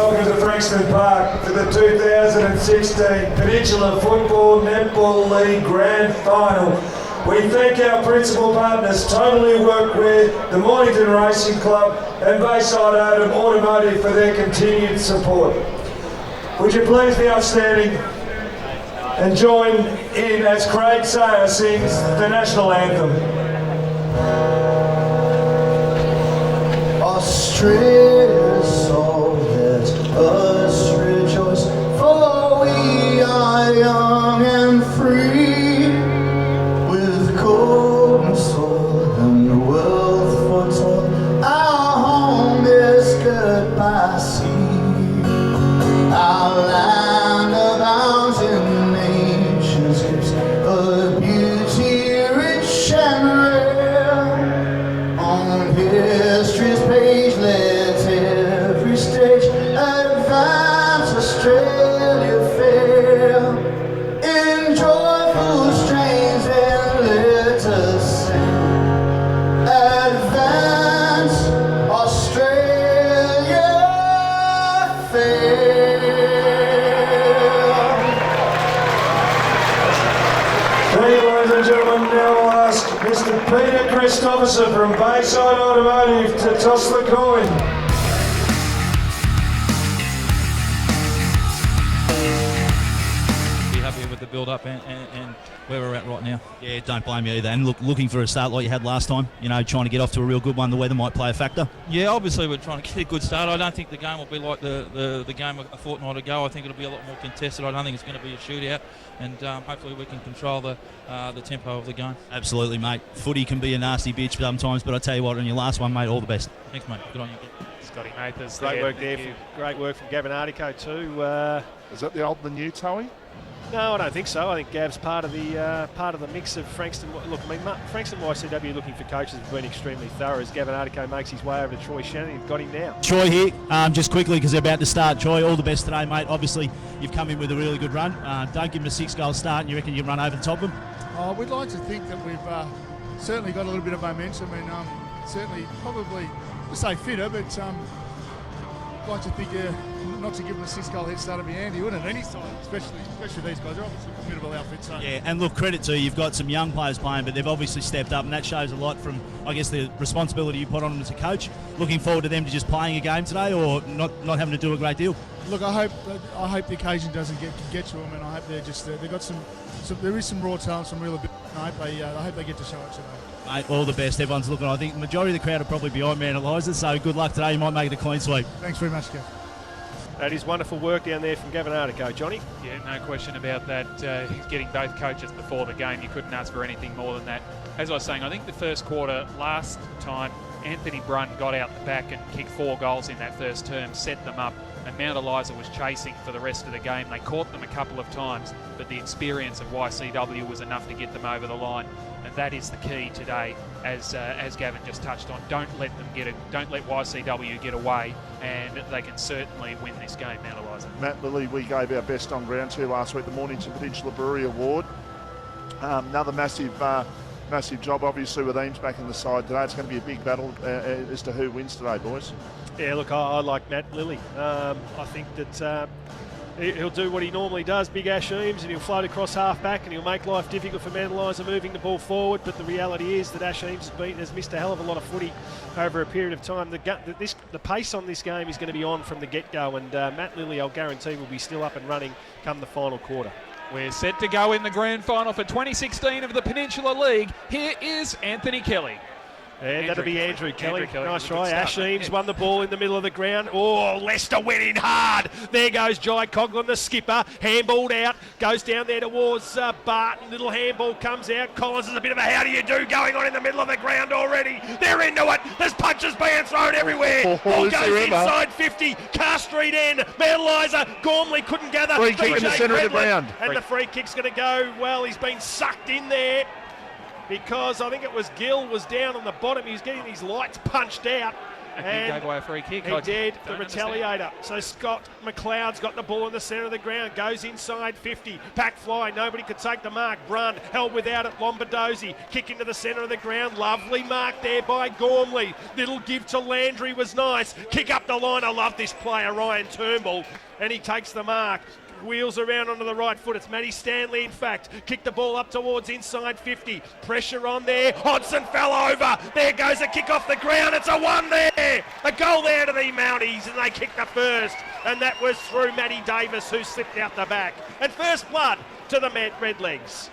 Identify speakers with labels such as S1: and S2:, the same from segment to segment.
S1: welcome to Frankston Park for the 2016 Peninsula Football Netball League Grand Final. We thank our principal partners, Totally Workwear, the Mornington Racing Club and Bayside Automotive for their continued support. Would you please be outstanding and join in as Craig Sayer sings the national anthem.
S2: Australia's all let us rejoice, for we are young and free, with golden soil and wealth foretold. Our home is good by sea, our land abounds in nature's gifts, a beauty rich and rare. On history's page, let every stage advance Australia fair. In joyful strains and let us sing, advance Australia fair.
S1: Thank you, ladies and gentlemen. Now I'll ask Mr. Peter Christopherson from Bayside Automotive to toss the coin.
S3: Be happy with the build-up and where we're at right now. Yeah, don't blame you either. And looking for a start like you had last time, you know, trying to get off to a real good one. The weather might play a factor. Yeah, obviously we're trying to get a good start. I don't think the game will be like the game a fortnight ago. I think it'll be a lot more contested. I don't think it's going to be a shootout, and hopefully we can control the tempo of the game. Absolutely, mate. Footy can be a nasty bitch sometimes, but I tell you what, on your last one, mate, all the best. Thanks, mate. Good on you.
S4: Scotty Mathers, great work there. Great work from Gavin Artico too.
S5: Is that the old and the new, Towie?
S4: No, I don't think so. I think Gav's part of the mix of Frankston. Look, I mean, Frankston YCW looking for coaches have been extremely thorough. As Gavin Artico makes his way over to Troy Shannon, he's got him now.
S3: Troy here, just quickly because they're about to start. Troy, all the best today, mate. Obviously, you've come in with a really good run. Don't give them a 6-goal start, and you reckon you can run over the top of them?
S6: We'd like to think that we've certainly got a little bit of momentum, and certainly probably to say fitter, but I'd like to think not to give them a 6-goal head start would be handy, wouldn't it? Any side, especially these guys. They're obviously a formidable outfit. So.
S3: Yeah, and look, credit to you. You've got some young players playing, but they've obviously stepped up, and that shows a lot from, I guess, the responsibility you put on them as a coach. Looking forward to them to just playing a game today, or not having to do a great deal.
S6: Look, I hope the occasion doesn't get to them, and I hope they've got some. There is some raw talent, some real ability. I hope they get to show it today.
S3: Mate, all the best. Everyone's looking. I think the majority of the crowd are probably behind me and Eliza, so good luck today. You might make it a clean sweep.
S6: Thanks very much, Gav.
S4: That is wonderful work down there from Gavin Artico. Johnny?
S7: Yeah, no question about that. He's getting both coaches before the game. You couldn't ask for anything more than that. As I was saying, I think the first quarter last time, Anthony Brunn got out the back and kicked 4 goals in that first term, set them up, and Mount Eliza was chasing for the rest of the game. They caught them a couple of times, but the experience of YCW was enough to get them over the line. And that is the key today, as Gavin just touched on. Don't let YCW get away, and they can certainly win this game, Mount Eliza.
S5: Matt Lilly, we gave our best on ground to last week, the Mornington Peninsula Brewery Award. Another massive job, obviously, with Eames back in the side today. It's going to be a big battle as to who wins today, boys.
S4: Yeah, look, I like Matt Lilly. I think that he'll do what he normally does, big Ash Eames, and he'll float across half-back, and he'll make life difficult for Mount Eliza moving the ball forward. But the reality is that Ash Eames has missed a hell of a lot of footy over a period of time. The pace on this game is going to be on from the get-go, and Matt Lilly, I'll guarantee, will be still up and running come the final quarter.
S7: We're set to go in the grand final for 2016 of the Peninsula League. Here is Anthony Kelly.
S4: Yeah, that'll be Andrew Kelly. Nice try. Ash Eames
S7: yeah.
S4: won the ball in the middle of the ground. Oh, Leicester went in hard. There goes Jai Coughlin, the skipper. Handballed out. Goes down there towards Barton. Little handball comes out. Collins is a bit of a how do you do going on in the middle of the ground already. They're into it. There's punches being thrown everywhere. Ball goes inside 50. Car Street end. Mount Eliza. Gormley couldn't gather.
S5: Free kick in the centre of the ground.
S4: And the free kick's going to go. Well, he's been sucked in there, because I think it was Gill was down on the bottom. He was getting these lights punched out.
S7: And he gave away a free kick.
S4: He did, the
S7: don't understand.
S4: retaliator. So Scott McLeod's got the ball in the centre of the ground, goes inside 50, pack fly, nobody could take the mark. Brun held without it, Lombardozzi, kick into the centre of the ground, lovely mark there by Gormley. Little give to Landry was nice, kick up the line, I love this player, Ryan Turnbull, and he takes the mark. Wheels around onto the right foot. It's Matty Stanley, in fact. Kick the ball up towards inside 50. Pressure on there. Hodgson fell over. There goes a kick off the ground. It's a one there. A goal there to the Mounties, and they kicked the first. And that was through Matty Davis, who slipped out the back. And first blood to the Redlegs.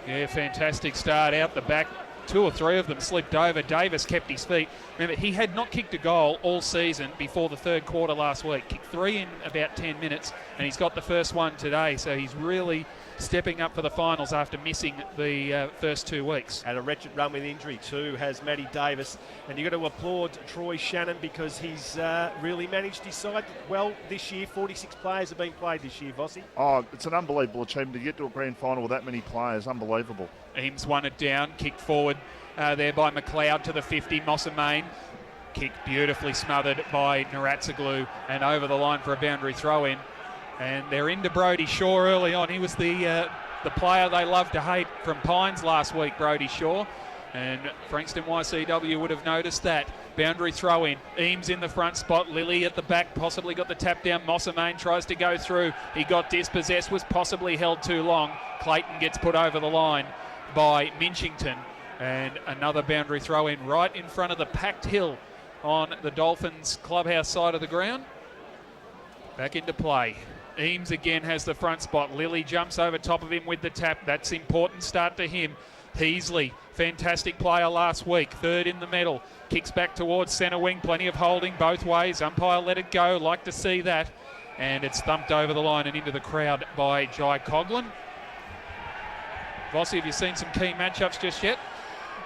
S7: Yeah, fantastic start out the back. 2 or 3 of them slipped over. Davis kept his feet. Remember, he had not kicked a goal all season before the third quarter last week. Kicked 3 in about 10 minutes, and he's got the first one today. So he's really stepping up for the finals after missing the first 2 weeks.
S4: Had a wretched run with injury too, has Matty Davis. And you've got to applaud Troy Shannon because he's really managed his side well this year. 46 players have been played this year, Vossi.
S5: Oh, it's an unbelievable achievement to get to a grand final with that many players. Unbelievable.
S7: Eames won it down, kicked forward there by McLeod to the 50. Mossamain kicked beautifully smothered by Naratsoglu and over the line for a boundary throw in. And they're into Brodie Shaw early on. He was the player they loved to hate from Pines last week, Brodie Shaw. And Frankston YCW would have noticed that. Boundary throw in. Eames in the front spot. Lilly at the back, possibly got the tap down. Mossamain tries to go through. He got dispossessed, was possibly held too long. Clayton gets put over the line by Minchington. And another boundary throw in right in front of the packed hill on the Dolphins clubhouse side of the ground. Back into play. Eames again has the front spot. Lilly jumps over top of him with the tap. That's important start to him. Heasley, fantastic player last week. Third in the medal. Kicks back towards centre wing. Plenty of holding both ways. Umpire let it go. Like to see that. And it's thumped over the line and into the crowd by Jai Coughlin. Vossi, have you seen some key matchups just yet?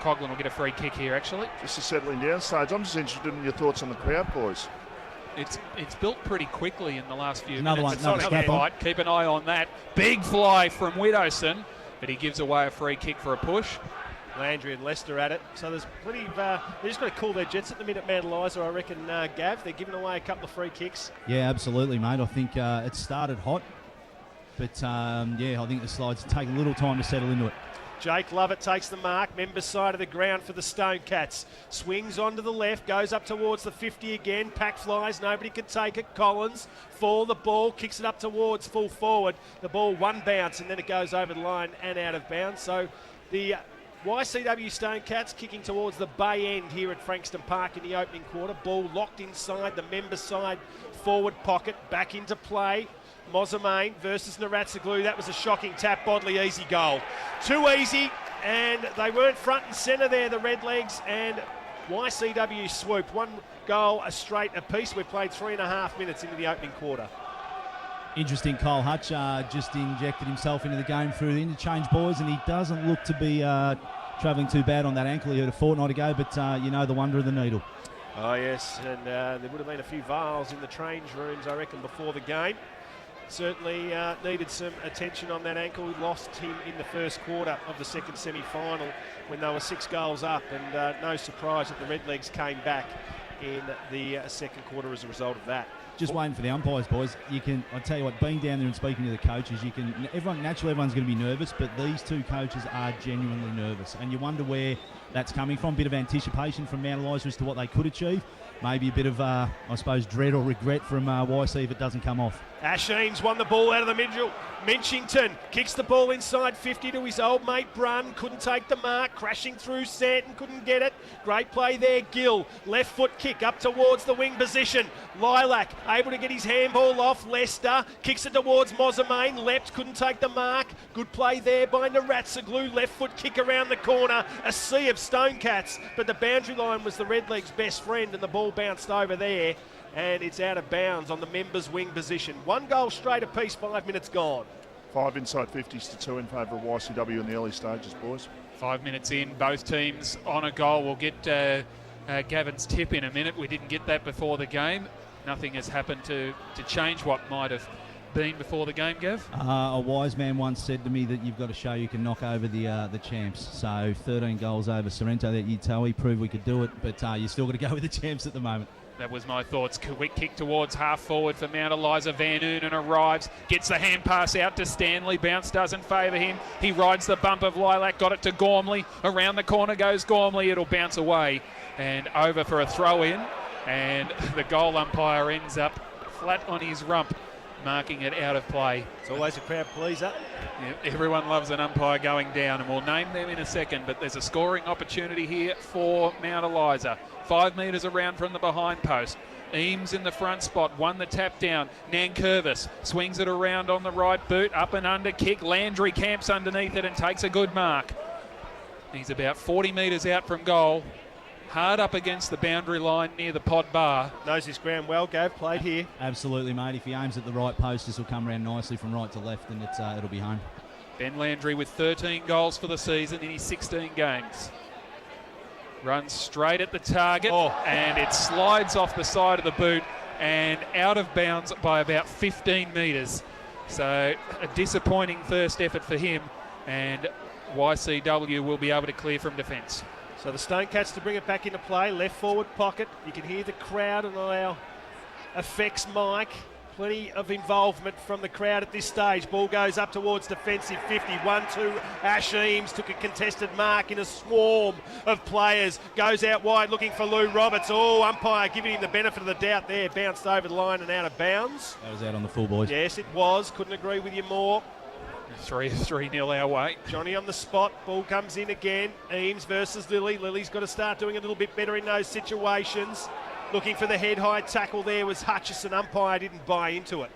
S7: Coughlin will get a free kick here, actually.
S5: Just a settling down stage. I'm just interested in your thoughts on the crowd, boys.
S7: It's built pretty quickly in the last few
S3: Another
S7: minutes.
S3: one, another snap on.
S7: Keep an eye on that. Big fly from Widowson, but he gives away a free kick for a push.
S4: Landry and Leicester at it. So there's plenty of... they just got to cool their jets at the minute, man, Eliza, I reckon, Gav. They're giving away a couple of free kicks.
S3: Yeah, absolutely, mate. I think it started hot. But, yeah, I think the slides take a little time to settle into it.
S4: Jake Lovett takes the mark, members side of the ground for the Stone Cats. Swings onto the left, goes up towards the 50 again. Pack flies, nobody can take it. Collins for the ball, kicks it up towards full forward. The ball one bounce and then it goes over the line and out of bounds. So the YCW Stone Cats kicking towards the bay end here at Frankston Park in the opening quarter. Ball locked inside the member side forward pocket, back into play. Mossamain versus Naratsoglu. That was a shocking tap. Bodley, easy goal. Too easy, and they weren't front and centre there, the Redlegs, and YCW swooped. 1 goal, a straight apiece. We've played 3.5 minutes into the opening quarter.
S3: Interesting, Kyle Hutch just injected himself into the game through the interchange, boys, and he doesn't look to be travelling too bad on that ankle. He hurt a fortnight ago, but you know the wonder of the needle.
S4: Oh, yes, and there would have been a few vials in the change rooms, I reckon, before the game. Certainly needed some attention on that ankle. We lost him in the first quarter of the second semi-final when they were 6 goals up, and no surprise that the Redlegs came back in the second quarter as a result of that.
S3: Just waiting for the umpires, boys. I tell you what, being down there and speaking to the coaches, everyone's going to be nervous, but these 2 coaches are genuinely nervous, and you wonder where that's coming from. A bit of anticipation from Mount Eliza as to what they could achieve. Maybe a bit of, I suppose, dread or regret from YC if it doesn't come off.
S4: Ash Eames won the ball out of the middle. Minchington kicks the ball inside 50 to his old mate Brun. Couldn't take the mark. Crashing through Santon. Couldn't get it. Great play there. Gill. Left foot kick up towards the wing position. Lilac able to get his handball off. Leicester kicks it towards Mossamain. Leapt. Couldn't take the mark. Good play there by Naratsoglu. Left foot kick around the corner. A sea of Stone Cats. But the boundary line was the Redlegs' best friend and the ball bounced over there. And it's out of bounds on the members' wing position. 1 goal straight apiece, 5 minutes gone.
S5: 5 inside 50s to 2 in favour of YCW in the early stages, boys.
S7: 5 minutes in, both teams on a goal. We'll get Gavin's tip in a minute. We didn't get that before the game. Nothing has happened to change what might have been before the game, Gav?
S3: A wise man once said to me that you've got to show you can knock over the champs. So 13 goals over Sorrento that Utah proved we could do it, but you still got to go with the champs at the moment.
S7: That was my thoughts. Quick kick towards half forward for Mount Eliza. Van Noonen arrives, gets the hand pass out to Stanley. Bounce doesn't favour him. He rides the bump of Lilac, got it to Gormley. Around the corner goes Gormley. It'll bounce away and over for a throw in. And the goal umpire ends up flat on his rump, marking it out of play.
S4: It's always a crowd pleaser.
S7: Yeah, everyone loves an umpire going down, and we'll name them in a second, but there's a scoring opportunity here for Mount Eliza. 5 metres around from the behind post. Eames in the front spot, won the tap down. Nankervis swings it around on the right boot, up and under kick. Landry camps underneath it and takes a good mark. He's about 40 metres out from goal. Hard up against the boundary line near the pod bar.
S4: Knows his ground well, Gav, played here.
S3: Absolutely, mate. If he aims at the right post, this will come around nicely from right to left, and it'll be home.
S7: Ben Landry with 13 goals for the season in his 16 games. Runs straight at the target, and it slides off the side of the boot and out of bounds by about 15 metres. So a disappointing first effort for him, and YCW will be able to clear from defence.
S4: So the Stonecats to bring it back into play, left forward pocket. You can hear the crowd and our effects mic. Plenty of involvement from the crowd at this stage. Ball goes up towards defensive 50. 1-2. Ash Eames took a contested mark in a swarm of players. Goes out wide looking for Lou Roberts. Oh, umpire giving him the benefit of the doubt there. Bounced over the line and out of bounds.
S3: That was out on the full, boys.
S4: Yes, it was. Couldn't agree with you more.
S7: 3-0 our way.
S4: Johnny on the spot. Ball comes in again. Eames versus Lilly. Lily's got to start doing a little bit better in those situations. Looking for the head-high tackle there was Hutchison. Umpire didn't buy into it.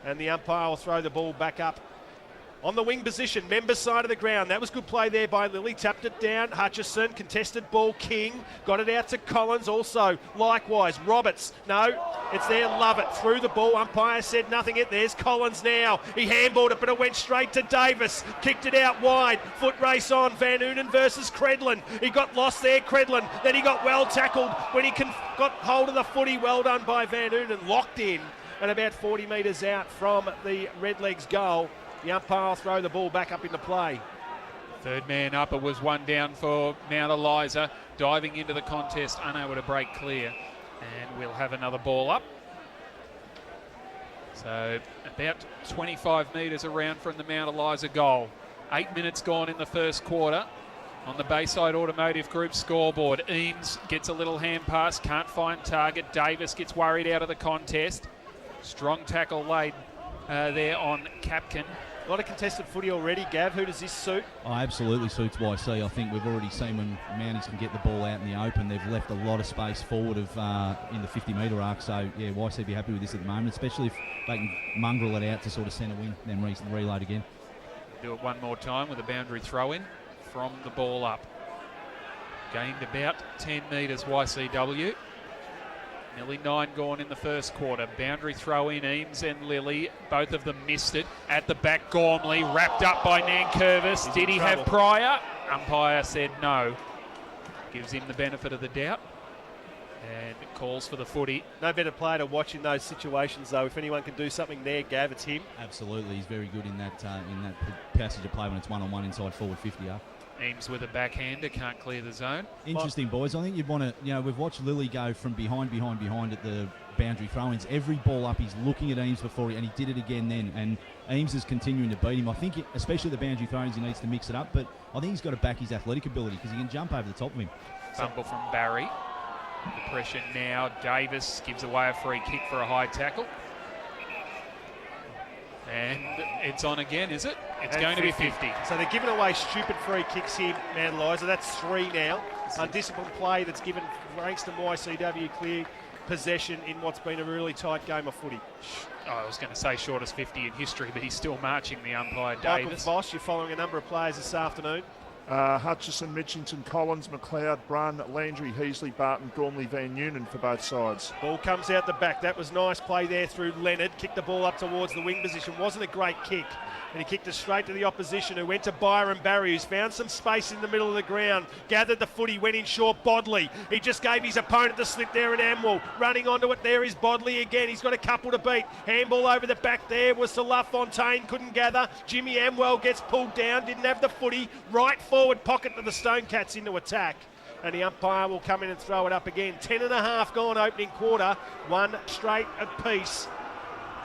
S4: And the umpire will throw the ball back up on the wing position, member side of the ground. That was good play there by Lilly. Tapped it down. Hutchison, contested ball. King got it out to Collins. Also, likewise, Roberts. No, it's there. Love it. Through the ball. Umpire said nothing. There's Collins now. He handballed it, but it went straight to Davis. Kicked it out wide. Foot race on. Van Noonen versus Credlin. He got lost there, Credlin. Then he got well tackled when he got hold of the footy. Well done by Van Noonen. Locked in and about 40 metres out from the Redlegs goal. The umpire will throw the ball back up into play.
S7: Third man up. It was one down for Mount Eliza. Diving into the contest, unable to break clear. And we'll have another ball up. So about 25 metres around from the Mount Eliza goal. 8 minutes gone in the first quarter. On the Bayside Automotive Group scoreboard, Eames gets a little hand pass, can't find target. Davis gets worried out of the contest. Strong tackle laid there on Capkin.
S4: A lot of contested footy already, Gav. Who does this suit?
S3: Oh, absolutely suits YC. I think we've already seen when Mounties can get the ball out in the open, they've left a lot of space forward of in the 50-metre arc. So, yeah, YC be happy with this at the moment, especially if they can mongrel it out to sort of centre wing, then reload again.
S7: Do it one more time with a boundary throw-in from the ball up. Gained about 10 metres, YCW. Nearly 9 gone in the first quarter. Boundary throw in, Eames and Lilly. Both of them missed it. At the back, Gormley, wrapped up by Nankervis. Did he have Pryor? Umpire said no. Gives him the benefit of the doubt. And calls for the footy.
S4: No better player to watch in those situations, though. If anyone can do something there, Gav, it's him.
S3: Absolutely. He's very good in that passage of play when it's one-on-one inside forward 50.
S7: Eames with a backhander, can't clear the zone.
S3: Interesting, boys. I think you'd want to, we've watched Lilly go from behind at the boundary throw-ins. Every ball up, he's looking at Eames before, and he did it again then. And Eames is continuing to beat him. I think, especially the boundary throw-ins, he needs to mix it up. But I think he's got to back his athletic ability because he can jump over the top of him.
S7: Fumble from Barry. The pressure now. Davis gives away a free kick for a high tackle. And it's on again, is it? It's going to be 50.
S4: So they're giving away stupid free kicks here, Mount Eliza. That's 3 now. Undisciplined play that's given Frankston YCW clear possession in what's been a really tight game of footy.
S7: I was going to say shortest 50 in history, but he's still marching the umpire,
S4: Michael
S7: Davis.
S4: Voss, you're following a number of players this afternoon.
S5: Hutchison, Mitchington, Collins, McLeod, Brun, Landry, Heasley, Barton, Gormley, Van Noonan for both sides.
S4: Ball comes out the back. That was nice play there through Leonard. Kicked the ball up towards the wing position. Wasn't a great kick. And he kicked it straight to the opposition, who went to Byron Barry, who's found some space in the middle of the ground. Gathered the footy, went in short. Bodley. He just gave his opponent the slip there in Amwell. Running onto it there is Bodley again. He's got a couple to beat. Handball over the back there was to LaFontaine. Couldn't gather. Jimmy Amwell gets pulled down. Didn't have the footy. Right forward pocket to the Stone Cats into attack. And the umpire will come in and throw it up again. 10.5 gone opening quarter. One straight apiece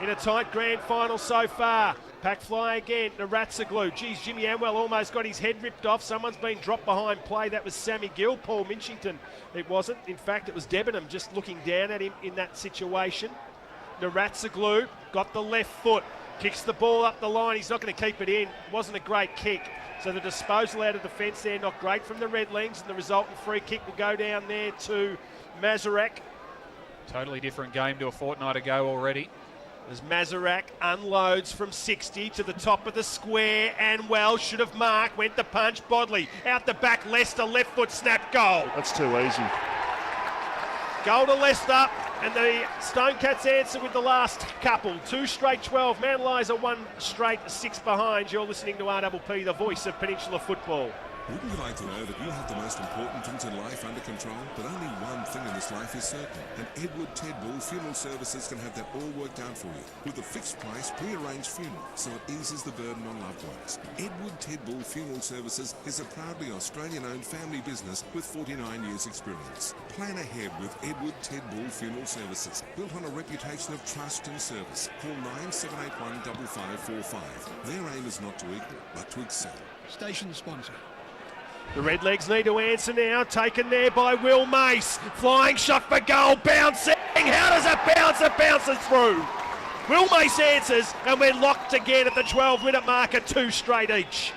S4: in a tight grand final so far. Pack fly again, Naratsaglu. Geez, Jimmy Amwell almost got his head ripped off. Someone's been dropped behind play. That was Sammy Gill. Paul Minchington. It wasn't. In fact, it was Debenham just looking down at him in that situation. Naratsaglu got the left foot. Kicks the ball up the line. He's not going to keep it in. Wasn't a great kick. So the disposal out of defence there, not great from the Redlings. And the resultant free kick will go down there to Mazarak.
S7: Totally different game to a fortnight ago already.
S4: As Mazarak unloads from 60 to the top of the square, and well, should have marked, went the punch, Bodley. Out the back, Leicester, left foot snap, goal.
S5: That's too easy.
S4: Goal to Leicester, and the Stone Cats answer with the last couple. 2 straight 12, Man Liza 1 straight 6 behind. You're listening to RPP, the voice of Peninsula football.
S8: Wouldn't you like to know that you have the most important things in life under control? But only one thing in this life is certain. And Edward Ted Bull Funeral Services can have that all worked out for you with a fixed price, pre-arranged funeral, so it eases the burden on loved ones. Edward Ted Bull Funeral Services is a proudly Australian-owned family business with 49 years experience. Plan ahead with Edward Ted Bull Funeral Services, built on a reputation of trust and service. Call 9781 5545. Their aim is not to equal, but to excel.
S6: Station sponsor.
S4: The Redlegs need to answer now. Taken there by Will Mace. Flying shot for goal. Bouncing. How does it bounce? It bounces through. Will Mace answers, and we're locked again at the 12-minute mark at 2 straight each.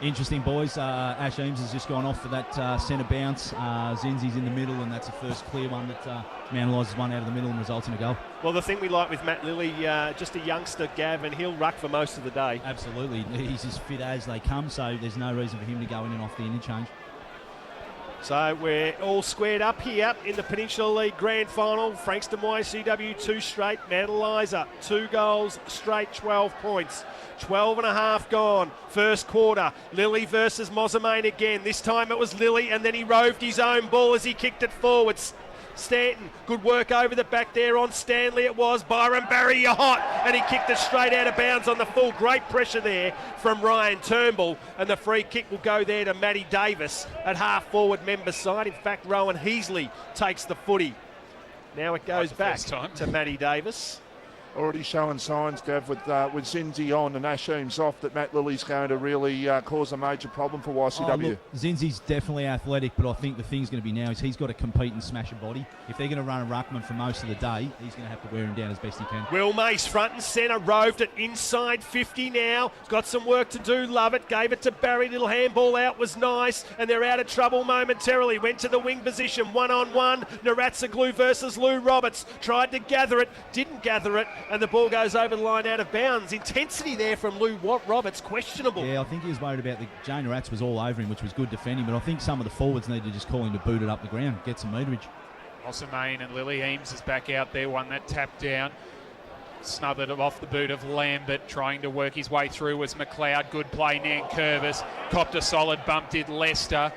S3: Interesting, boys. Ash Eames has just gone off for that centre bounce. Zinzi's in the middle, and that's the first clear one that Man Liza's one out of the middle and results in a goal.
S4: Well, the thing we like with Matt Lilly, just a youngster, Gav, and he'll ruck for most of the day.
S3: Absolutely. He's as fit as they come, so there's no reason for him to go in and off the interchange.
S4: So we're all squared up here in the Peninsula League Grand Final. Frankston YCW 2 straight. Man Liza 2 goals straight, 12 points. 12.5 gone. First quarter. Lilly versus Mozamane again. This time it was Lilly, and then he roved his own ball as he kicked it forwards. Stanton, good work over the back there on Stanley it was. Byron Barry, you're hot. And he kicked it straight out of bounds on the full. Great pressure there from Ryan Turnbull. And the free kick will go there to Matty Davis at half forward member side. In fact, Rowan Heasley takes the footy. Now it goes back to Matty Davis.
S5: Already showing signs, Gav, with Zinzi on and Ash Eames off, that Matt Lilly's going to really cause a major problem for YCW.
S3: Look, Zinzi's definitely athletic, but I think the thing's going to be now is he's got to compete and smash a body. If they're going to run a ruckman for most of the day, he's going to have to wear him down as best he can.
S4: Will Mace, front and centre, roved it inside 50 now. Got some work to do, love it. Gave it to Barry, little handball out was nice, and they're out of trouble momentarily. Went to the wing position, 1-on-1. Naratsaglu versus Lou Roberts. Tried to gather it, didn't gather it, and the ball goes over the line out of bounds. Intensity there from Lou Roberts, questionable.
S3: Yeah, I think he was worried about Jane Rats was all over him, which was good defending, but I think some of the forwards need to just call him to boot it up the ground, get some meterage.
S7: Mozamane and Lily. Eames is back out there, won that tap down. Snubbed it off the boot of Lambert, trying to work his way through was McLeod. Good play, Nankervis. Copped a solid bump, did Leicester.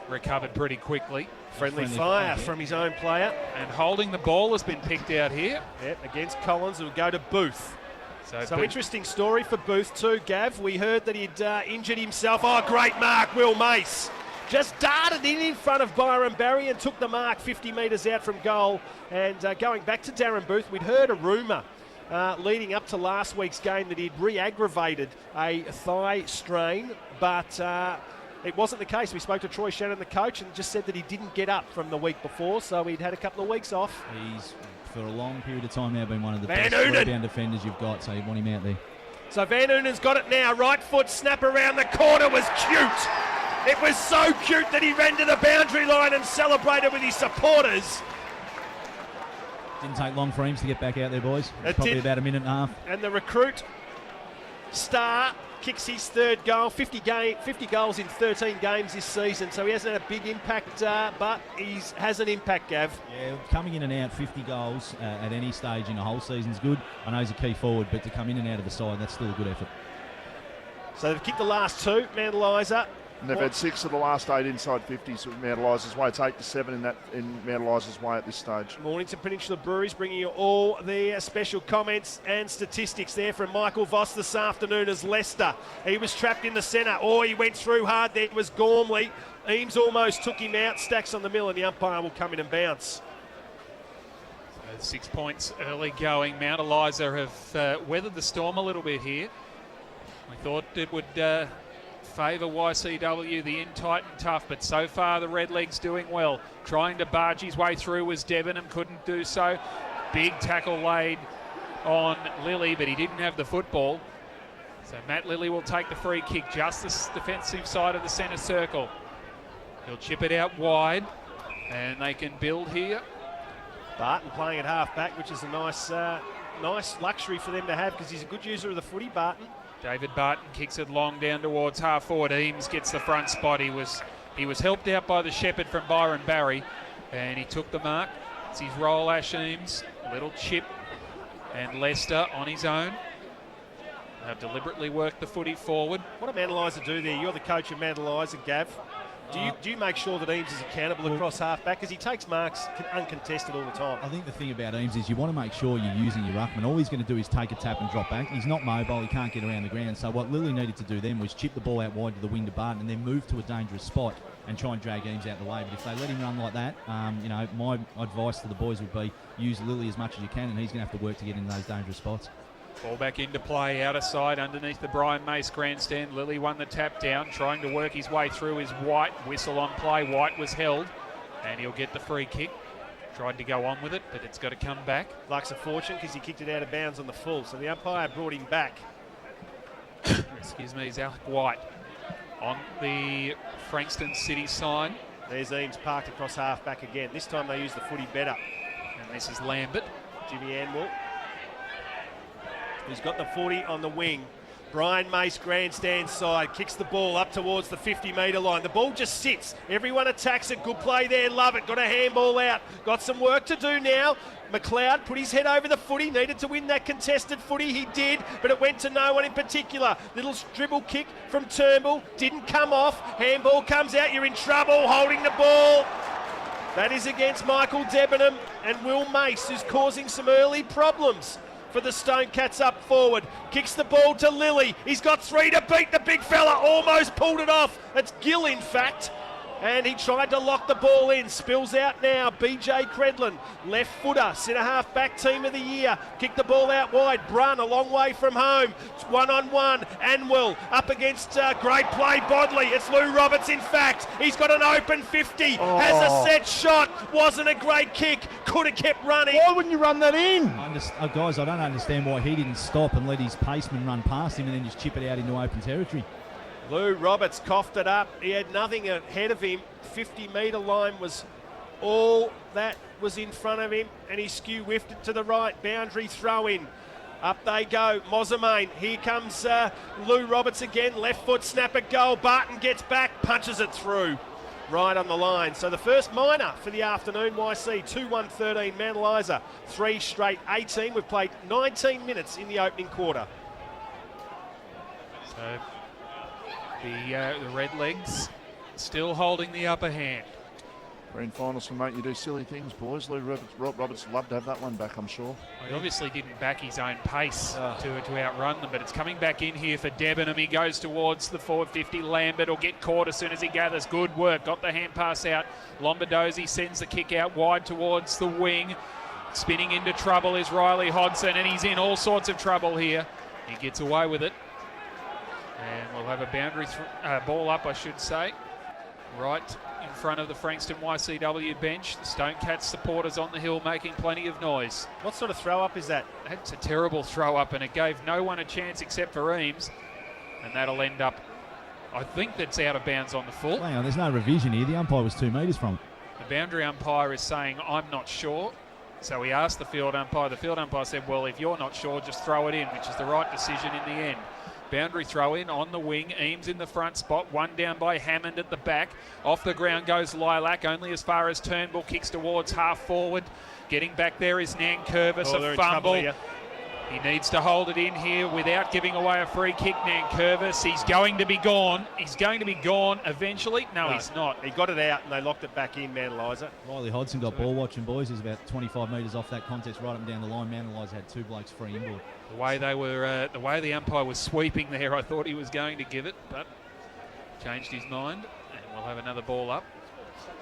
S7: Recovered pretty quickly.
S4: Friendly fire from his own player.
S7: And holding the ball has been picked out here.
S4: Yep, against Collins, it will go to Booth. So interesting story for Booth too, Gav. We heard that he'd injured himself. Oh, great mark, Will Mace. Just darted in front of Byron Barry and took the mark 50 metres out from goal. And going back to Darren Booth, we'd heard a rumour leading up to last week's game that he'd re-aggravated a thigh strain, but it wasn't the case. We spoke to Troy Shannon, the coach, and just said that he didn't get up from the week before, so he'd had a couple of weeks off.
S3: He's, for a long period of time now, been one of the best rebound defenders you've got, so you want him out there.
S4: So Van Unen's got it now. Right foot snap around the corner was cute. It was so cute that he ran to the boundary line and celebrated with his supporters.
S3: Didn't take long for Eames to get back out there, boys. Probably about a minute and a half.
S4: And the recruit Star kicks his third goal, 50 goals in 13 games this season, so he hasn't had a big impact, but he has an impact, Gav.
S3: Yeah, coming in and out 50 goals at any stage in a whole season is good. I know he's a key forward, but to come in and out of the side, that's still a good effort.
S4: So they've kicked the last two, Mount Eliza.
S5: And they've had 6 of the last 8 inside 50s with Mount Eliza's way. It's 8-7 in Mount Eliza's way at this stage.
S4: Mornington Peninsula Breweries bringing you all their special comments and statistics there from Michael Voss this afternoon as Leicester. He was trapped in the centre. Oh, he went through hard. There was Gormley. Eames almost took him out. Stacks on the mill, and the umpire will come in and bounce.
S7: So 6 points early going. Mount Eliza have weathered the storm a little bit here. We thought it would favour YCW, the in tight and tough, but so far the Redlegs doing well. Trying to barge his way through was Debenham, couldn't do so. Big tackle laid on Lilly, but he didn't have the football. So Matt Lilly will take the free kick, just the defensive side of the centre circle. He'll chip it out wide, and they can build here.
S4: Barton playing at half back, which is a nice luxury for them to have, because he's a good user of the footy, Barton.
S7: David Barton kicks it long down towards half forward. Eames gets the front spot. He was helped out by the shepherd from Byron Barry, and he took the mark. It's his roll, Ash Eames. Little chip, and Leicester on his own have deliberately worked the footy forward.
S4: What did Mount Eliza do there? You're the coach of Mount Eliza, Gav. Do you make sure that Eames is accountable across half-back? Because he takes marks uncontested all the time.
S3: I think the thing about Eames is you want to make sure you're using your ruckman. All he's going to do is take a tap and drop back. He's not mobile. He can't get around the ground. So what Lilly needed to do then was chip the ball out wide to the wing to Barton and then move to a dangerous spot and try and drag Eames out the way. But if they let him run like that, my advice to the boys would be use Lilly as much as you can, and he's going to have to work to get into those dangerous spots.
S7: Ball back into play, outer side, underneath the Brian Mace grandstand. Lilly won the tap down, trying to work his way through is White. Whistle on play, White was held, and he'll get the free kick. Tried to go on with it, but it's got to come back.
S4: Luck's a fortune because he kicked it out of bounds on the full, so the umpire brought him back.
S7: Excuse me, is Alec White on the Frankston City side.
S4: There's Eames parked across half back again. This time they use the footy better.
S7: And this is Lambert.
S4: Jimmy Anwell. He's got the 40 on the wing. Brian Mace grandstand side, kicks the ball up towards the 50-metre line. The ball just sits. Everyone attacks it. Good play there. Love it. Got a handball out. Got some work to do now. McLeod put his head over the footy. Needed to win that contested footy. He did, but it went to no one in particular. Little dribble kick from Turnbull. Didn't come off. Handball comes out. You're in trouble holding the ball. That is against Michael Debenham and Will Mace, who's causing some early problems for the Stone Cats up forward. Kicks the ball to Lilly. He's got 3 to beat the big fella. Almost pulled it off. It's Gill, in fact. And he tried to lock the ball in. Spills out now. BJ Credlin, left footer, centre half back team of the year. Kick the ball out wide. Brun a long way from home. It's 1-on-1. Anwell up against great play Bodley. It's Lou Roberts, in fact. He's got an open 50. Has a set shot. Wasn't a great kick. Could have kept running.
S6: Why wouldn't you run that in?
S3: Guys, I don't understand why he didn't stop and let his paceman run past him and then just chip it out into open territory.
S4: Lou Roberts coughed it up. He had nothing ahead of him. 50-metre line was all that was in front of him, and he skew whiffed it to the right. Boundary throw in. Up they go. Mozamane. Here comes Lou Roberts again. Left foot snapper goal. Barton gets back, punches it through. Right on the line. So the first minor for the afternoon, YC 2-1-13 Mount Eliza. 3 straight 18. We've played 19 minutes in the opening quarter.
S7: So the Redlegs still holding the upper hand.
S5: Grand finals can make you do silly things, boys. Lou Roberts would love to have that one back, I'm sure.
S7: He obviously didn't back his own pace to outrun them, but it's coming back in here for Debenham. He goes towards the forward 50. Lambert will get caught as soon as he gathers. Good work. Got the hand pass out. Lombardozzi sends the kick out wide towards the wing. Spinning into trouble is Riley Hodson, and he's in all sorts of trouble here. He gets away with it. And we'll have a boundary ball up, I should say, right in front of the Frankston YCW bench. The Stone Cats supporters on the hill making plenty of noise.
S4: What sort of throw up is that?
S7: That's a terrible throw up, and it gave no one a chance except for Eames. And that'll end up, I think that's out of bounds on the full.
S3: Hang on, there's no revision here. The umpire was 2 metres from.
S7: The boundary umpire is saying, I'm not sure. So he asked the field umpire. The field umpire said, well, if you're not sure, just throw it in, which is the right decision in the end. Boundary throw in on the wing. Eames in the front spot. One down by Hammond at the back. Off the ground goes Lilac, only as far as Turnbull. Kicks towards half forward. Getting back there is Nankervis. A fumble. He needs to hold it in here without giving away a free kick. Nankervis, he's going to be gone. He's going to be gone eventually. No, he's not.
S4: He got it out and they locked it back in, Mandelizer.
S3: Riley Hodson got ball watching, boys. He's about 25 metres off that contest, right up and down the line. Mandelizer had two blokes free inboard.
S7: The way they were, the way the umpire was sweeping there, I thought he was going to give it, but changed his mind, and we'll have another ball up.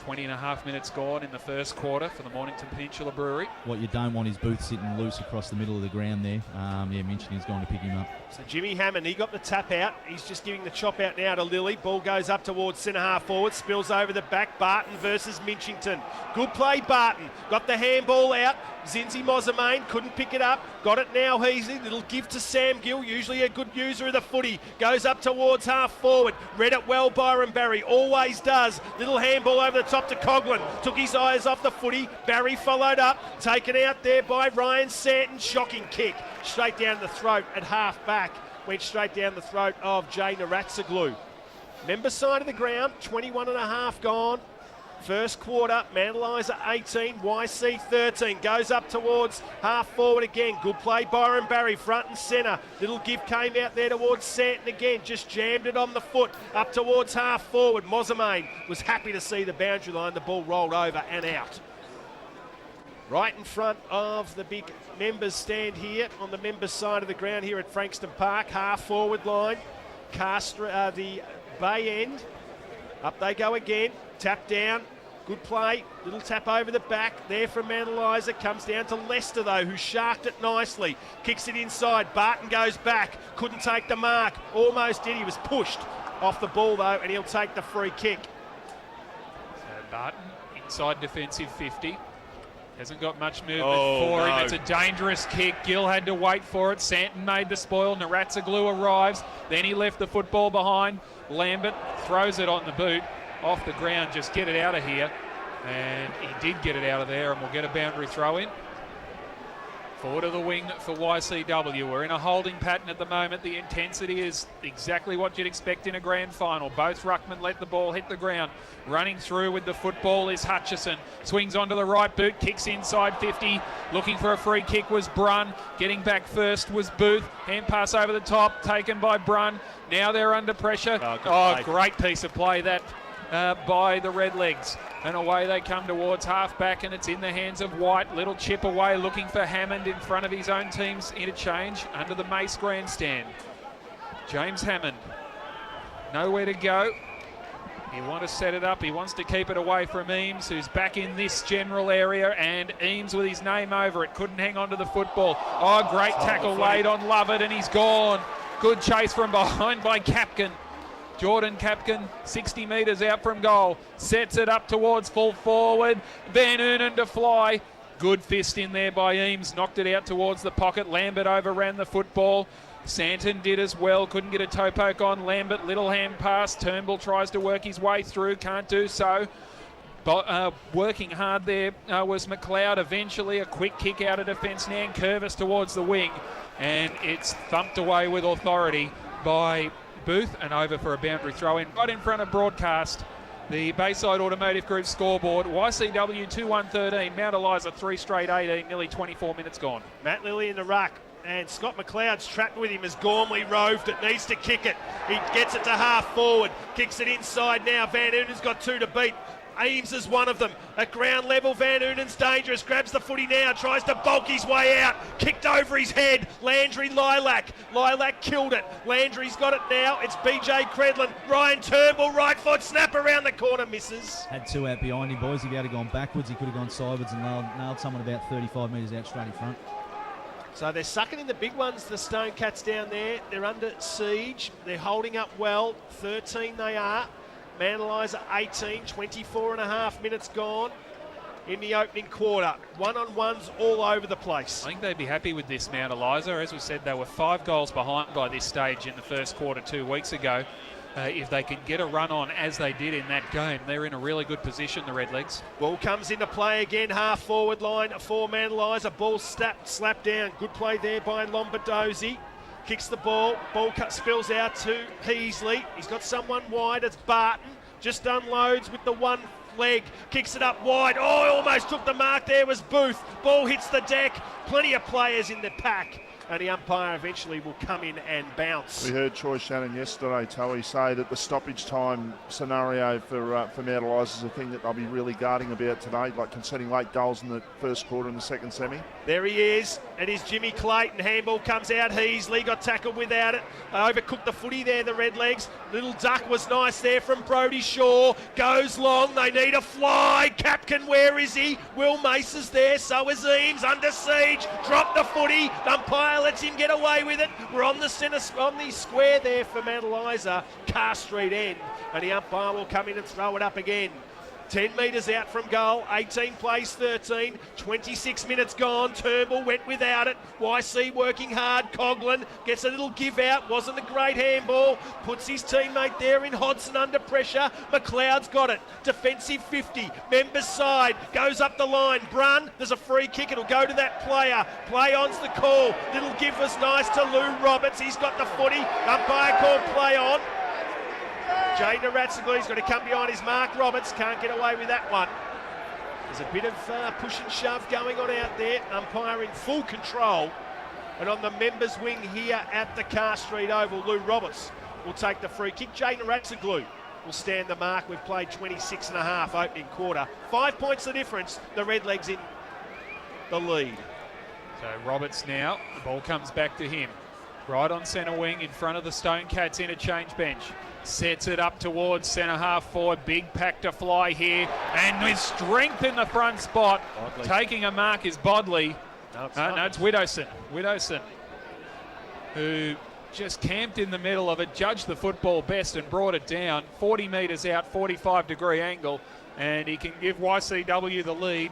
S7: 20 and a half minutes gone in the first quarter for the Mornington Peninsula Brewery.
S3: What you don't want is Booth sitting loose across the middle of the ground there. Yeah, Minchin is going to pick him up.
S4: So Jimmy Hammond, he got the tap out. He's just giving the chop out now to Lilly. Ball goes up towards centre half forward, spills over the back. Barton versus Minchington. Good play, Barton. Got the handball out. Zinzi Mozamain couldn't pick it up. Got it now, Heasley. Little give to Sam Gill, usually a good user of the footy. Goes up towards half forward. Read it well, Byron Barry. Always does. Little handball over the top to Coughlin. Took his eyes off the footy. Barry followed up. Taken out there by Ryan Santon. Shocking kick. Straight down the throat at half back. Went straight down the throat of Jay Naratsaglu. Member side of the ground, 21 and a half gone. First quarter, Mandelizer 18, YC 13. Goes up towards half forward again. Good play, Byron Barry, front and centre. Little give came out there towards Santon again. Just jammed it on the foot. Up towards half forward. Mozamain was happy to see the boundary line. The ball rolled over and out. Right in front of the big members stand here on the members side of the ground here at Frankston Park. Half forward line. The Bay end. Up they go again. Tap down. Good play. Little tap over the back there from Mandelizer. Comes down to Lester, though, who sharked it nicely. Kicks it inside. Barton goes back. Couldn't take the mark. Almost did. He was pushed off the ball, though, and he'll take the free kick.
S7: So Barton, inside defensive 50. Hasn't got much movement for him. It's a dangerous kick. Gill had to wait for it. Santon made the spoil. Naratsaglu arrives. Then he left the football behind. Lambert throws it on the boot. Off the ground, just get it out of here. And he did get it out of there, and we'll get a boundary throw in. Forward of the wing for YCW. We're in a holding pattern at the moment. The intensity is exactly what you'd expect in a grand final. Both ruckmen let the ball hit the ground. Running through with the football is Hutchison. Swings onto the right boot, kicks inside 50. Looking for a free kick was Brunn. Getting back first was Booth. Hand pass over the top, taken by Brunn. Now they're under pressure. Great piece of play that by the Redlegs. And away they come towards half-back, and it's in the hands of White. Little chip away, looking for Hammond in front of his own team's interchange under the Mace grandstand. James Hammond, nowhere to go. He wants to set it up. He wants to keep it away from Eames, who's back in this general area, and Eames with his name over it. Couldn't hang on to the football. Great tackle laid on Lovett, and he's gone. Good chase from behind by Capkin. Jordan Capkin, 60 metres out from goal. Sets it up towards full forward. Van Uunen to fly. Good fist in there by Eames. Knocked it out towards the pocket. Lambert overran the football. Santon did as well. Couldn't get a toe poke on Lambert. Little hand pass. Turnbull tries to work his way through. Can't do so. But working hard there was McLeod. Eventually a quick kick out of defence. Nankervis towards the wing. And it's thumped away with authority by Booth, and over for a boundary throw in right in front of broadcast. The Bayside Automotive Group scoreboard. YCW 2-1-13, Mount Eliza 3 straight 18, nearly 24 minutes gone.
S4: Matt Lilly in the ruck, and Scott McLeod's trapped with him as Gormley roved it, needs to kick it. He gets it to half forward, kicks it inside now. Van Uynen's got two to beat. Eames is one of them. At ground level, Van Uynen's dangerous. Grabs the footy now. Tries to bulk his way out. Kicked over his head. Landry Lilac. Lilac killed it. Landry's got it now. It's BJ Credlin. Ryan Turnbull, right foot. Snap around the corner. Misses.
S3: Had two out behind him, boys. If he had gone backwards, he could have gone sideways and nailed someone about 35 metres out straight in front.
S4: So they're sucking in the big ones, the Stone Cats down there. They're under siege. They're holding up well. 13 they are. Mandelizer 18, 24 and a half minutes gone in the opening quarter. One-on-ones all over the place.
S7: I think they'd be happy with this, Mount Eliza. As we said, they were 5 goals behind by this stage in the first quarter 2 weeks ago. If they can get a run on as they did in that game, they're in a really good position, the Redlegs.
S4: Ball comes into play again, half forward line for Mandelizer. Ball slapped down. Good play there by Lombardozzi. kicks the ball spills out to Heasley. He's got someone wide, it's Barton, just unloads with the one leg, kicks it up wide. Oh, almost took the mark there was Booth. Ball hits the deck, plenty of players in the pack, and the umpire eventually will come in and bounce.
S5: We heard Troy Shannon yesterday, Toey, say that the stoppage time scenario for Mount Eliza is a thing that they'll be really guarding about today, like conceding late goals in the first quarter and the second semi.
S4: There he is. It is Jimmy Clayton. Handball comes out. Heasley got tackled without it. Overcooked the footy there, the Redlegs. Little duck was nice there from Brodie Shaw. Goes long. They need a fly. Capkin, where is he? Will Mace is there. So is Eames. Under siege. Dropped the footy. The umpire lets him get away with it. We're on the centre, on the square there for Mount Eliza. Car Street end. And the umpire will come in and throw it up again. 10 metres out from goal, 18 plays 13, 26 minutes gone, Turnbull went without it, YC working hard, Coughlin gets a little give out, wasn't a great handball, puts his teammate there in Hodson under pressure, McLeod's got it, defensive 50, members side, goes up the line, Brun, there's a free kick, it'll go to that player, play on's the call, little give was nice to Lou Roberts, he's got the footy, umpire called play on. Jaden Ratzaglu's got to come behind his mark. Roberts can't get away with that one. There's a bit of push and shove going on out there. Umpire in full control. And on the members' wing here at the Car Street Oval, Lou Roberts will take the free kick. Jaden Ratzaglu will stand the mark. We've played 26 and a half opening quarter. 5 points the difference. The Redlegs in the lead.
S7: So Roberts now, the ball comes back to him. Right on centre wing in front of the Stone Cats interchange bench. Sets it up towards centre half forward. Big pack to fly here. And with strength in the front spot,
S4: Bodley.
S7: Taking a mark is Bodley.
S4: No,
S7: it's Widowson. Widowson, who just camped in the middle of it, judged the football best and brought it down. 40 metres out, 45-degree angle. And he can give YCW the lead.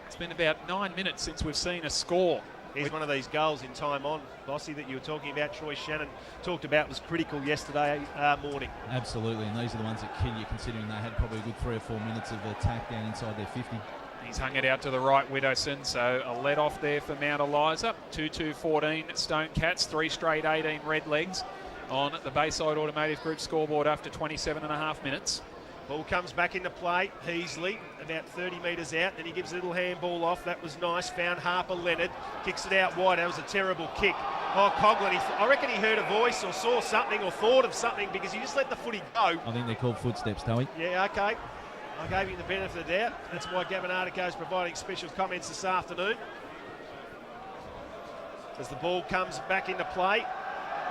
S7: It's been about 9 minutes since we've seen a score.
S4: Here's one of these goals in time on, Bossy, that you were talking about. Troy Shannon talked about was critical yesterday morning.
S3: Absolutely, and these are the ones that kill you, considering they had probably a good 3 or 4 minutes of attack down inside their 50.
S7: He's hung it out to the right, Widowson, so a let off there for Mount Eliza. 2-2-14 Stone Cats, 3 straight 18 Redlegs on the Bayside Automotive Group scoreboard after 27 and a half minutes.
S4: Ball comes back into play. Heasley about 30 metres out. Then he gives a little handball off. That was nice. Found Harper Leonard. Kicks it out wide. That was a terrible kick. Oh, Coughlin, I reckon he heard a voice or saw something or thought of something because he just let the footy go.
S3: I think they're called footsteps, Toey.
S4: Yeah, okay. I gave him the benefit of the doubt. That's why Gavin Artico is providing special comments this afternoon. As the ball comes back into play.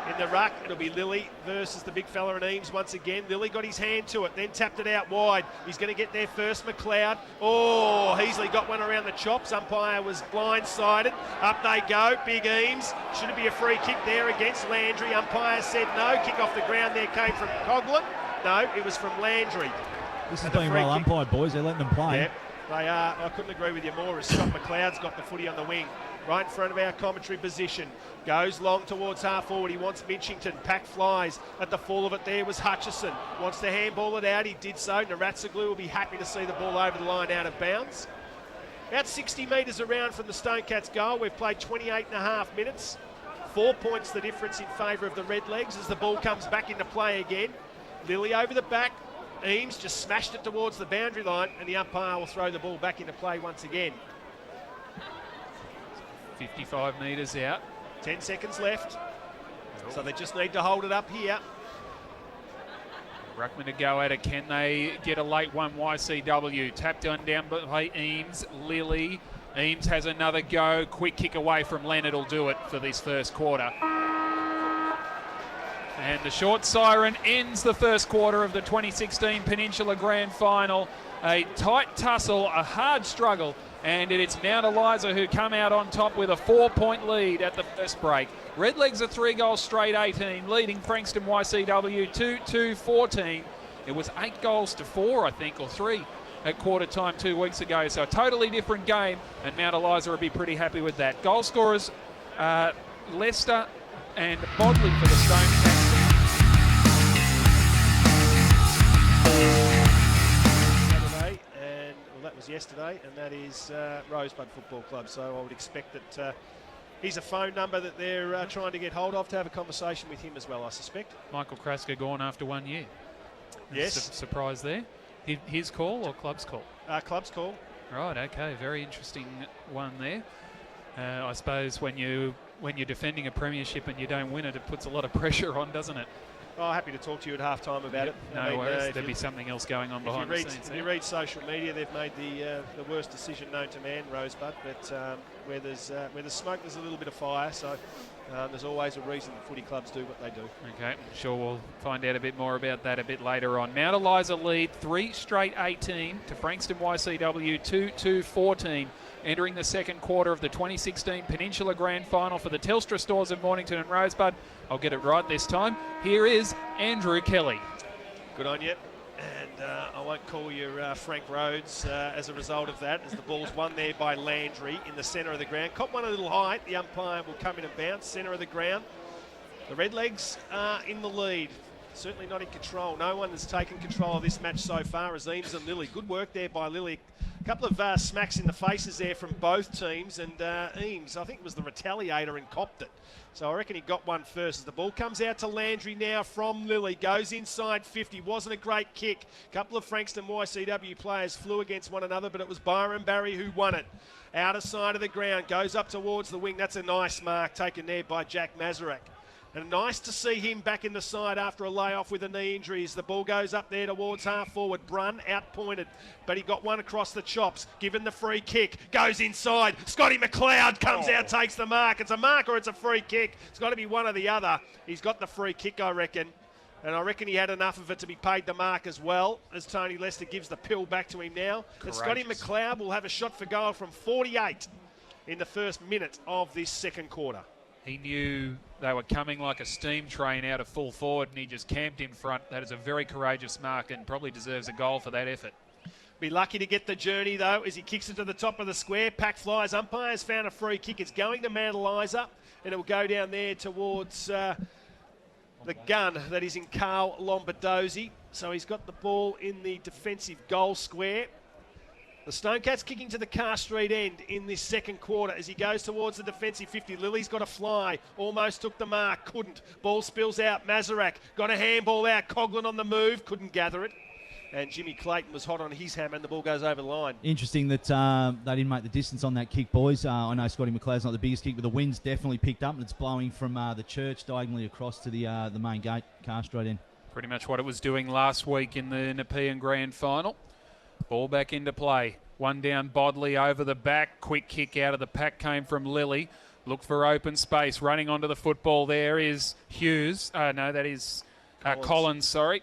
S4: In the ruck, it'll be Lilly versus the big fella in Eames once again. Lilly got his hand to it, then tapped it out wide. He's going to get there first, McLeod. Oh, Heasley got one around the chops. Umpire was blindsided. Up they go, big Eames. Should it be a free kick there against Landry? Umpire said no. Kick off the ground there came from Coughlin. No, it was from Landry.
S3: This has been well umpired, boys. They're letting them play.
S4: Yep, they are. I couldn't agree with you more as Scott McLeod's got the footy on the wing. Right in front of our commentary position. Goes long towards half forward. He wants Minchington. Pack flies. At the fall of it there was Hutchison. Wants to handball it out. He did so. Naratsaglu will be happy to see the ball over the line out of bounds. About 60 metres around from the Stone Cats goal. We've played 28 and a half minutes. 4 points the difference in favour of the Redlegs as the ball comes back into play again. Lilly over the back. Eames just smashed it towards the boundary line and the umpire will throw the ball back into play once again.
S7: 55 metres out.
S4: 10 seconds left. So they just need to hold it up here.
S7: Ruckman to go at it. Can they get a late one? YCW. Tapped on down by Eames. Lilly. Eames has another go. Quick kick away from Leonard will do it for this first quarter. And the short siren ends the first quarter of the 2016 Peninsula Grand Final. A tight tussle, a hard struggle, and it's Mount Eliza who come out on top with a 4-point lead at the first break. Redlegs are 3 goals straight 18, leading Frankston YCW 2-2-14. It was 8 goals to 4, I think, or 3 at quarter time 2 weeks ago. So a totally different game, and Mount Eliza will be pretty happy with that. Goal scorers, Lester and Bodley for the Stone Cats.
S4: That was yesterday, and that is Rosebud Football Club. So I would expect that he's a phone number that they're trying to get hold of to have a conversation with him as well, I suspect.
S7: Michael Krasker gone after 1 year.
S4: Yes.
S7: Surprise there. His call or club's call?
S4: Club's call.
S7: Right, okay, very interesting one there. I suppose when you're defending a premiership and you don't win it, it puts a lot of pressure on, doesn't it?
S4: Oh, happy to talk to you at half time about it.
S7: No worries, there'd be something else going on behind the scenes.
S4: If you read social media, they've made the worst decision known to man, Rosebud, but where there's smoke, there's a little bit of fire, so there's always a reason that footy clubs do what they do.
S7: Okay, I'm sure we'll find out a bit more about that a bit later on. Mount Eliza lead 3 straight 18 to Frankston YCW 2-2-14. Entering the second quarter of the 2016 Peninsula Grand Final for the Telstra stores of Mornington and Rosebud. I'll get it right this time. Here is Andrew Kelly.
S4: Good on you. And I won't call you Frank Rhodes as a result of that, as the ball's won there by Landry in the centre of the ground. Caught one a little height. The umpire will come in and bounce. Centre of the ground. The Redlegs are in the lead. Certainly not in control. No one has taken control of this match so far as Eames and Lilly. Good work there by Lilly. A couple of smacks in the faces there from both teams, and Eames, I think, was the retaliator and copped it. So I reckon he got one first as the ball comes out to Landry now from Lilly. Goes inside 50. Wasn't a great kick. A couple of Frankston YCW players flew against one another, but it was Byron Barry who won it. Outer side of the ground. Goes up towards the wing. That's a nice mark taken there by Jack Mazarak. And nice to see him back in the side after a layoff with a knee injury as the ball goes up there towards half forward. Brun outpointed, but he got one across the chops. Given the free kick, goes inside. Scotty McLeod comes out, takes the mark. It's a mark or it's a free kick. It's got to be one or the other. He's got the free kick, I reckon. And I reckon he had enough of it to be paid the mark as well, as Tony Lester gives the pill back to him now. And Scotty McLeod will have a shot for goal from 48 in the first minute of this second quarter.
S7: He knew they were coming like a steam train out of full forward, and he just camped in front. That is a very courageous mark and probably deserves a goal for that effort.
S4: Be lucky to get the journey, though, as he kicks it to the top of the square. Pack flies. Umpire's found a free kick. It's going to Mount Eliza, and it will go down there towards the gun that is in Carl Lombardozzi. So he's got the ball in the defensive goal square. The Stonecats kicking to the Car Street end in this second quarter as he goes towards the defensive 50. Lily's got a fly, almost took the mark, couldn't. Ball spills out, Mazarak got a handball out, Coughlin on the move, couldn't gather it. And Jimmy Clayton was hot on his hammer and the ball goes over the line.
S3: Interesting that they didn't make the distance on that kick, boys. I know Scotty McLeod's not the biggest kick, but the wind's definitely picked up and it's blowing from the church diagonally across to the main gate, Car Street end.
S7: Pretty much what it was doing last week in the Nepean Grand Final. Ball back into play. One down Bodley over the back. Quick kick out of the pack came from Lilly. Look for open space. Running onto the football there is Hughes. No, that is Collins, sorry.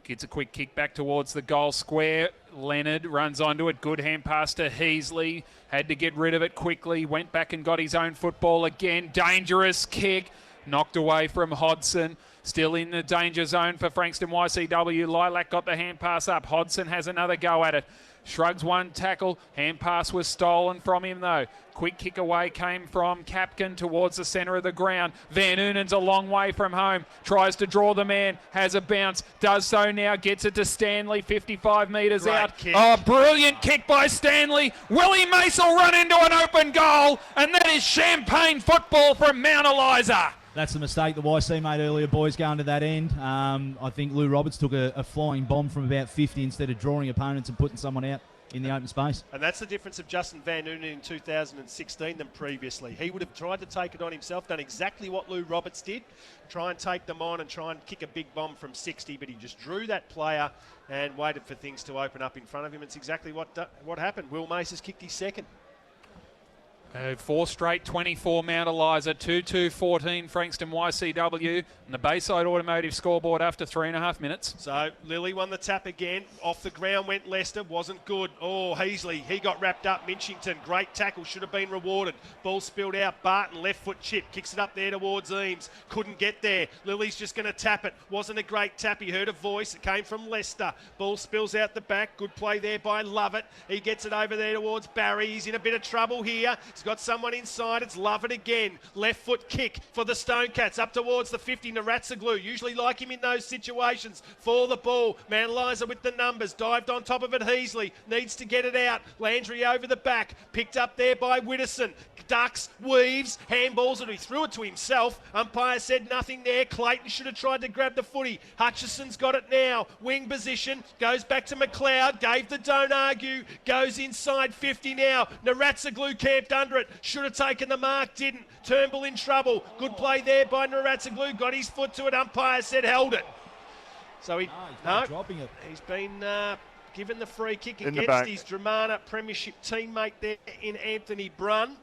S7: Gets a quick kick back towards the goal square. Leonard runs onto it. Good hand pass to Heasley. Had to get rid of it quickly. Went back and got his own football again. Dangerous kick. Knocked away from Hodson. Still in the danger zone for Frankston YCW. Lilac got the hand pass up. Hodson has another go at it. Shrugs one tackle. Hand pass was stolen from him though. Quick kick away came from Capkin towards the centre of the ground. Van Unen's a long way from home. Tries to draw the man. Has a bounce. Does so now. Gets it to Stanley. 55 metres out.
S4: Kick.
S7: Oh, brilliant kick by Stanley. Willie Mace will run into an open goal. And that is champagne football from Mount Eliza.
S3: That's the mistake the YC made earlier, boys, going to that end. I think Lou Roberts took a flying bomb from about 50 instead of drawing opponents and putting someone out in the open space.
S4: And that's the difference of Justin Van Unen in 2016 than previously. He would have tried to take it on himself, done exactly what Lou Roberts did, try and take them on and try and kick a big bomb from 60, but he just drew that player and waited for things to open up in front of him. It's exactly what happened. Will Mace has kicked his second.
S7: 4 straight 24 Mount Eliza, 2-2-14 Frankston YCW, and the Bayside Automotive scoreboard after 3.5 minutes.
S4: So Lilly won the tap again. Off the ground went Lester, wasn't good. Oh, Heasley, he got wrapped up. Minchington, great tackle, should have been rewarded. Ball spilled out, Barton, left foot chip, kicks it up there towards Eames. Couldn't get there. Lilly's just going to tap it. Wasn't a great tap, he heard a voice. It came from Lester. Ball spills out the back. Good play there by Lovett. He gets it over there towards Barry. He's in a bit of trouble here. He's He's got someone inside. It's Lovett again. Left foot kick for the Stonecats. Up towards the 50. Naratsaglu. Usually like him in those situations. For the ball. Mandelizer with the numbers. Dived on top of it. Heasley needs to get it out. Landry over the back. Picked up there by Widdowson. Ducks, weaves, handballs it. He threw it to himself. Umpire said nothing there. Clayton should have tried to grab the footy. Hutchison's got it now. Wing position. Goes back to McLeod. Gave the don't argue. Goes inside 50 now. Naratsaglu camped under it. Should have taken the mark. Didn't. Turnbull in trouble. Good play there by Naratsaglu. Got his foot to it. Umpire said held it. So he's
S3: dropping it.
S4: He's been given the free kick
S5: In the
S4: against
S5: back.
S4: his Dramana Premiership teammate there in Anthony Brunn.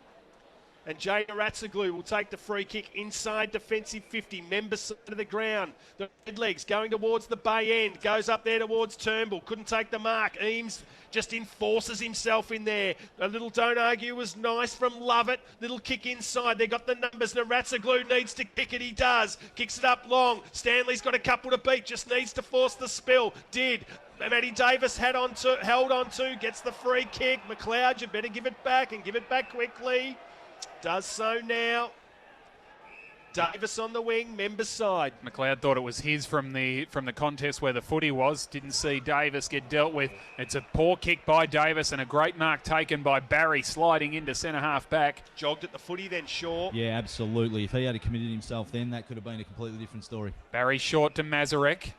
S4: And Jay Naratsaglu will take the free kick inside defensive 50, member side of the ground. The red legs going towards the bay end, goes up there towards Turnbull, couldn't take the mark. Eames just enforces himself in there. A little don't argue was nice from Lovett. Little kick inside, they got the numbers. Naratsaglu needs to kick it, he does. Kicks it up long. Stanley's got a couple to beat, just needs to force the spill. Did. Matty Davis held on to, gets the free kick. McLeod, you better give it back and give it back quickly. Does so now. Davis on the wing, member side.
S7: McLeod thought it was his from the contest where the footy was. Didn't see Davis get dealt with. It's a poor kick by Davis and a great mark taken by Barry, sliding into centre half back.
S4: Jogged at the footy then, Shaw.
S3: Yeah, absolutely. If he had committed himself then, that could have been a completely different story.
S7: Barry short to Mazarek.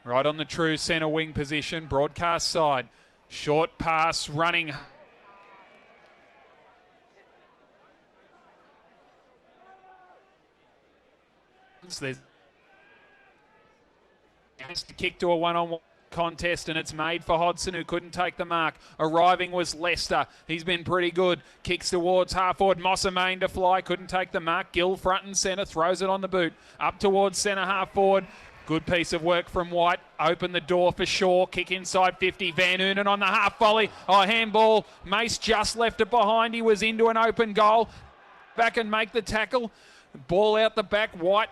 S7: Right on the true centre wing position. Broadcast side. Short pass running. There's a kick to a one-on-one contest, and it's made for Hodson, who couldn't take the mark. Arriving was Lester. He's been pretty good. Kicks towards half forward. Mossamain to fly. Couldn't take the mark. Gill front and centre. Throws it on the boot. Up towards centre half forward. Good piece of work from White. Open the door for Shaw. Kick inside 50. Van Oonen on the half volley. Oh, handball. Mace just left it behind. He was into an open goal. Back and make the tackle. Ball out the back. White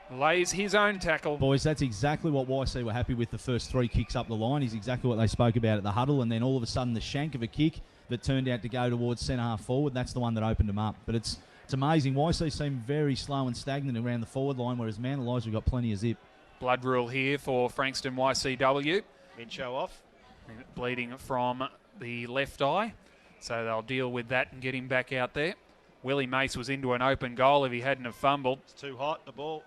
S7: lays his own tackle.
S3: Boys, that's exactly what YC were happy with the first three kicks up the line. Is exactly what they spoke about at the huddle, and then all of a sudden the shank of a kick that turned out to go towards centre half forward, that's the one that opened them up. But it's amazing. YC seemed very slow and stagnant around the forward line, whereas Mount Eliza got plenty of zip.
S7: Blood rule here for Frankston YCW.
S4: Mincho off.
S7: Bleeding from the left eye, so they'll deal with that and get him back out there. Willie Mace was into an open goal if he hadn't have fumbled.
S4: It's too hot, the ball.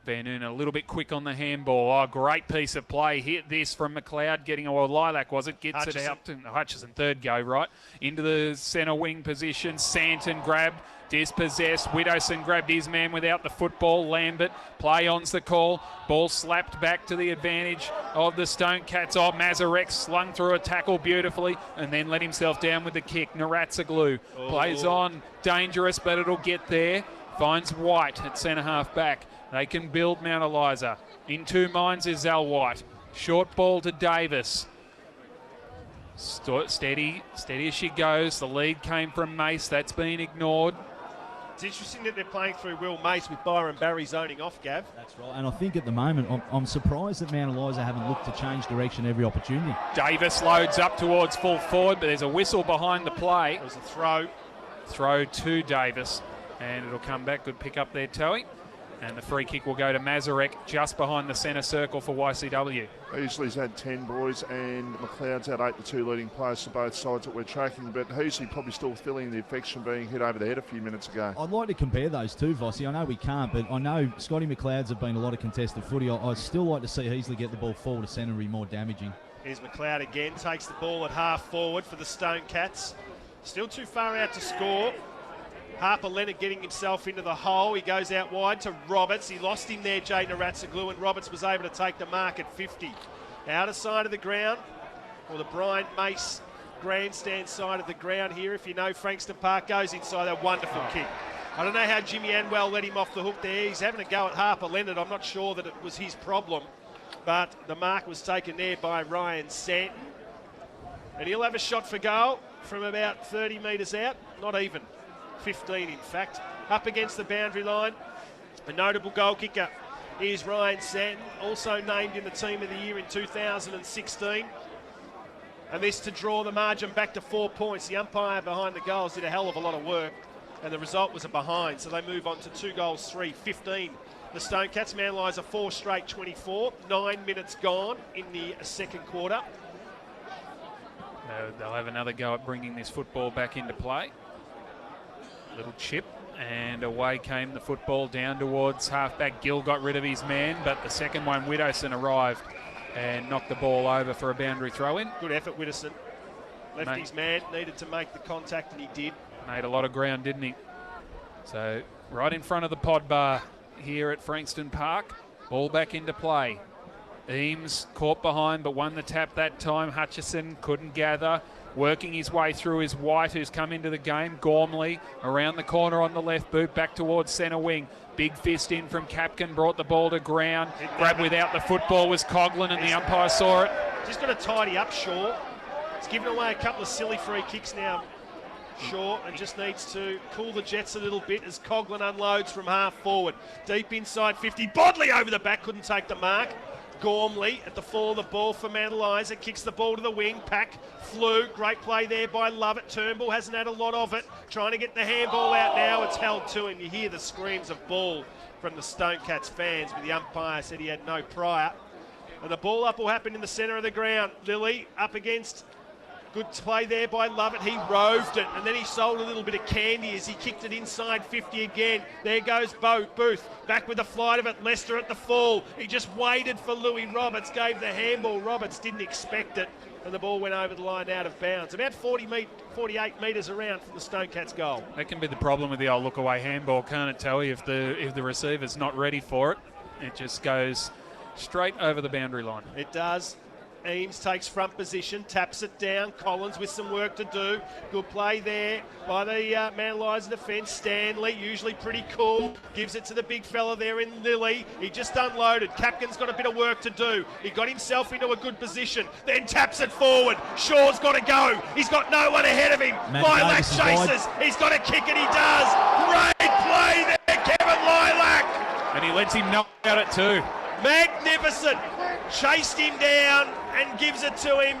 S7: Van Oonen a little bit quick on the handball. Oh, great piece of play. Hit this from McLeod, getting, or Lilac was it? Gets
S4: Hutchison.
S7: it out to Hutchison, third go, right? Into the centre wing position. Santon grabbed, dispossessed. Widdowson grabbed his man without the football. Lambert, play on's the call. Ball slapped back to the advantage of the Stonecats. Oh, Mazarek slung through a tackle beautifully and then let himself down with the kick. Naratsaglu plays on. Dangerous, but it'll get there. Finds White at centre half back. They can build Mount Eliza. In two minds is Zal White. Short ball to Davis. Steady as she goes. The lead came from Mace. That's been ignored.
S4: It's interesting that they're playing through Will Mace with Byron Barry zoning off, Gav.
S3: That's right. And I think at the moment, I'm surprised that Mount Eliza haven't looked to change direction every opportunity.
S7: Davis loads up towards full forward, but there's a whistle behind the play.
S4: It was a throw.
S7: Throw to Davis, and it'll come back. Good pick up there, Toey. And the free kick will go to Mazarek just behind the centre circle for YCW.
S5: Heasley's had 10 boys and McLeod's had 8 to 2 leading players for both sides that we're tracking, but Heasley probably still feeling the effects from being hit over the head a few minutes ago.
S3: I'd like to compare those two, Vossi. I know we can't, but I know Scotty McLeod's have been a lot of contested footy. I'd still like to see Heasley get the ball forward to centre and be more damaging.
S4: Here's McLeod again, takes the ball at half forward for the Stonecats. Still too far out to score. Harper Leonard getting himself into the hole. He goes out wide to Roberts. He lost him there, Jay Naratsaglu, and Roberts was able to take the mark at 50. Outer side of the ground, or the Bryant Mace grandstand side of the ground here. If you know Frankston Park, goes inside that wonderful kick. I don't know how Jimmy Anwell let him off the hook there. He's having a go at Harper Leonard. I'm not sure that it was his problem, but the mark was taken there by Ryan Santon. And he'll have a shot for goal from about 30 metres out, not even. 15 in fact, up against the boundary line. A notable goal kicker is Ryan Santon, also named in the Team of the Year in 2016. And this to draw the margin back to 4 points. The umpire behind the goals did a hell of a lot of work, and the result was a behind. So they move on to 2 goals, 3, 15. The Stonecats, Manly are 4 straight 24. 9 minutes gone in the second quarter.
S7: They'll have another go at bringing this football back into play. Little chip, and away came the football down towards halfback. Gill got rid of his man, but the second one, Widdowson, arrived and knocked the ball over for a boundary throw-in.
S4: Good effort, Widdowson. Left his man, needed to make the contact, and he did.
S7: Made a lot of ground, didn't he? So right in front of the pod bar here at Frankston Park. Ball back into play. Eames caught behind but won the tap that time. Hutchison couldn't gather. Working his way through is White, who's come into the game. Gormley around the corner on the left boot, back towards centre wing. Big fist in from Capkin, brought the ball to ground. Grab without the football was Coughlin, and the umpire saw it.
S4: Just got to tidy up Shaw. He's given away a couple of silly free kicks now, Shaw, and just needs to cool the jets a little bit as Coughlin unloads from half forward. Deep inside 50. Bodley over the back, couldn't take the mark. Gormley at the fall of the ball for Mandelizer, kicks the ball to the wing. Pack flew, great play there by Lovett. Turnbull hasn't had a lot of it, trying to get the handball out now. It's held to him. You hear the screams of ball from the Stonecats fans, but the umpire said he had no prior. And the ball up will happen in the centre of the ground. Lilly up against. Good play there by Lovett. He roved it, and then he sold a little bit of candy as he kicked it inside 50 again. There goes Booth. Back with the flight of it. Lester at the fall. He just waited for Louis Roberts. Gave the handball. Roberts didn't expect it, and the ball went over the line out of bounds. About 48 metres around from the Stonecats goal.
S7: That can be the problem with the old look-away handball, can't it, tell you, if the receiver's not ready for it. It just goes straight over the boundary line.
S4: It does. Eames takes front position, taps it down. Collins with some work to do. Good play there by the Manly's defence. Stanley, usually pretty cool, gives it to the big fella there in Lilly. He just unloaded. Capkin's got a bit of work to do. He got himself into a good position, then taps it forward. Shaw's got to go. He's got no one ahead of him. Lilac chases. He's got a kick, and he does. Great play there, Kevin Lilac.
S7: And he lets him knock out it too.
S4: Magnificent. Chased him down and gives it to him.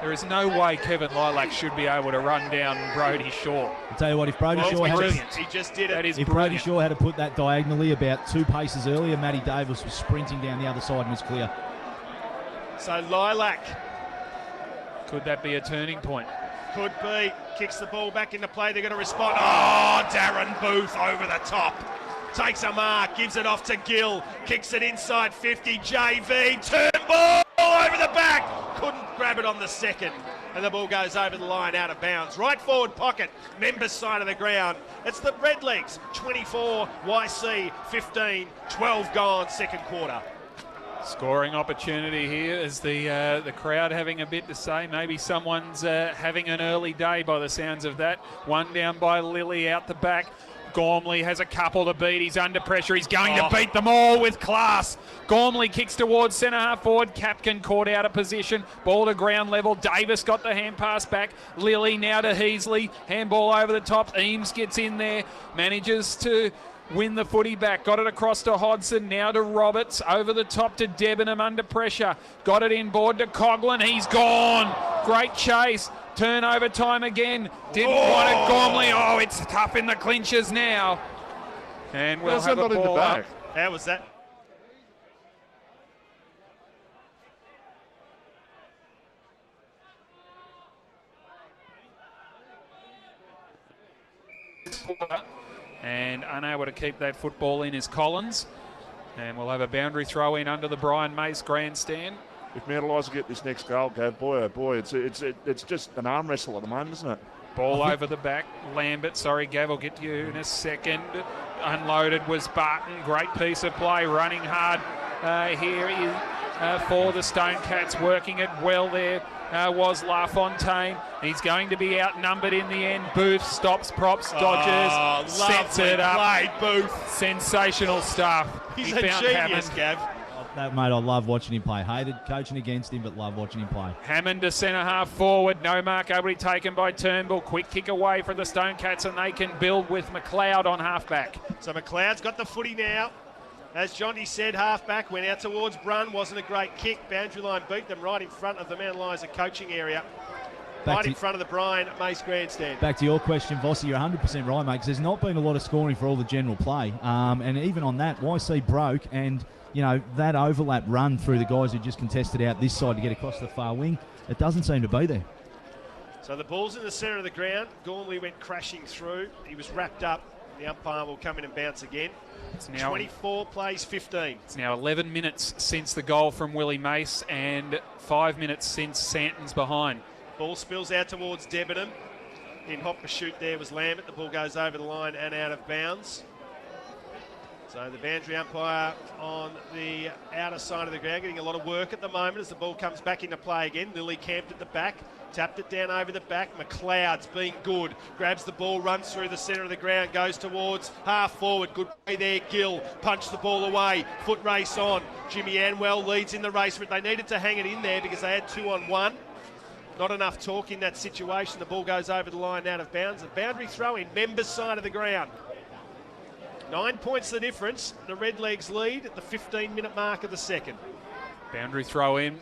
S7: There is no way Kevin Lilac should be able to run down Brodie Shaw.
S3: I'll tell you what, if Brodie Shaw
S4: he just did it.
S7: That is
S3: if Brodie Shaw had to put that diagonally about 2 paces earlier, Matty Davis was sprinting down the other side and was clear.
S4: So Lilac.
S7: Could that be a turning point?
S4: Could be. Kicks the ball back into play. They're going to respond. Oh, Darren Booth over the top. Takes a mark, gives it off to Gill, kicks it inside 50, JV, Turnbull over the back, couldn't grab it on the second, and the ball goes over the line out of bounds. Right forward pocket, members side of the ground. It's the Redlegs, 24, YC 15, 12 gone, second quarter.
S7: Scoring opportunity here is the crowd having a bit to say. Maybe someone's having an early day by the sounds of that. One down by Lilly out the back. Gormley has a couple to beat. He's under pressure. He's going to beat them all with class. Gormley kicks towards centre half forward. Capkin caught out of position. Ball to ground level. Davis got the hand pass back. Lilly now to Heasley. Handball over the top. Eames gets in there. Manages to win the footy back. Got it across to Hodson. Now to Roberts. Over the top to Debenham under pressure. Got it inboard to Coughlin. He's gone. Great chase. Turnover time again. Didn't want it. Gormley. Oh, it's tough in the clinches now. And we'll have a ball up.
S4: How was that?
S7: And unable to keep that football in is Collins. And we'll have a boundary throw in under the Brian Mace grandstand.
S5: If Manly's get this next goal, Gav, boy, oh boy, it's just an arm wrestle at the moment, isn't it?
S7: Ball over the back. Lambert, sorry, Gav, I'll get to you in a second. Unloaded was Barton. Great piece of play, running hard here is for the Stonecats, working it well there. Was LaFontaine. He's going to be outnumbered in the end. Booth stops, props, dodges, sets it up.
S4: Play, Booth.
S7: Sensational stuff.
S4: He's a genius, Gav.
S3: That mate, I love watching him play. Hated coaching against him, but love watching him play.
S7: Hammond to centre half forward. No mark able to be taken by Turnbull. Quick kick away for the Stonecats, and they can build with McLeod on half back.
S4: So McLeod's got the footy now. As Jonty said, half-back went out towards Brun. Wasn't a great kick. Boundary line beat them right in front of the Mount Eliza coaching area. Right in front of the Brian Mace grandstand.
S3: Back to your question, Vossi, you're 100% right, mate, because there's not been a lot of scoring for all the general play. And even on that, YC broke, and, you know, that overlap run through the guys who just contested out this side to get across the far wing, it doesn't seem to be there.
S4: So the ball's in the centre of the ground. Gormley went crashing through. He was wrapped up. The umpire will come in and bounce again.
S7: It's now
S4: 24 plays 15.
S7: It's now 11 minutes since the goal from Willie Mace and 5 minutes since Santon's behind.
S4: Ball spills out towards Debenham. In hot pursuit there was Lambert. The ball goes over the line and out of bounds. So the boundary umpire on the outer side of the ground getting a lot of work at the moment as the ball comes back into play again. Lilly camped at the back. Tapped it down over the back. McLeod's being good. Grabs the ball, runs through the centre of the ground, goes towards half forward. Good way there, Gill. Punched the ball away. Foot race on. Jimmy Anwell leads in the race, but they needed to hang it in there because they had 2-on-1. Not enough talk in that situation. The ball goes over the line out of bounds. A boundary throw in, Members' side of the ground. 9 points the difference. The Redlegs lead at the 15-minute mark of the second.
S7: Boundary throw in.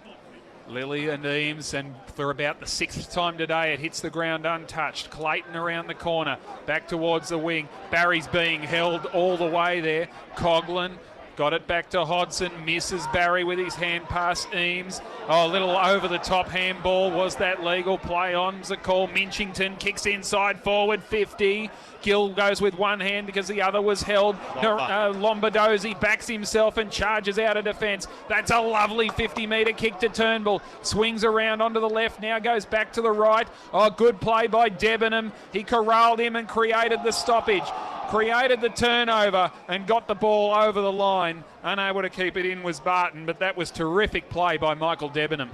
S7: Lilly and Eames, and for about the 6th time today, it hits the ground untouched. Clayton around the corner, back towards the wing. Barry's being held all the way there. Coughlin got it back to Hodson, misses Barry with his hand pass. Eames, a little over-the-top handball. Was that legal? Play on's a call. Minchington kicks inside forward, 50. Gill goes with one hand because the other was held. Lombardozzi backs himself and charges out of defence. That's a lovely 50-metre kick to Turnbull. Swings around onto the left, now goes back to the right. Oh, good play by Debenham. He corralled him and created the stoppage. Created the turnover and got the ball over the line. Unable to keep it in was Barton, but that was terrific play by Michael Debenham.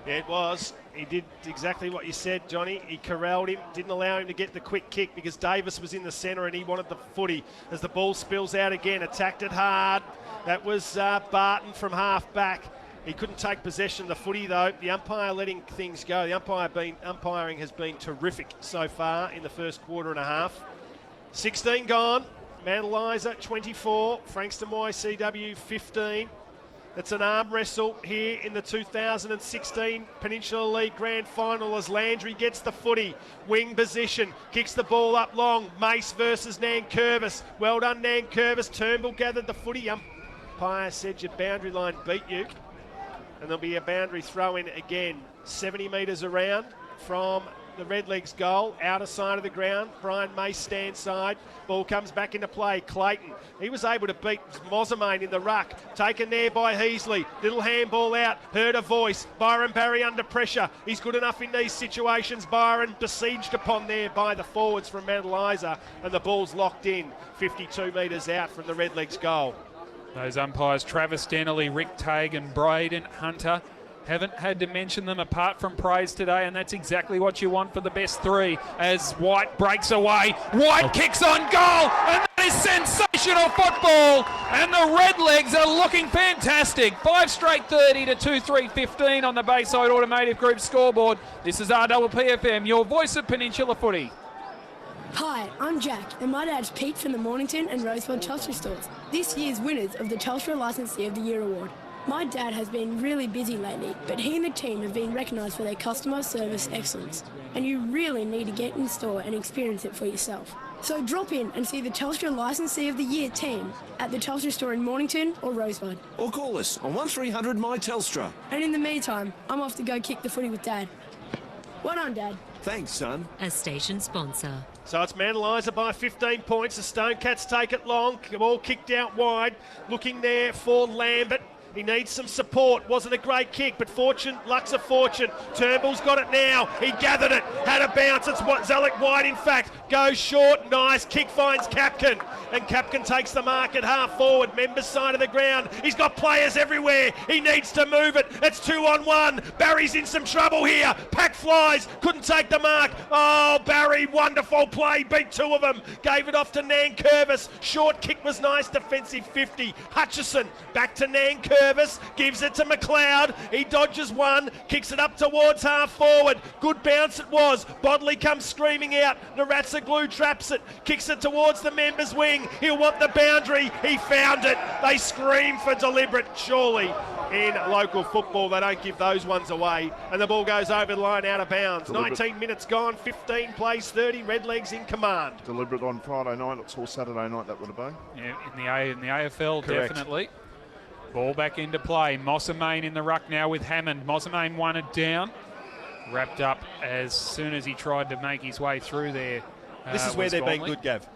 S4: Yeah, it was. He did exactly what you said, Johnny. He corralled him, didn't allow him to get the quick kick because Davis was in the centre and he wanted the footy. As the ball spills out again, attacked it hard. That was Barton from half back. He couldn't take possession of the footy though. The umpire letting things go. The umpiring has been terrific so far in the first quarter and a half. 16 gone. Mount Eliza 24. Frankston YCW 15. It's an arm wrestle here in the 2016 Peninsula League Grand Final as Landry gets the footy. Wing position, kicks the ball up long. Mace versus Nankervis. Well done, Nankervis. Turnbull gathered the footy. Umpire said your boundary line beat you. And there'll be a boundary throw in again. 70 metres around from the Redlegs goal, outer side of the ground. Brian Mace stand side. Ball comes back into play. Clayton, he was able to beat Mozzamane in the ruck. Taken there by Heasley. Little handball out. Heard a voice. Byron Barry under pressure. He's good enough in these situations. Byron besieged upon there by the forwards from Mount Eliza, and the ball's locked in. 52 metres out from the Redlegs goal.
S7: Those umpires, Travis Dennerly, Rick Tague and Braden Hunter, haven't had to mention them apart from praise today, and that's exactly what you want for the best three. As White breaks away, White kicks on goal, and that is sensational football, and the Redlegs are looking fantastic. 5 straight 30 to 2-3-15 on the Bayside Automotive Group scoreboard. This is RPPFM, your voice of Peninsula footy.
S9: Hi, I'm Jack, and my dad's Pete from the Mornington and Rosebud Telstra stores. This year's winners of the Telstra Licensee of the Year award. My dad has been really busy lately, but he and the team have been recognised for their customer service excellence. And you really need to get in store and experience it for yourself. So drop in and see the Telstra Licensee of the Year team at the Telstra store in Mornington or Rosebud.
S10: Or call us on 1300 My Telstra.
S9: And in the meantime, I'm off to go kick the footy with Dad. Well done, Dad.
S10: Thanks, son.
S11: A station sponsor.
S4: So it's Mount Eliza by 15 points. The Stonecats take it long. The ball kicked out wide. Looking there for Lambert. He needs some support. Wasn't a great kick, but fortune, luck's a fortune. Turnbull's got it now. He gathered it. Had a bounce. It's what Zalek White, in fact, goes short. Nice kick, finds Capkin. And Capkin takes the mark at half forward. Members side of the ground. He's got players everywhere. He needs to move it. It's 2-on-1. Barry's in some trouble here. Pack flies. Couldn't take the mark. Oh, Barry, wonderful play. Beat 2 of them. Gave it off to Nankervis. Short kick was nice. Defensive 50. Hutchison back to Nankervis. Curvis, gives it to McLeod. He dodges one, kicks it up towards half forward. Good bounce it was. Bodley comes screaming out. Naratsaglou traps it, kicks it towards the members' wing. He'll want the boundary. He found it. They scream for deliberate. Surely in local football they don't give those ones away, and the ball goes over the line out of bounds.
S5: Deliberate.
S4: 19 minutes gone, 15 plays 30, Redlegs in command.
S5: Deliberate on Friday night, or Saturday night that would have been.
S7: Yeah, in the AFL,
S4: Correct.
S7: Definitely. Ball back into play. Mossamain in the ruck now with Hammond. Mossamain won it down. Wrapped up as soon as he tried to make his way through there.
S4: This is where
S7: was
S4: they're being
S7: Gormley.
S4: good, Gav.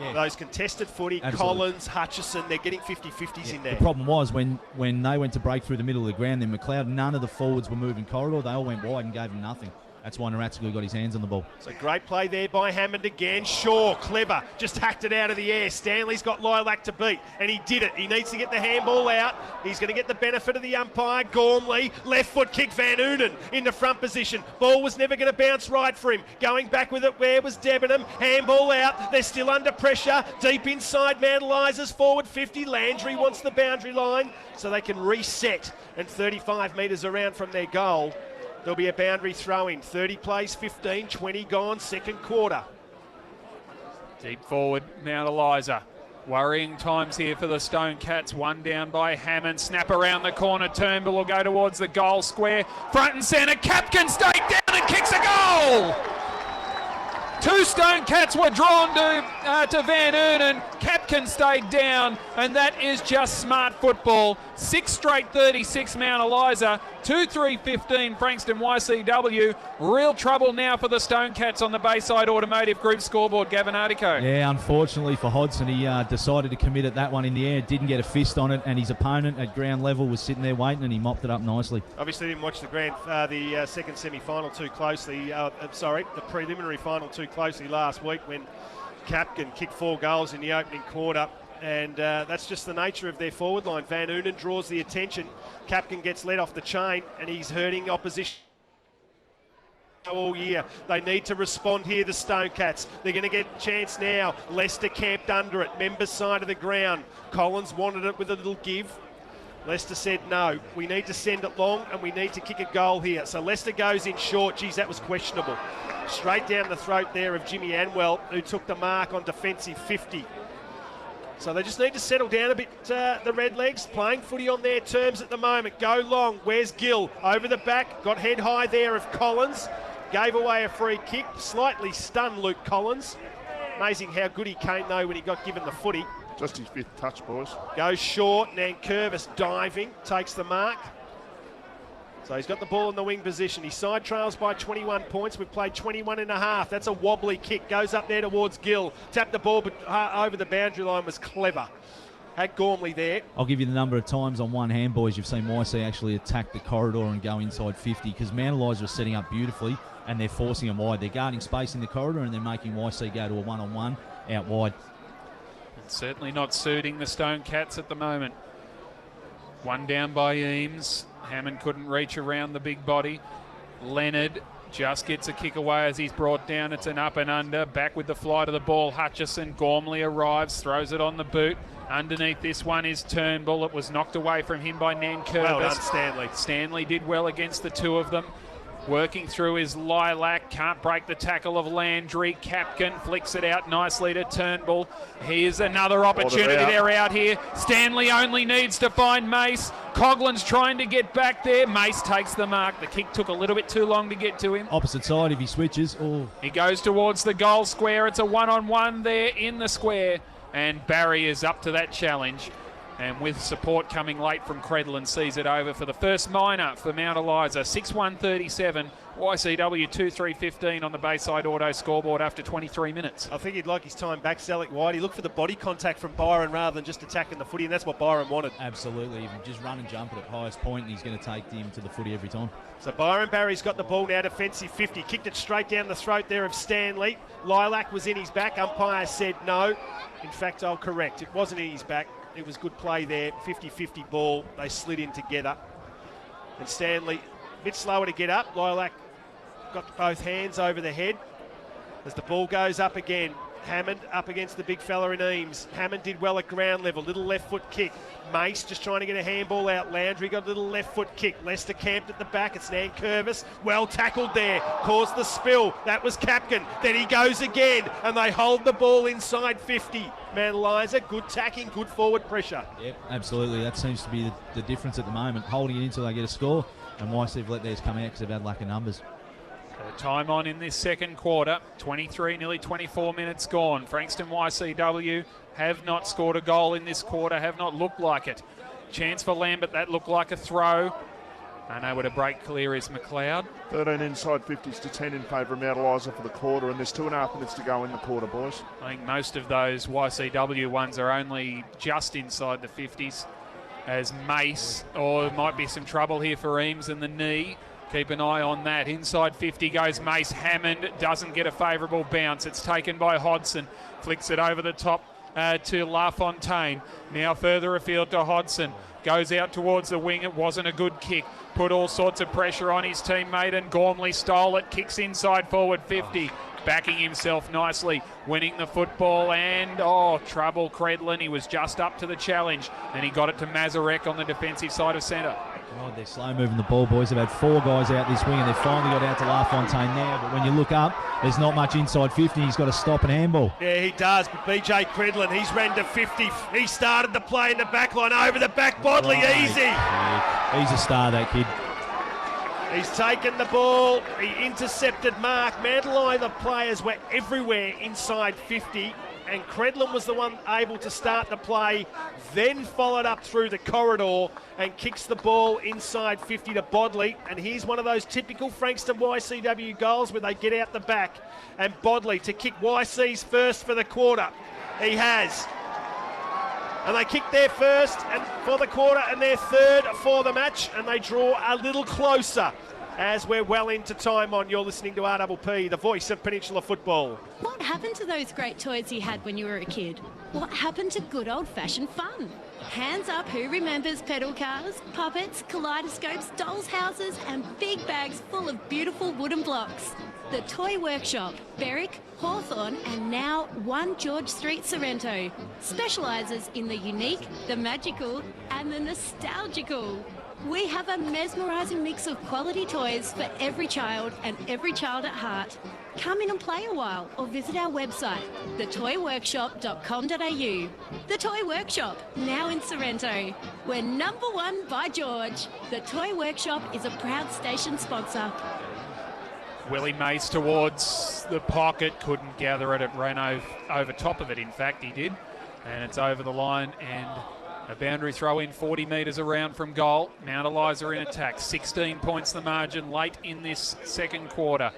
S3: Yeah.
S4: Those contested footy,
S3: Absolutely.
S4: Collins, Hutchison, they're getting 50-50s in there.
S3: The problem was when they went to break through the middle of the ground, then McLeod, none of the forwards were moving corridor. They all went wide and gave him nothing. That's why Naratsaglou got his hands on the ball.
S4: So great play there by Hammond again. Shaw, clever, just hacked it out of the air. Stanley's got Lilac to beat, and he did it. He needs to get the handball out. He's going to get the benefit of the umpire. Gormley, left foot kick, Van Oonen in the front position. Ball was never going to bounce right for him. Going back with it, where was Debenham? Handball out. They're still under pressure. Deep inside, Mandalisers forward 50. Landry wants the boundary line so they can reset. And 35 metres around from their goal, there'll be a boundary throw in. 30 plays, 15, 20 gone, second quarter.
S7: Deep forward, Mount Eliza. Worrying times here for the Stone Cats. One down by Hammond. Snap around the corner. Turnbull will go towards the goal square. Front and centre. Capkin stayed down and kicks a goal. Two Stone Cats were drawn to Van Oonen. Capkin stayed down, and that is just smart football. 6 straight 36 Mount Eliza, 2-3-15 Frankston YCW. Real trouble now for the Stone Cats on the Bayside Automotive Group scoreboard, Gavin Artico.
S3: Yeah, unfortunately for Hodgson, he decided to commit at that one in the air, didn't get a fist on it, and his opponent at ground level was sitting there waiting, and he mopped it up nicely.
S4: Obviously didn't watch the second semi-final too closely. The preliminary final too closely last week when Capkin kicked 4 goals in the opening quarter. And that's just the nature of their forward line. Van Oonen draws the attention. Capkin gets let off the chain, and he's hurting opposition all year. They need to respond here, the Stone Cats. They're going to get a chance now. Leicester camped under it, members side of the ground. Collins wanted it with a little give. Leicester said no, we need to send it long and we need to kick a goal here. So Leicester goes in short. Geez, that was questionable. Straight down the throat there of Jimmy Anwell, who took the mark on defensive 50. So they just need to settle down a bit, the Redlegs, playing footy on their terms at the moment. Go long, where's Gill? Over the back, got head high there of Collins. Gave away a free kick, slightly stunned Luke Collins. Amazing how good he came though when he got given the footy.
S5: Just his 5th touch, boys.
S4: Goes short, Nankervis diving, takes the mark. So he's got the ball in the wing position. He side trails by 21 points. We've played 21 and a half. That's a wobbly kick. Goes up there towards Gill. Tapped the ball but over the boundary line, was clever. Had Gormley there.
S3: I'll give you the number of times on one hand, boys, you've seen YC actually attack the corridor and go inside 50, because Mount Eliza are setting up beautifully and they're forcing them wide. They're guarding space in the corridor and they're making YC go to a one-on-one out wide.
S7: It's certainly not suiting the Stone Cats at the moment. One down by Eames. Hammond couldn't reach around the big body. Leonard just gets a kick away as he's brought down. It's an up and under. Back with the flight of the ball. Hutchison. Gormley arrives, throws it on the boot. Underneath this one is Turnbull. It was knocked away from him by Nankervis.
S4: Well done, Stanley.
S7: Stanley did well against the two of them. Working through his Lilac, can't break the tackle of Landry. Capkin flicks it out nicely to Turnbull. Here's another opportunity. They're out here. Stanley only needs to find Mace. Coughlin's trying to get back there. Mace takes the mark. The kick took a little bit too long to get to him.
S3: Opposite side if he switches. Oh.
S7: He goes towards the goal square. It's a one-on-one there in the square. And Barry is up to that challenge. And with support coming late from Credlin, sees it over for the first minor for Mount Eliza. 6-1-37, YCW 2-3-15 on the Bayside Auto scoreboard after 23 minutes.
S4: I think he'd like his time back, Selleck wide. He looked for the body contact from Byron rather than just attacking the footy, and that's what Byron wanted.
S3: Absolutely. He just run and jump at highest point, and he's going to take him to the footy every time.
S4: So Byron Barry's got the ball now, defensive 50. Kicked it straight down the throat there of Stanley. Lilac was in his back. Umpire said no. In fact, I'll correct. It wasn't in his back. It was good play there, 50-50 ball. They slid in together. And Stanley, a bit slower to get up. Lilac got both hands over the head. As the ball goes up again, Hammond up against the big fella in Eames. Hammond did well at ground level. Little left foot kick. Mace just trying to get a handball out. Landry got a little left foot kick. Lester camped at the back. It's Nan Curvis. Well tackled there. Caused the spill. That was Capkin. Then he goes again. And they hold the ball inside 50. Mandeliza, good tacking, good forward pressure.
S3: Yep, absolutely. That seems to be the difference at the moment. Holding it until they get a score. And YC have let theirs come out because they've had lack of numbers.
S7: Time on in this second quarter, 23, nearly 24 minutes gone. Frankston YCW have not scored a goal in this quarter, have not looked like it. Chance for Lambert, that looked like a throw. Unable to break clear is McLeod.
S5: 13 inside 50s to 10 in favour of Mount Eliza for the quarter, and there's 2.5 minutes to go in the quarter, boys.
S7: I think most of those YCW ones are only just inside the 50s as Mace, or it might be some trouble here for Eames and the knee. Keep an eye on that. Inside 50 goes Mace. Hammond doesn't get a favourable bounce. It's taken by Hodson. Flicks it over the top to LaFontaine. Now further afield to Hodson. Goes out towards the wing. It wasn't a good kick. Put all sorts of pressure on his teammate, and Gormley stole it. Kicks inside forward 50. Backing himself nicely. Winning the football, and trouble Credlin. He was just up to the challenge, and he got it to Mazarek on the defensive side of centre.
S3: God, they're slow moving the ball, boys. They've had 4 guys out this wing, and they've finally got out to LaFontaine now. But when you look up, there's not much inside 50. He's got to stop and handball.
S4: Yeah, he does. But BJ Credlin, he's ran to 50. He started the play in the back line over the back. Bodley, easy.
S3: Yeah, he's a star, that kid.
S4: He's taken the ball. He intercepted Mark. Mandalay, the players were everywhere inside 50. And Credlin was the one able to start the play, then followed up through the corridor and kicks the ball inside 50 to Bodley. And here's one of those typical Frankston YCW goals where they get out the back. And Bodley to kick YC's first for the quarter. He has. And they kick their first and for the quarter and their third for the match. And they draw a little closer as we're well into time on. You're listening to RPP, the voice of Peninsula football.
S11: What happened to those great toys you had when you were a kid? What happened to good old-fashioned fun? Hands up who remembers pedal cars, puppets, kaleidoscopes, dolls' houses, and big bags full of beautiful wooden blocks. The Toy Workshop, Berwick, Hawthorn, and now 1 George Street, Sorrento, specialises in the unique, the magical, and the nostalgical. We have a mesmerising mix of quality toys for every child and every child at heart. Come in and play a while or visit our website, thetoyworkshop.com.au. The Toy Workshop, now in Sorrento. We're #1 by George. The Toy Workshop is a proud station sponsor.
S7: Willie Mace towards the pocket, couldn't gather it. It ran over top of it, in fact, he did. And it's over the line, and a boundary throw in 40 metres around from goal. Mount Eliza in attack. 16 points the margin late in this second quarter.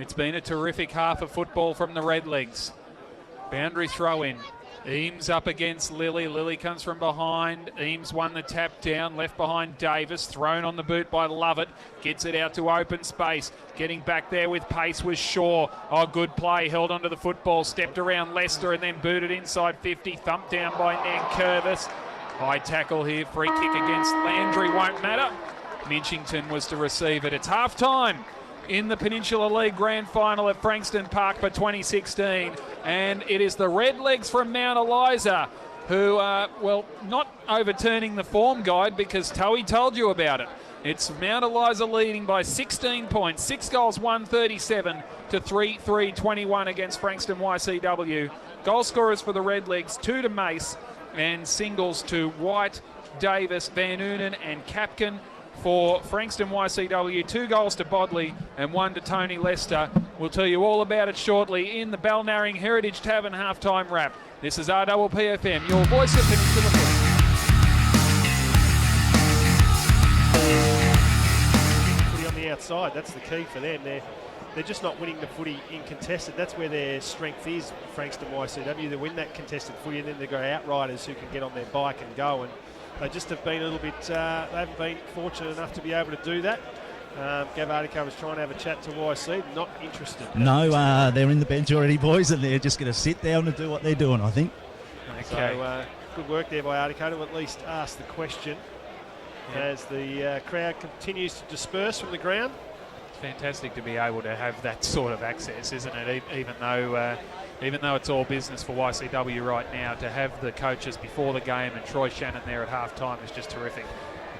S7: It's been a terrific half of football from the Redlegs. Boundary throw in. Eames up against Lilly. Lilly comes from behind. Eames won the tap down, left behind Davis. Thrown on the boot by Lovett. Gets it out to open space. Getting back there with pace was Shaw. Good play. Held onto the football. Stepped around Lester and then booted inside 50. Thumped down by Nankervis. High tackle here. Free kick against Landry. Won't matter. Minchington was to receive it. It's half time in the Peninsula League Grand Final at Frankston Park for 2016. And it is the Redlegs from Mount Eliza who are, not overturning the form guide because Towie told you about it. It's Mount Eliza leading by 16 points, 6 goals, 137 to 3-3-21 against Frankston YCW. Goal scorers for the Redlegs, 2 to Mace and singles to White, Davis, Van Oonen and Capkin. For Frankston YCW, 2 goals to Bodley and 1 to Tony Lester. We'll tell you all about it shortly in the Balnarring Heritage Tavern halftime wrap. This is RPPFM, your voice of Peninsula football.
S4: Footy on the outside, that's the key for them. They're just not winning the footy in contested. That's where their strength is, Frankston YCW. They win that contested footy and then they've got outriders who can get on their bike and go. And they just have been a little bit, they haven't been fortunate enough to be able to do that. Gav Ardico was trying to have a chat to YC, not interested.
S3: No, they're in the bench already, boys, and they're just going to sit down and do what they're doing, I think.
S4: Okay. So good work there by Ardico to at least ask the question as the crowd continues to disperse from the ground.
S7: It's fantastic to be able to have that sort of access, isn't it? Even though even though it's all business for YCW right now, to have the coaches before the game and Troy Shannon there at half-time is just terrific.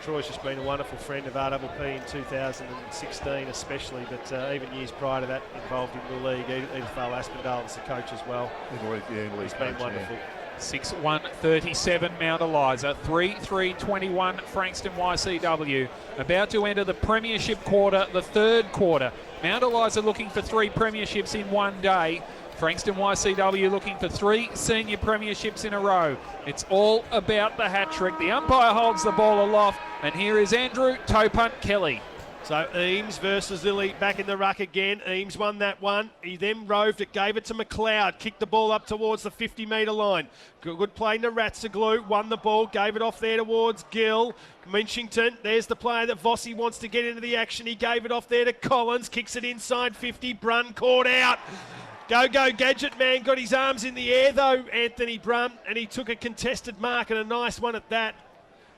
S4: Troy's just been a wonderful friend of RWP in 2016 especially, but even years prior to that involved in the league. Edith Vale Aspendale is the coach as well. He's been wonderful.
S7: 6-1-37 Mount Eliza, 3-3-21 Frankston YCW. About to enter the premiership quarter, the third quarter. Mount Eliza looking for 3 premierships in one day. Frankston YCW looking for 3 senior premierships in a row. It's all about the hat trick. The umpire holds the ball aloft, and here is Andrew Toe Punt Kelly.
S4: So Eames versus Lilly back in the ruck again. Eames won that one. He then roved it, gave it to McLeod, kicked the ball up towards the 50-metre line. Good play, Naratsaglu, won the ball, gave it off there towards Gill. Minchington, there's the player that Vossi wants to get into the action. He gave it off there to Collins, kicks it inside 50, Brun caught out. Go, Gadget Man got his arms in the air though, Anthony Brun, and he took a contested mark and a nice one at that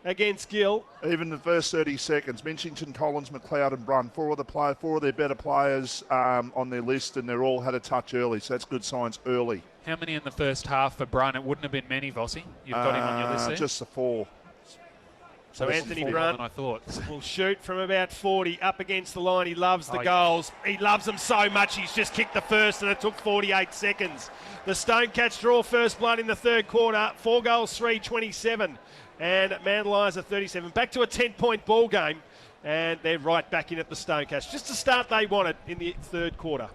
S4: against Gill.
S5: Even the first 30 seconds, Minchington, Collins, McLeod and Brun, four of their better players on their list, and they're all had a touch early, so that's good signs early.
S7: How many in the first half for Brun? It wouldn't have been many, Vossi. You've got him on your list there?
S5: Just the 4.
S4: So Anthony Brun will shoot from about 40 up against the line. He loves the goals. He loves them so much. He's just kicked the first and it took 48 seconds. The Stonecats draw first blood in the third quarter. 4 goals, 3-27. And Mount Eliza 37. Back to a 10-point ball game. And they're right back in at the Stonecats. Just the start they wanted in the third quarter.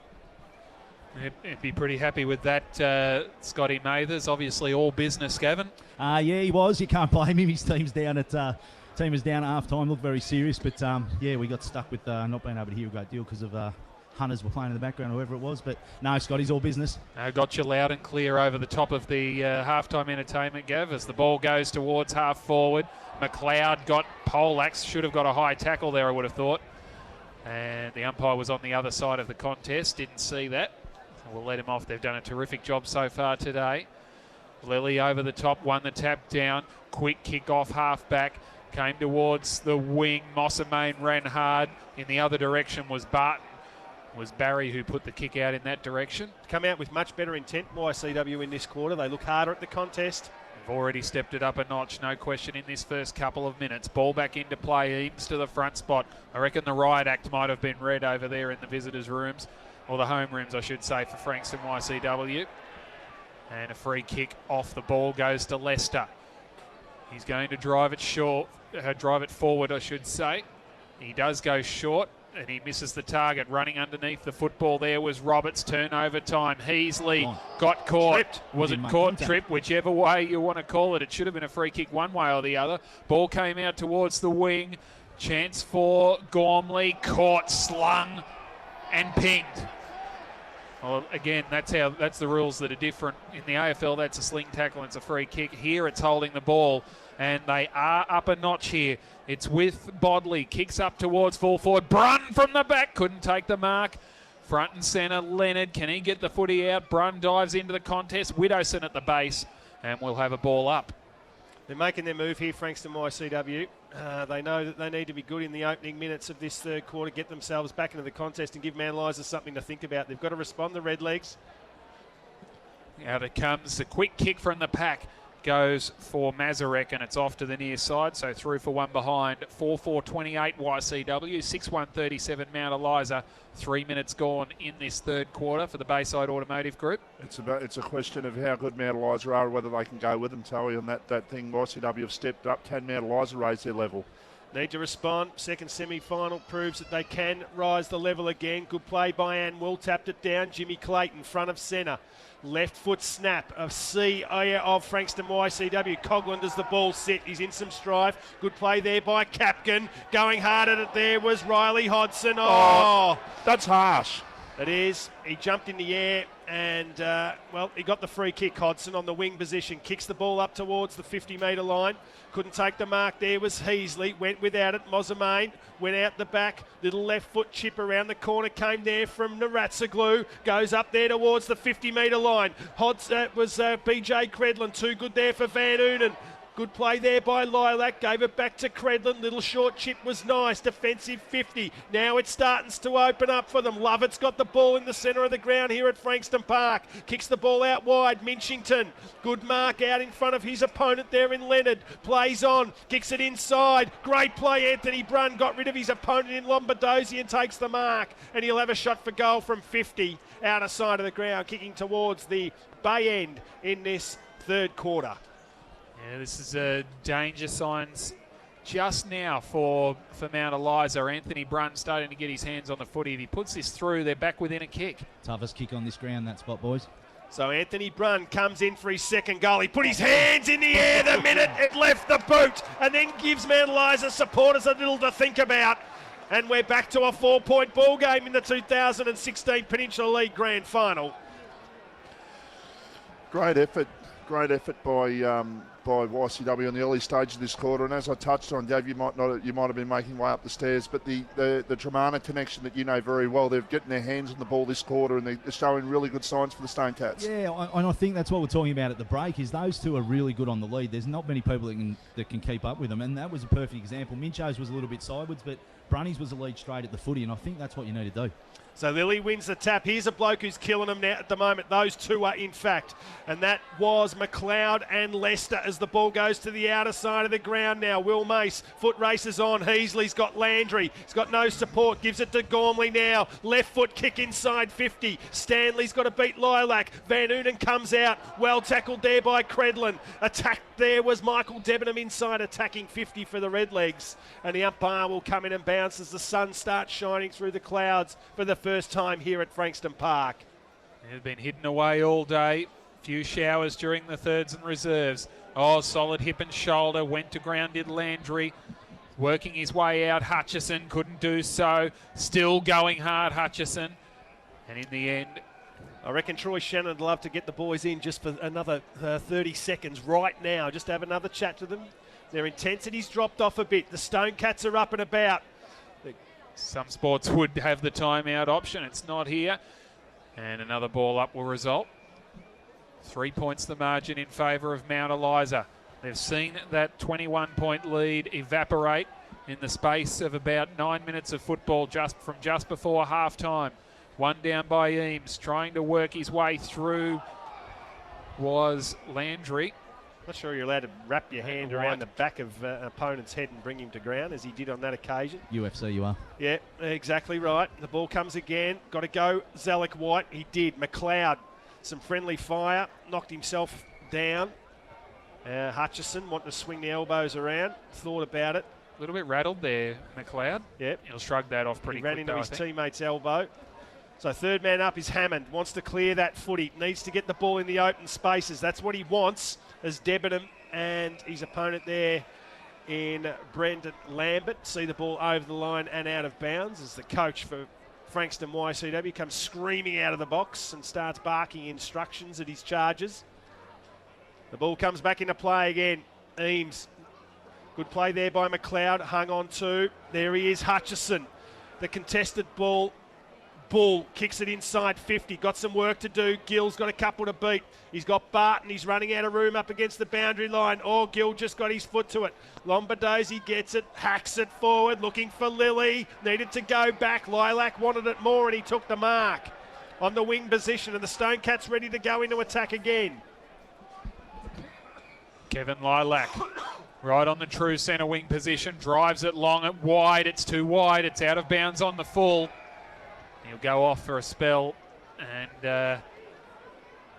S7: He'd be pretty happy with that, Scotty Mathers. Obviously all business, Gavin.
S3: Yeah, he was. You can't blame him. His team's down at team was down at half-time. Looked very serious, but yeah, we got stuck with not being able to hear a great deal because of Hunters were playing in the background, whoever it was. But no, Scotty's all business.
S7: Got you loud and clear over the top of the half-time entertainment, Gav, as the ball goes towards half-forward. McLeod got poleaxed. Should have got a high tackle there, I would have thought. And the umpire was on the other side of the contest. Didn't see that. We'll let him off. They've done a terrific job so far today. Lilly over the top, won the tap down. Quick kick off half-back. Came towards the wing. Mossamain ran hard. In the other direction was Barton. It was Barry who put the kick out in that direction.
S4: Come out with much better intent, YCW, in this quarter. They look harder at the contest.
S7: They've already stepped it up a notch, no question, in this first couple of minutes. Ball back into play. Eames to the front spot. I reckon the riot act might have been read over there in the visitors' rooms. Or the home rooms, I should say, for Frankston YCW. And a free kick off the ball goes to Lester. He's going to drive it short, drive it forward, I should say. He does go short, and he misses the target. Running underneath the football there was Roberts. Turnover time. Heasley got caught.
S4: Tripped.
S7: Was it caught? Tripped, whichever way you want to call it. It should have been a free kick one way or the other. Ball came out towards the wing. Chance for Gormley. Caught, slung, and pinged. Well, again, that's the rules that are different. In the AFL, that's a sling tackle and it's a free kick. Here, it's holding the ball, and they are up a notch here. It's with Bodley. Kicks up towards full forward. Brun from the back. Couldn't take the mark. Front and centre, Leonard. Can he get the footy out? Brun dives into the contest. Widowson at the base, and we'll have a ball up.
S4: They're making their move here, Frankston YCW. They know that they need to be good in the opening minutes of this third quarter, get themselves back into the contest and give Mount Eliza something to think about. They've got to respond, the Redlegs.
S7: Out it comes. A quick kick from the pack goes for Mazarek, and it's off to the near side, so through for one behind. 4-4-28 YCW, 6-1-37 Mount Eliza. 3 minutes gone in this third quarter for the Bayside Automotive Group.
S5: It's a question of how good Mount Eliza are, whether they can go with them, Towie, on that thing. YCW have stepped up. Can Mount Eliza raise their level?
S4: Need to respond. Second semi-final proves that they can rise the level again. Good play by Ann Will. Tapped it down. Jimmy Clayton, front of centre. Left foot snap. A C of Frankston YCW. Coghlan does the ball sit. He's in some strife. Good play there by Capkin. Going hard at it there was Riley Hodson. Oh,
S5: that's harsh.
S4: It is. He jumped in the air and, well, he got the free kick, Hodson, on the wing position. Kicks the ball up towards the 50-metre line. Couldn't take the mark there was Heasley. Went without it. Mossamain went out the back. Little left foot chip around the corner came there from Naratsaglu. Goes up there towards the 50-metre line. Was BJ Credlin. Too good there for Van Oonen. Good play there by Lilac. Gave it back to Credlin. Little short chip was nice. Defensive 50. Now it's starting to open up for them. Lovett's got the ball in the centre of the ground here at Frankston Park. Kicks the ball out wide. Minchington. Good mark out in front of his opponent there in Leonard. Plays on. Kicks it inside. Great play. Anthony Brunn got rid of his opponent in Lombardozzi and takes the mark. And he'll have a shot for goal from 50 out of side of the ground, kicking towards the bay end in this third quarter.
S7: Yeah, this is danger signs just now for Mount Eliza. Anthony Brunn starting to get his hands on the footy. If he puts this through, they're back within a kick.
S3: Toughest kick on this ground, that spot, boys.
S4: So Anthony Brunn comes in for his second goal. He put his hands in the air the minute it left the boot and then gives Mount Eliza supporters a little to think about. And we're back to a 4-point ball game in the 2016 Peninsula League Grand Final.
S5: Great effort by YCW in the early stage of this quarter, and as I touched on, Dave, you might have been making way up the stairs, but the Tremana connection that you know very well, they're getting their hands on the ball this quarter, and they're showing really good signs for the Stone Cats.
S3: Yeah, and I think that's what we're talking about at the break, is those two are really good on the lead. There's not many people that can keep up with them, and that was a perfect example. Mincho's was a little bit sideways, but Brunny's was a lead straight at the footy, and I think that's what you need to do.
S4: So Lily wins the tap. Here's a bloke who's killing them now at the moment. Those two are, in fact. And that was McLeod and Lester as the ball goes to the outer side of the ground now. Will Mace, foot races on. Heasley's got Landry. He's got no support. Gives it to Gormley now. Left foot kick inside 50. Stanley's got to beat Lilac. Van Unen comes out. Well tackled there by Credlin. Attack there was Michael Debenham inside, attacking 50 for the Redlegs. And the umpire will come in and bounce as the sun starts shining through the clouds for the first time here at Frankston Park.
S7: They've been hidden away all day. Few showers during the thirds and reserves. Oh, solid hip and shoulder. Went to ground, did Landry. Working his way out. Hutchison couldn't do so. Still going hard, Hutchison. And in the end,
S4: I reckon Troy Shannon would love to get the boys in just for another 30 seconds right now, just to have another chat to them. Their intensity's dropped off a bit. The Stone Cats are up and about.
S7: some sports would have the timeout option. It's not here. And another ball up will result. 3 points the margin in favour of Mount Eliza. They've seen that 21-point lead evaporate in the space of about 9 minutes of football just before half-time. One down by Eames, trying to work his way through was Landry.
S4: Not sure you're allowed to wrap your hand around the back of an opponent's head and bring him to ground, as he did on that occasion.
S3: UFC you are.
S4: Yeah, exactly right. The ball comes again. Got to go Zalek White. He did. McLeod, some friendly fire, knocked himself down. Hutchison wanting to swing the elbows around, thought about it.
S7: A little bit rattled there, McLeod.
S4: Yep.
S7: He'll shrug that off pretty quick.
S4: He ran into his teammate's elbow. So third man up is Hammond. Wants to clear that footy. Needs to get the ball in the open spaces. That's what he wants, as Debenham and his opponent there in Brendan Lambert see the ball over the line and out of bounds, as the coach for Frankston YCW comes screaming out of the box and starts barking instructions at his charges. The ball comes back into play again. Eames. Good play there by McLeod. Hung on to. There he is, Hutchison. The contested ball. Bull kicks it inside 50. Got some work to do. Gill's got a couple to beat. He's got Barton. He's running out of room up against the boundary line. Oh, Gill just got his foot to it. Lombardozzi gets it. Hacks it forward. Looking for Lilly. Needed to go back. Lilac wanted it more and he took the mark on the wing position. And the Stone Cats ready to go into attack again.
S7: Kevin Lilac, right on the true centre wing position, drives it long and wide. It's too wide. It's out of bounds on the full. He'll go off for a spell and,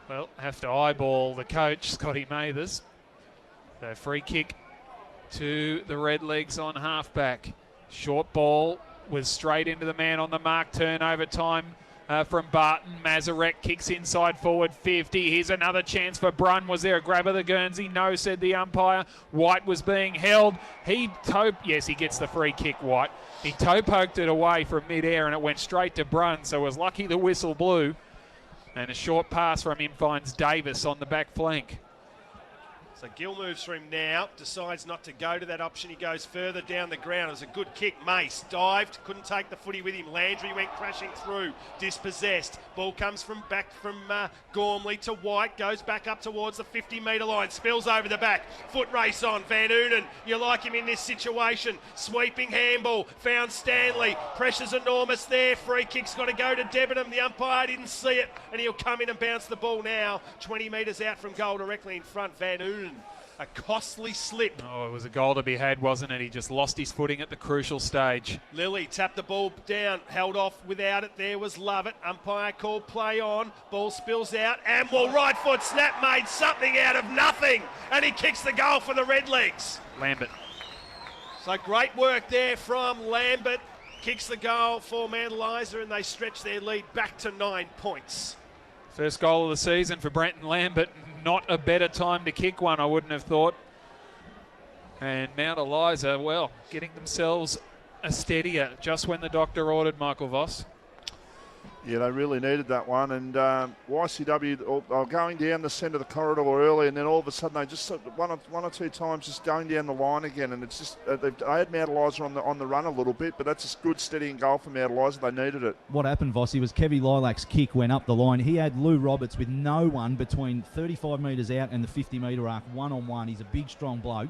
S7: well, have to eyeball the coach, Scotty Mathers. So free kick to the Redlegs on halfback. Short ball was straight into the man on the mark. Turnover time from Barton. Mazarek kicks inside forward 50. Here's another chance for Brunn. Was there a grab of the Guernsey? No, said the umpire. White was being held. Yes, he gets the free kick, White. He toe-poked it away from mid-air and it went straight to Brunn, so it was lucky the whistle blew. And a short pass from him finds Davis on the back flank.
S4: So Gill moves for him now, decides not to go to that option. He goes further down the ground. It was a good kick. Mace dived, couldn't take the footy with him. Landry went crashing through, dispossessed. Ball comes back from Gormley to White, goes back up towards the 50-metre line, spills over the back. Foot race on, Van Oonen. You like him in this situation. Sweeping handball, found Stanley. Pressure's enormous there. Free kick's got to go to Debenham. The umpire didn't see it, and he'll come in and bounce the ball now. 20 metres out from goal, directly in front. Van Oonen. A costly slip.
S7: Oh, it was a goal to be had, wasn't it? He just lost his footing at the crucial stage.
S4: Lilly tapped the ball down, held off without it. There was Lovett. Umpire called play on. Ball spills out. Amwell, right foot snap, made something out of nothing. And he kicks the goal for the Redlegs.
S7: Lambert.
S4: So great work there from Lambert. Kicks the goal for Mount Eliza, and they stretch their lead back to 9 points.
S7: First goal of the season for Brenton Lambert. Not a better time to kick one, I wouldn't have thought. And Mount Eliza, well, getting themselves a steadier just when the doctor ordered, Michael Voss.
S5: Yeah, they really needed that one. And YCW are going down the centre of the corridor early, and then all of a sudden they just one or two times just going down the line again. And it's just they had Mount Eliza on the run a little bit, but that's a good steadying goal for Mount Eliza. They needed it.
S3: What happened, Vossi, was Kevy Lilak's kick went up the line. He had Lou Roberts with no one between 35 metres out and the 50-metre arc, one-on-one. He's a big, strong bloke.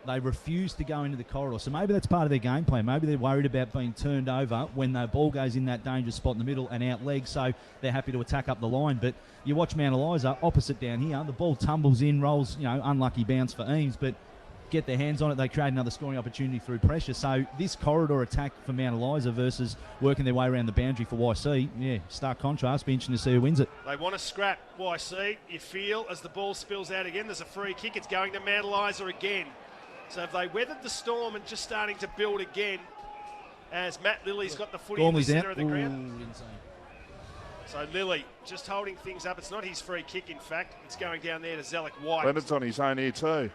S3: They refused to go into the corridor. So maybe that's part of their game plan. Maybe they're worried about being turned over when the ball goes in that dangerous spot in the middle and out leg, so they're happy to attack up the line. But you watch Mount Eliza, opposite down here, the ball tumbles in, rolls, unlucky bounce for Eames, but get their hands on it, they create another scoring opportunity through pressure. So this corridor attack for Mount Eliza versus working their way around the boundary for YC, stark contrast. Be interesting to see who wins it.
S4: They want to scrap YC. You feel as the ball spills out again, there's a free kick. It's going to Mount Eliza again. So have they weathered the storm and just starting to build again as Matt Lilly's got the footy in the centre of the ground?
S3: Insane.
S4: So Lilly just holding things up. It's not his free kick, in fact. It's going down there to Zellick White.
S5: Leonard's on his own here too.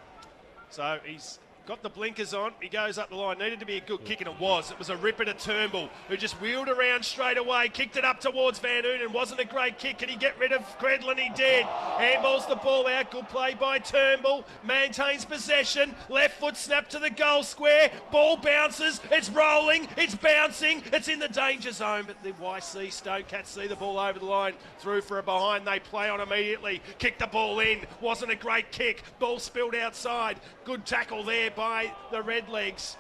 S4: So he's got the blinkers on. He goes up the line. Needed to be a good kick, and it was. It was a ripper to Turnbull, who just wheeled around straight away, kicked it up towards Van Oonen. Wasn't a great kick. Can he get rid of Credlin? He did. Handballs the ball out. Good play by Turnbull. Maintains possession. Left foot snap to the goal square. Ball bounces. It's rolling. It's bouncing. It's in the danger zone. But the YC Stonecats see the ball over the line. Through for a behind. They play on immediately. Kick the ball in. Wasn't a great kick. Ball spilled outside. Good tackle there by the Redlegs,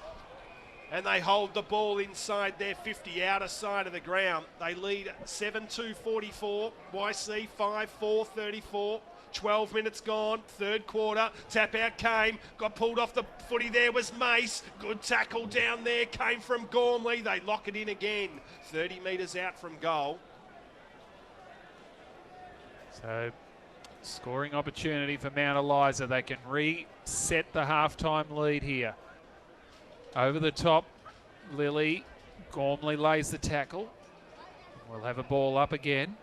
S4: and they hold the ball inside their 50, outer side of the ground. They lead 7-2-44, YC 5-4-34. 12 minutes gone, third quarter. Tap out came, got pulled off the footy. There was Mace. Good tackle down there, came from Gormley. They lock it in again, 30 metres out from goal.
S7: So, scoring opportunity for Mount Eliza. They can reset the halftime lead here. Over the top, Lilly. Gormley lays the tackle. We'll have a ball up again.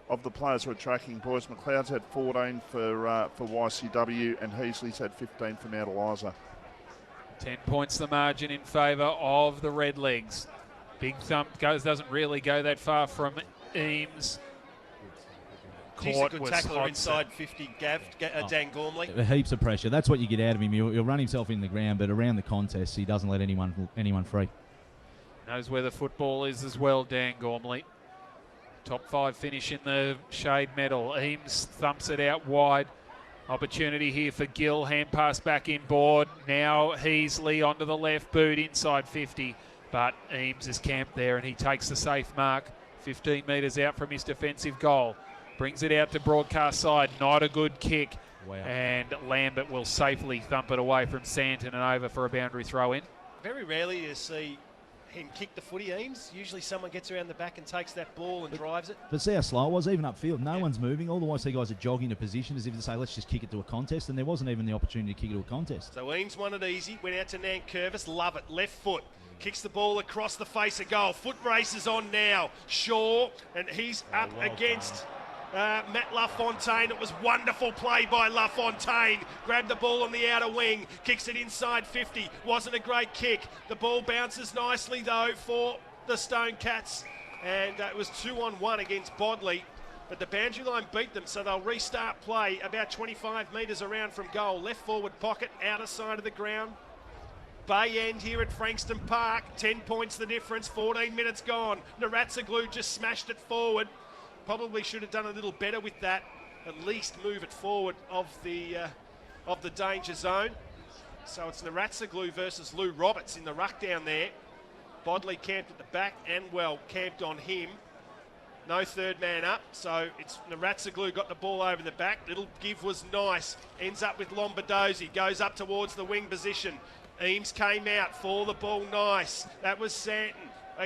S5: Of the players who are tracking, boys, McLeod's had 14 for YCW, and Heasley's had 15 for Mount Eliza.
S7: 10 points the margin in favour of the Redlegs. Big thump doesn't really go that far from Eames.
S4: He's a good tackler inside 50, Dan Gormley.
S3: Heaps of pressure. That's what you get out of him. He'll run himself in the ground, but around the contest, he doesn't let anyone free.
S7: Knows where the football is as well, Dan Gormley. Top 5 finish in the shade medal. Eames thumps it out wide. Opportunity here for Gill. Hand pass back inboard. Now Heasley onto the left boot inside 50. But Eames is camped there and he takes the safe mark. 15 metres out from his defensive goal. Brings it out to broadcast side. Not a good kick.
S3: Wow.
S7: And Lambert will safely thump it away from Santon and over for a boundary throw in.
S4: Very rarely you see him kick the footy, Eames. Usually someone gets around the back and takes that ball and drives it.
S3: But see how slow it was, even upfield. No one's moving. All the YC guys are jogging to position as if to say, let's just kick it to a contest, and there wasn't even the opportunity to kick it to a contest.
S4: So Eames won it easy. Went out to Nankervis. Love it. Left foot. Kicks the ball across the face of goal. Foot race is on now. Shaw, and he's up against Matt LaFontaine. It was wonderful play by LaFontaine. Grabbed the ball on the outer wing. Kicks it inside 50. Wasn't a great kick. The ball bounces nicely, though, for the Stone Cats. And it was 2-on-1 against Bodley. but the boundary line beat them, so they'll restart play about 25 metres around from goal. Left forward pocket, outer side of the ground. Bay End here at Frankston Park, 10 points the difference, 14 minutes gone. Naratsaglu just smashed it forward. Probably should have done a little better with that, at least move it forward of the danger zone. So it's Naratsaglu versus Lou Roberts in the ruck down there. Bodley camped at the back and well camped on him. No third man up, so it's Naratsaglu got the ball over the back. Little give was nice. Ends up with Lombardozzi. Goes up towards the wing position. Eames came out for the ball, nice. That was Santon.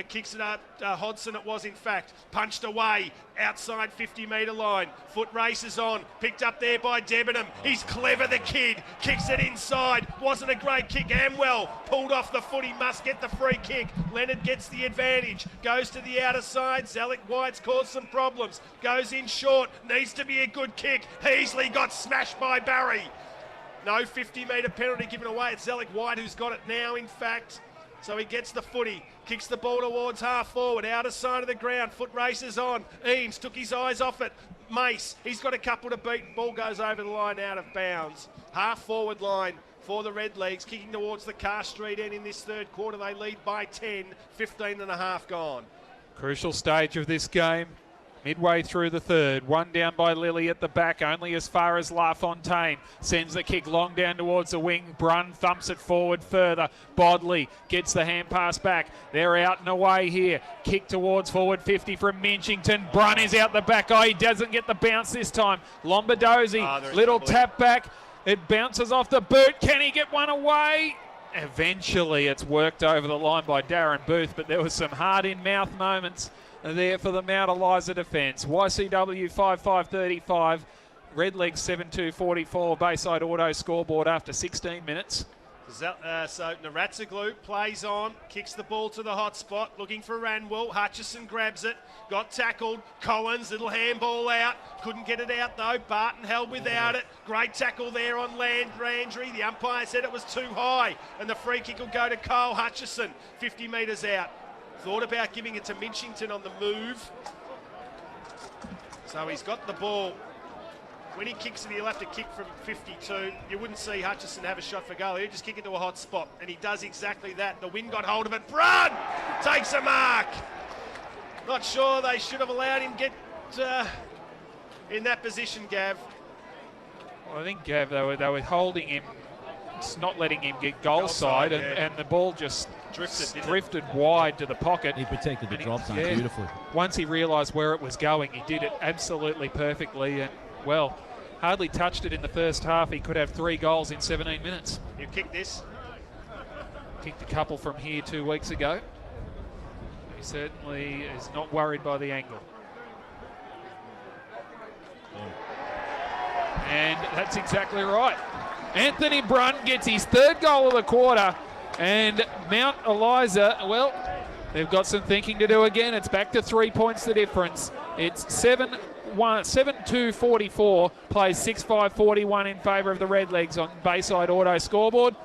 S4: Kicks it up, Hodson it was in fact. Punched away, outside 50-metre line. Foot races on, picked up there by Debenham. He's clever, the kid. Kicks it inside. Wasn't a great kick. Amwell pulled off the foot. He must get the free kick. Leonard gets the advantage. Goes to the outer side. Zalek White's caused some problems. Goes in short. Needs to be a good kick. Heasley got smashed by Barry. No 50-metre penalty given away. It's Zalek White who's got it now, in fact. So he gets the footy, kicks the ball towards half forward, outer side of the ground, foot races on. Eames took his eyes off it. Mace, he's got a couple to beat. Ball goes over the line, out of bounds. Half forward line for the Redlegs, kicking towards the Carr Street end in this third quarter. They lead by 10, 15 and a half gone.
S7: Crucial stage of this game. Midway through the third, one down by Lilly at the back, only as far as LaFontaine. Sends the kick long down towards the wing. Brun thumps it forward further. Bodley gets the hand pass back. They're out and away here. Kick towards forward 50 from Minchington. Brun is out the back. Oh, he doesn't get the bounce this time. Lombardozzi, little tap back. It bounces off the boot. Can he get one away? Eventually, it's worked over the line by Darren Booth, but there was some hard-in-mouth moments there for the Mount Eliza defence. YCW 5-5-35, Redlegs 7-2-44, Bayside Auto scoreboard after 16 minutes.
S4: So Naratsaglu plays on, kicks the ball to the hot spot, looking for Ranwell. Hutchison grabs it, got tackled. Collins, little handball out, couldn't get it out though. Barton held without it. Great tackle there on Landry. The umpire said it was too high, and the free kick will go to Cole Hutchison, 50 metres out. Thought about giving it to Minchington on the move. So he's got the ball. When he kicks it, he'll have to kick from 52. You wouldn't see Hutchison have a shot for goal. He'll just kick it to a hot spot, and he does exactly that. The wind got hold of it. Brun takes a mark. Not sure they should have allowed him get in that position, Gav.
S7: Well, I think, Gav, they were holding him, not letting him get goal side, and the ball just drifted wide to the pocket.
S3: He protected the drop zone beautifully.
S7: Once he realised where it was going, he did it absolutely perfectly, and, well, hardly touched it in the first half. He could have 3 goals in 17 minutes.
S4: You kick this.
S7: Kicked a couple from here 2 weeks ago. He certainly is not worried by the angle. And that's exactly right. Anthony Brun gets his 3rd goal of the quarter, and Mount Eliza, well, they've got some thinking to do again. It's back to 3 points the difference. It's 7-2-44, plays 6-5-41 in favour of the Redlegs on Bayside Auto scoreboard.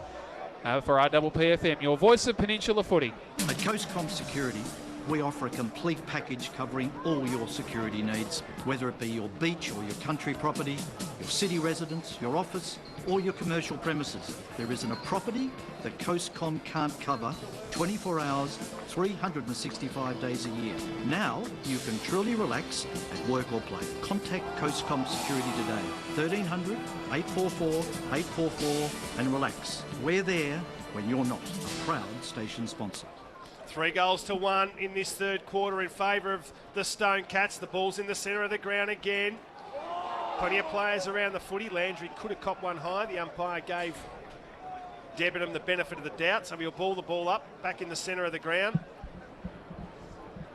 S7: For RPPFM, your voice of Peninsula footy.
S12: At Coastcom Security, we offer a complete package covering all your security needs, whether it be your beach or your country property, your city residence, your office, or your commercial premises. There isn't a property that Coastcom can't cover 24 hours, 365 days a year. Now, you can truly relax at work or play. Contact Coastcom Security today. 1300 844 844 and relax. We're there when you're not. A proud station sponsor.
S4: 3 goals to 1 in this third quarter in favour of the Stone Cats. The ball's in the centre of the ground again. Plenty of players around the footy. Landry could have copped one high. The umpire gave Debenham the benefit of the doubt, so he'll ball the ball up back in the centre of the ground.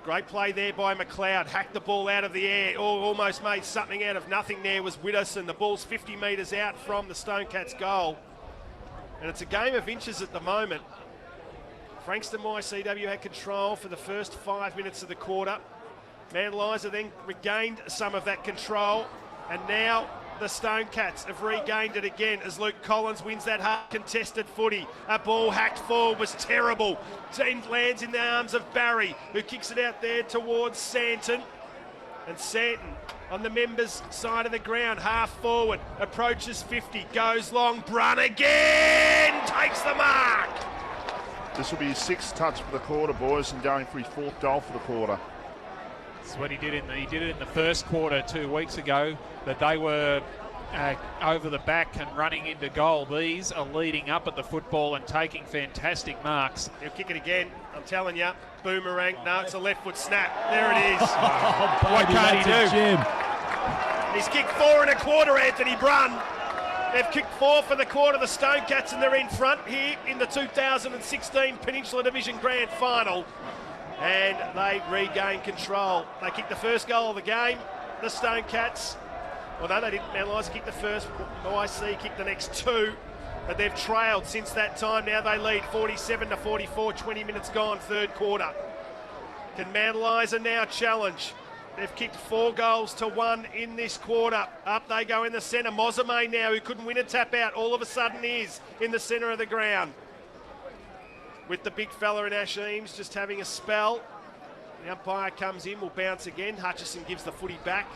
S4: Great play there by McLeod. Hacked the ball out of the air. Almost made something out of nothing there was Widdowson. The ball's 50 metres out from the Stone Cats goal. And it's a game of inches at the moment. Frankston YCW had control for the first 5 minutes of the quarter. Mount Eliza then regained some of that control, and now the Stone Cats have regained it again as Luke Collins wins that hard contested footy. A ball hacked forward was terrible. It lands in the arms of Barry, who kicks it out there towards Santon. And Santon on the members' side of the ground, half forward, approaches 50, goes long, Brun again, takes the mark.
S5: This will be his 6th touch for the quarter, boys, and going for his 4th goal for the quarter.
S7: That's what he did he did it in the first quarter 2 weeks ago, that they were over the back and running into goal. These are leading up at the football and taking fantastic marks.
S4: He'll kick it again, I'm telling you. Boomerang, no, it's a left foot snap. There it is.
S7: What can't he do?
S3: Jim.
S4: He's kicked 4 1/4, Anthony Brun. They've kicked 4 for the quarter, the Stonecats, and they're in front here in the 2016 Peninsula Division Grand Final. And they regain control. They kicked the first goal of the game, the Stonecats. Well, no, they didn't. Mount Eliza kicked the first. OIC kicked the next 2. But they've trailed since that time. Now they lead 47-44, 20 minutes gone, 3rd quarter. Can Mount Eliza now challenge? They've kicked 4 goals to 1 in this quarter. Up they go in the centre. Mozame now, who couldn't win a tap out, all of a sudden is in the centre of the ground. With the big fella in Ash Eames just having a spell. The umpire comes in, will bounce again. Hutchison gives the footy back.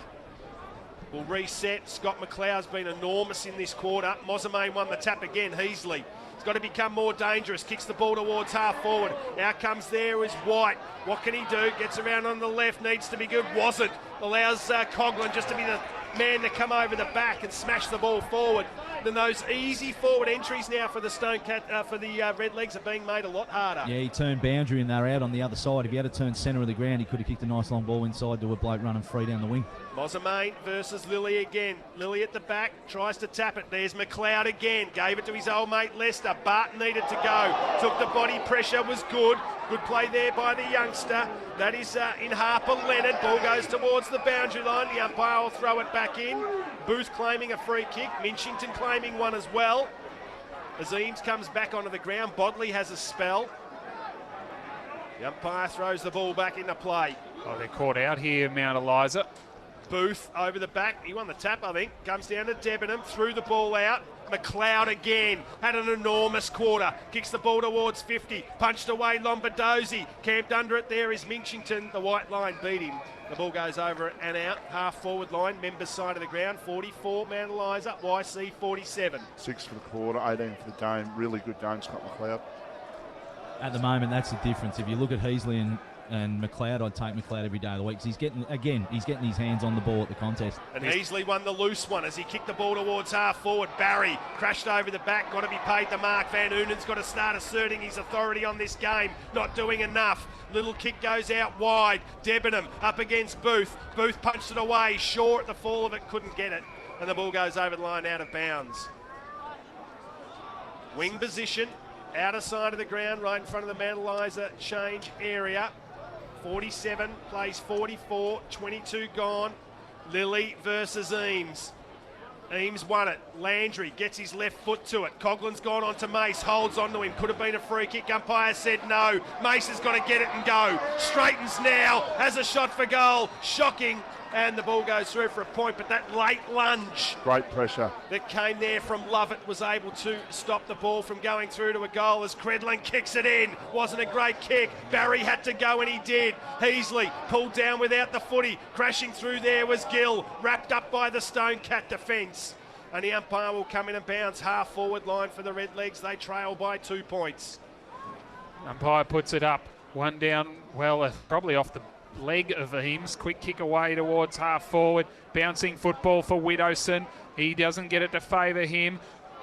S4: Will reset. Scott McLeod's been enormous in this quarter. Mozame won the tap again. Heasley. He's got to become more dangerous. Kicks the ball towards half forward. Out comes there is White. What can he do? Gets around on the left. Needs to be good. Wasn't. Allows Coghlan just to be the man to come over the back and smash the ball forward. Then those easy forward entries now for the for the Redlegs are being made a lot harder.
S3: Yeah, he turned boundary and they're out on the other side. If he had to turn centre of the ground, he could have kicked a nice long ball inside to a bloke running free down the wing.
S4: Mozame versus Lilly again. Lilly at the back, tries to tap it. There's McLeod again. Gave it to his old mate Lester. Barton needed to go. Took the body pressure, was good. Good play there by the youngster. That is in Harper Leonard. Ball goes towards the boundary line. The umpire will throw it back in. Booth claiming a free kick. Minchington claiming one as well. As Eames comes back onto the ground, Bodley has a spell. The umpire throws the ball back into play.
S7: Oh, they're caught out here, Mount Eliza.
S4: Booth over the back. He won the tap, I think. Comes down to Debenham. Threw the ball out. McLeod again. Had an enormous quarter. Kicks the ball towards 50. Punched away Lombardozzi. Camped under it there is Minchington. The white line beat him. The ball goes over and out. Half forward line. Members side of the ground. 44 Mount Eliza. YC 47.
S5: 6 for the quarter, 18 for the game. Really good game, Scott McLeod.
S3: At the moment, that's the difference. If you look at Heasley and McLeod, I'd take McLeod every day of the week. He's getting his hands on the ball at the contest.
S4: And Heasley won the loose one as he kicked the ball towards half forward. Barry crashed over the back, got to be paid the mark. Van Unen's got to start asserting his authority on this game. Not doing enough. Little kick goes out wide. Debenham up against Booth. Booth punched it away. Shaw at the fall of it, couldn't get it. And the ball goes over the line out of bounds. Wing position, outer side of the ground, right in front of the Mount Eliza change area. 47 plays 44, 22 gone. Lilly versus Eames. Eames won it. Landry gets his left foot to it. Coughlin's gone on to Mace, holds on to him. Could have been a free kick. Umpire said no. Mace has got to get it and go. Straightens now, has a shot for goal. Shocking. And the ball goes through for a point, but that late lunge
S5: Great pressure
S4: that came there from Lovett was able to stop the ball from going through to a goal as Credlin kicks it in. Wasn't a great kick. Barry had to go and he did. Heasley pulled down without the footy. Crashing through there was Gill, wrapped up by the Stonecat defence. And the umpire will come in and bounce half forward line for the Redlegs. They trail by 2 points.
S7: Umpire puts it up. One down, well, probably off the leg of Eames. Quick kick away towards half forward. Bouncing football for Widowson. He doesn't get it to favour him.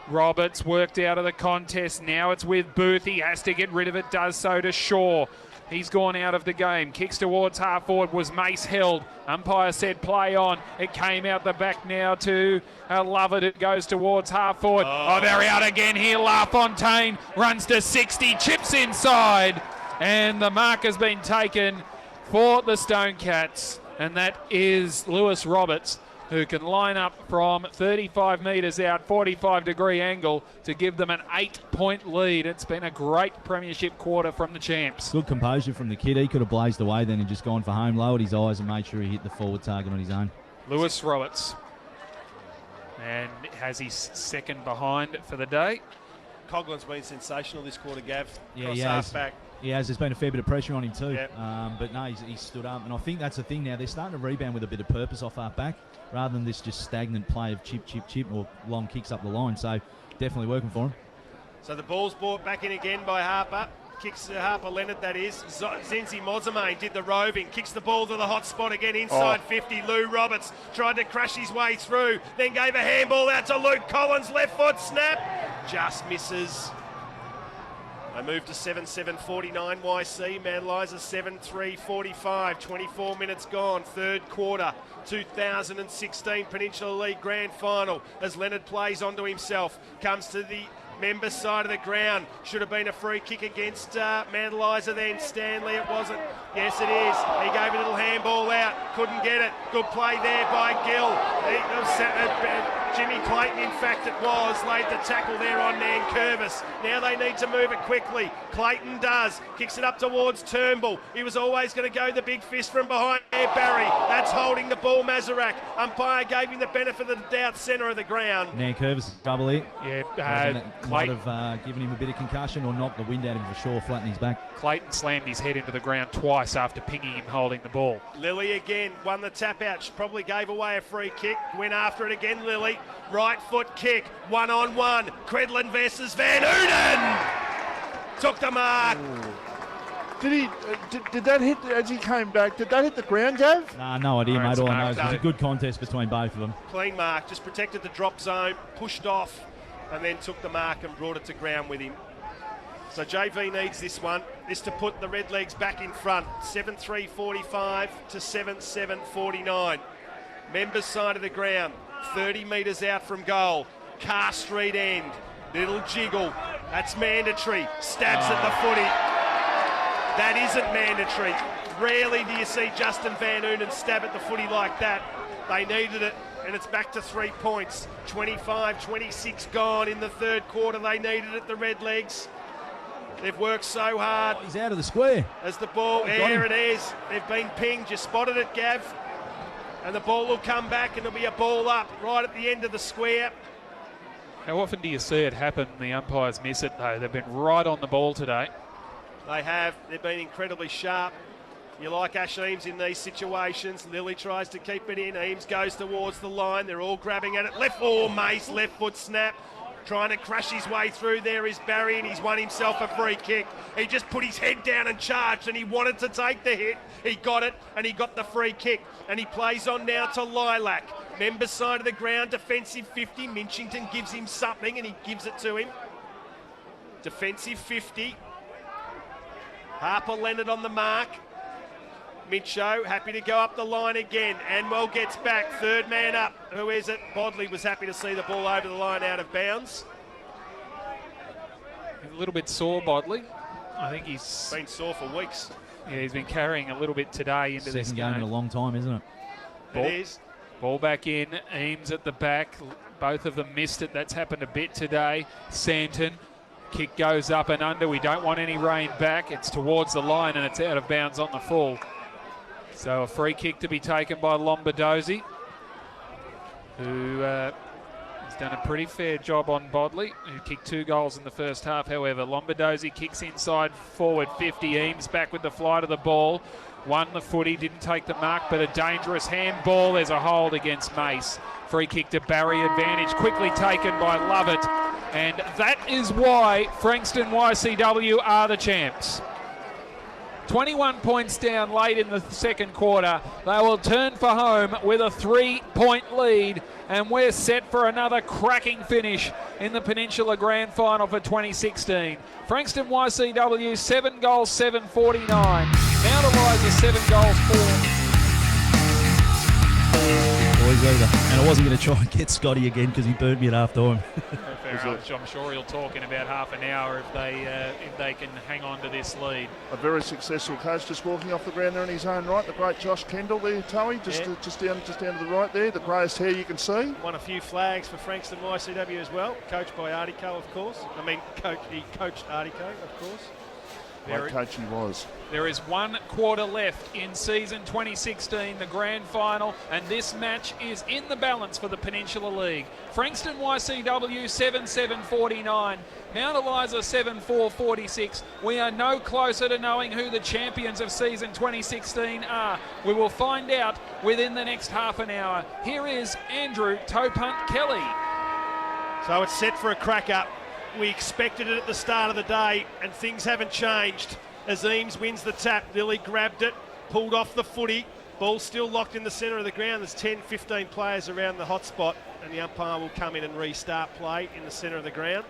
S7: Roberts worked out of the contest. Now it's with Booth. He has to get rid of it. Does so to Shaw. He's gone out of the game. Kicks towards half forward. Was Mace held. Umpire said play on. It came out the back now to Lovett. It goes towards half forward. Oh, they're out again here. LaFontaine runs to 60. Chips inside. And the mark has been taken for the Stonecats, and that is Lewis Roberts, who can line up from 35 metres out, 45-degree angle, to give them an 8-point lead. It's been a great premiership quarter from the champs.
S3: Good composure from the kid. He could have blazed away then and just gone for home, lowered his eyes and made sure he hit the forward target on his own.
S7: Lewis Roberts, and has his second behind for the day.
S4: Coughlin's been sensational this quarter, Gav.
S3: Yeah,
S4: Cross
S3: he
S4: half
S3: has.
S4: back.
S3: He has. There's been a fair bit of pressure on him too.
S4: Yep.
S3: But no, he's stood up. And I think that's the thing now. They're starting to rebound with a bit of purpose off half back rather than this just stagnant play of chip, chip, chip or long kicks up the line. So definitely working for him.
S4: So the ball's brought back in again by Harper. Kicks to Harper Leonard, that is. Zenzi Mozamane did the roving. Kicks the ball to the hot spot again inside 50. Lou Roberts tried to crash his way through. Then gave a handball out to Luke Collins. Left foot snap. Just misses. They move to 7-7-49 YC. Manlyza 7-3-45. 24 minutes gone. Third quarter. 2016 Peninsula League Grand Final as Leonard plays onto himself. Comes to the member side of the ground. Should have been a free kick against Manlyza then. Stanley, it wasn't. Yes, it is. He gave a little handball out. Couldn't get it. Good play there by Gill. Jimmy Clayton, in fact, it was. Laid the tackle there on Nankervis. Now they need to move it quickly. Clayton does. Kicks it up towards Turnbull. He was always going to go the big fist from behind there, Barry. That's holding the ball, Mazarak. Umpire gave him the benefit of the doubt, centre of the ground.
S3: Nankervis double here.
S7: Yeah,
S3: might have given him a bit of concussion or knocked the wind out of him for sure, flattening his back.
S7: Clayton slammed his head into the ground twice after pinging him holding the ball.
S4: Lilly again won the tap out. She probably gave away a free kick. Went after it again, Lilly. Right foot kick. 1-on-1. Credlin versus Van Uden. Took the mark.
S5: Did that hit as he came back? Did that hit the ground, Gav?
S3: Nah, no idea, mate. All I know is it was a good contest between both of them.
S4: Clean mark. Just protected the drop zone. Pushed off. And then took the mark and brought it to ground with him. So JV needs this one. This to put the Redlegs back in front. 7-3-45 to 7-7-49. Members side of the ground. 30 metres out from goal. Car Street end. Little jiggle. That's mandatory. Stabs at the footy. That isn't mandatory. Rarely do you see Justin Van Uden stab at the footy like that. They needed it, and it's back to 3 points. 25-26 gone in the third quarter. They needed it, the Redlegs. They've worked so hard.
S3: He's out of the square.
S4: As the ball, there it is. They've been pinged. You spotted it, Gav. And the ball will come back, and there'll be a ball up right at the end of the square.
S7: How often do you see it happen and the umpires miss it, though? They've been right on the ball today.
S4: They have. They've been incredibly sharp. You like Ash Eames in these situations. Lilly tries to keep it in. Eames goes towards the line. They're all grabbing at it. Left Mace, left foot snap. Trying to crash his way through there is Barry, and he's won himself a free kick. He just put his head down and charged, and he wanted to take the hit. He got it, and he got the free kick. And he plays on now to Lilac. Members side of the ground, defensive 50. Minchington gives him something, and he gives it to him. Defensive 50. Harper Leonard on the mark. Mitcho happy to go up the line again. Anwell gets back. Third man up. Who is it? Bodley was happy to see the ball over the line out of bounds.
S7: A little bit sore, Bodley. I think he's
S4: been sore for weeks.
S7: Yeah, he's been carrying a little bit today into this game.
S3: Second game in a long time, isn't it?
S4: It is.
S7: Ball back in. Eames at the back. Both of them missed it. That's happened a bit today. Santon. Kick goes up and under. We don't want any rain back. It's towards the line and it's out of bounds on the full. So a free kick to be taken by Lombardozzi, who has done a pretty fair job on Bodley, who kicked 2 goals in the first half. However, Lombardozzi kicks inside forward 50. Eames back with the flight of the ball. Won the footy, didn't take the mark, but a dangerous handball. There's a hold against Mace. Free kick to Barry, advantage quickly taken by Lovett. And that is why Frankston YCW are the champs. 21 points down late in the second quarter. They will turn for home with a 3-point lead, and we're set for another cracking finish in the Peninsula Grand Final for 2016. Frankston YCW 7 goals 7-49. Mount Eliza 7 goals 4.
S3: Boys either. And I wasn't going to try and get Scotty again because he burnt me at half time.
S7: I'm sure he'll talk in about half an hour if they can hang on to this lead.
S5: A very successful coach just walking off the ground there in his own right. The great Josh Kendall there, Towie, just down to the right there. The greatest hair you can see.
S4: Won a few flags for Frankston YCW as well. Coached by Artico, of course. He coached Artico, of course.
S5: Great coach he was.
S7: There is 1 quarter left in season 2016, the grand final, and this match is in the balance for the Peninsula League. Frankston YCW 7-7-49, Mount Eliza 7-4-46. We are no closer to knowing who the champions of season 2016 are. We will find out within the next half an hour. Here is Andrew Toepunt Kelly.
S4: So it's set for a crack up. We expected it at the start of the day, and things haven't changed. As Eames wins the tap, Lilly grabbed it, pulled off the footy. Ball still locked in the centre of the ground. There's 10, 15 players around the hot spot, and the umpire will come in and restart play in the centre of the ground.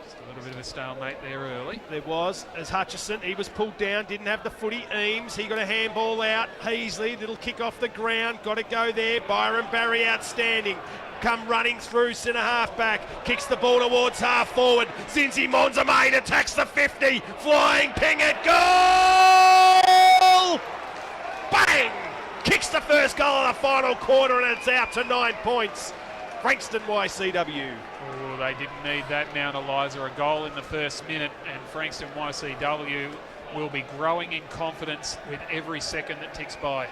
S7: Just a little bit of a stalemate there early.
S4: There was, as Hutchison, he was pulled down, didn't have the footy. Eames, he got a handball out. Heasley, little kick off the ground, got to go there. Byron Barry outstanding. Come running through centre half back, kicks the ball towards half forward. Zinzi Monzamain attacks the 50, flying ping at goal! Bang! Kicks the first goal of the final quarter, and it's out to 9 points. Frankston YCW.
S7: Oh, they didn't need that, Mount Eliza. A goal in the first minute, and Frankston YCW will be growing in confidence with every second that ticks by.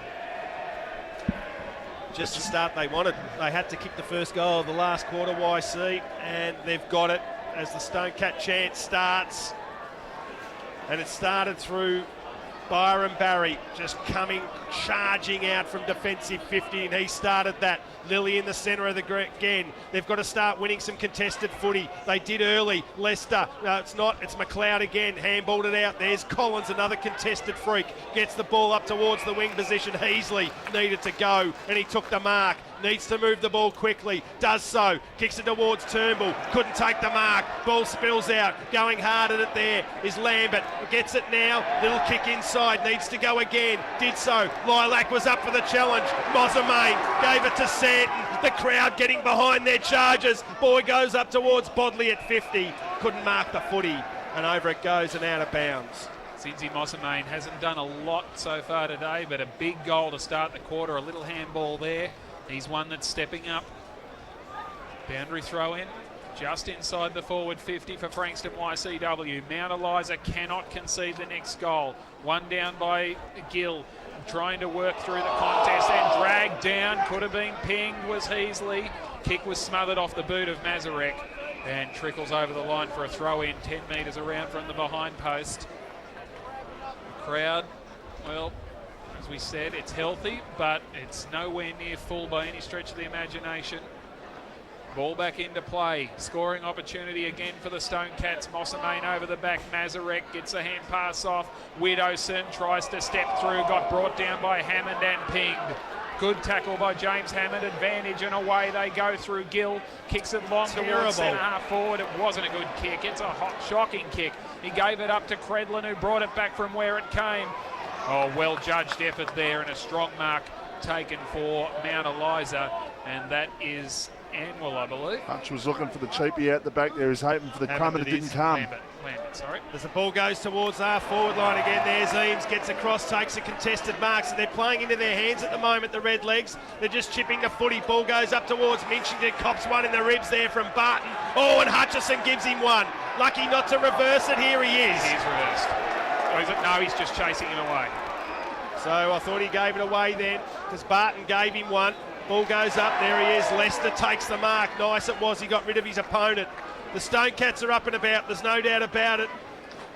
S4: Just the start they wanted. They had to kick the first goal of the last quarter, YC, and they've got it as the Stonecat chant starts. And it started through Byron Barry, just coming, charging out from defensive 50, and he started that. Lilly in the centre of the again. They've got to start winning some contested footy. They did early. Leicester, no, it's not. It's McLeod again. Handballed it out. There's Collins, another contested freak. Gets the ball up towards the wing position. Heasley needed to go, and he took the mark. Needs to move the ball quickly. Does so. Kicks it towards Turnbull. Couldn't take the mark. Ball spills out. Going hard at it there is Lambert. Gets it now. Little kick inside. Needs to go again. Did so. Lilac was up for the challenge. Mozamain gave it to Santon. The crowd getting behind their charges. Boy goes up towards Bodley at 50. Couldn't mark the footy. And over it goes and out of bounds.
S7: Zinzi Mosamain hasn't done a lot so far today, but a big goal to start the quarter. A little handball there. He's one that's stepping up. Boundary throw in, just inside the forward 50 for Frankston YCW. Mount Eliza cannot concede the next goal. One down by Gill, trying to work through the contest and dragged down. Could have been pinged, was Heasley. Kick was smothered off the boot of Mazarek and trickles over the line for a throw in, 10 metres around from the behind post. The crowd, well, as we said, it's healthy, but it's nowhere near full by any stretch of the imagination. Ball back into play. Scoring opportunity again for the Stonecats. Mosamain over the back. Mazarek gets a hand pass off. Widowson tries to step through. Got brought down by Hammond and pinged. Good tackle by James Hammond. Advantage and away they go through Gill. Kicks it long towards centre half forward. It wasn't a good kick. It's a hot, shocking kick. He gave it up to Credlin, who brought it back from where it came. Oh, well-judged effort there, and a strong mark taken for Mount Eliza, and that is Anwell, I believe.
S5: Hutch was looking for the cheapie out the back there. He's hoping for the crumb, and it didn't come.
S7: Lambert, sorry.
S4: As the ball goes towards our forward line again, there's Eames, gets across, takes a contested mark. So they're playing into their hands at the moment, the Red Legs. They're just chipping the footy. Ball goes up towards Minchington, cops one in the ribs there from Barton. Oh, and Hutchison gives him one. Lucky not to reverse it. Here he is.
S7: He's reversed. No, he's just chasing him away.
S4: So I thought he gave it away then, because Barton gave him one. Ball goes up, there he is. Leicester takes the mark. Nice it was, he got rid of his opponent. The Stonecats are up and about, there's no doubt about it.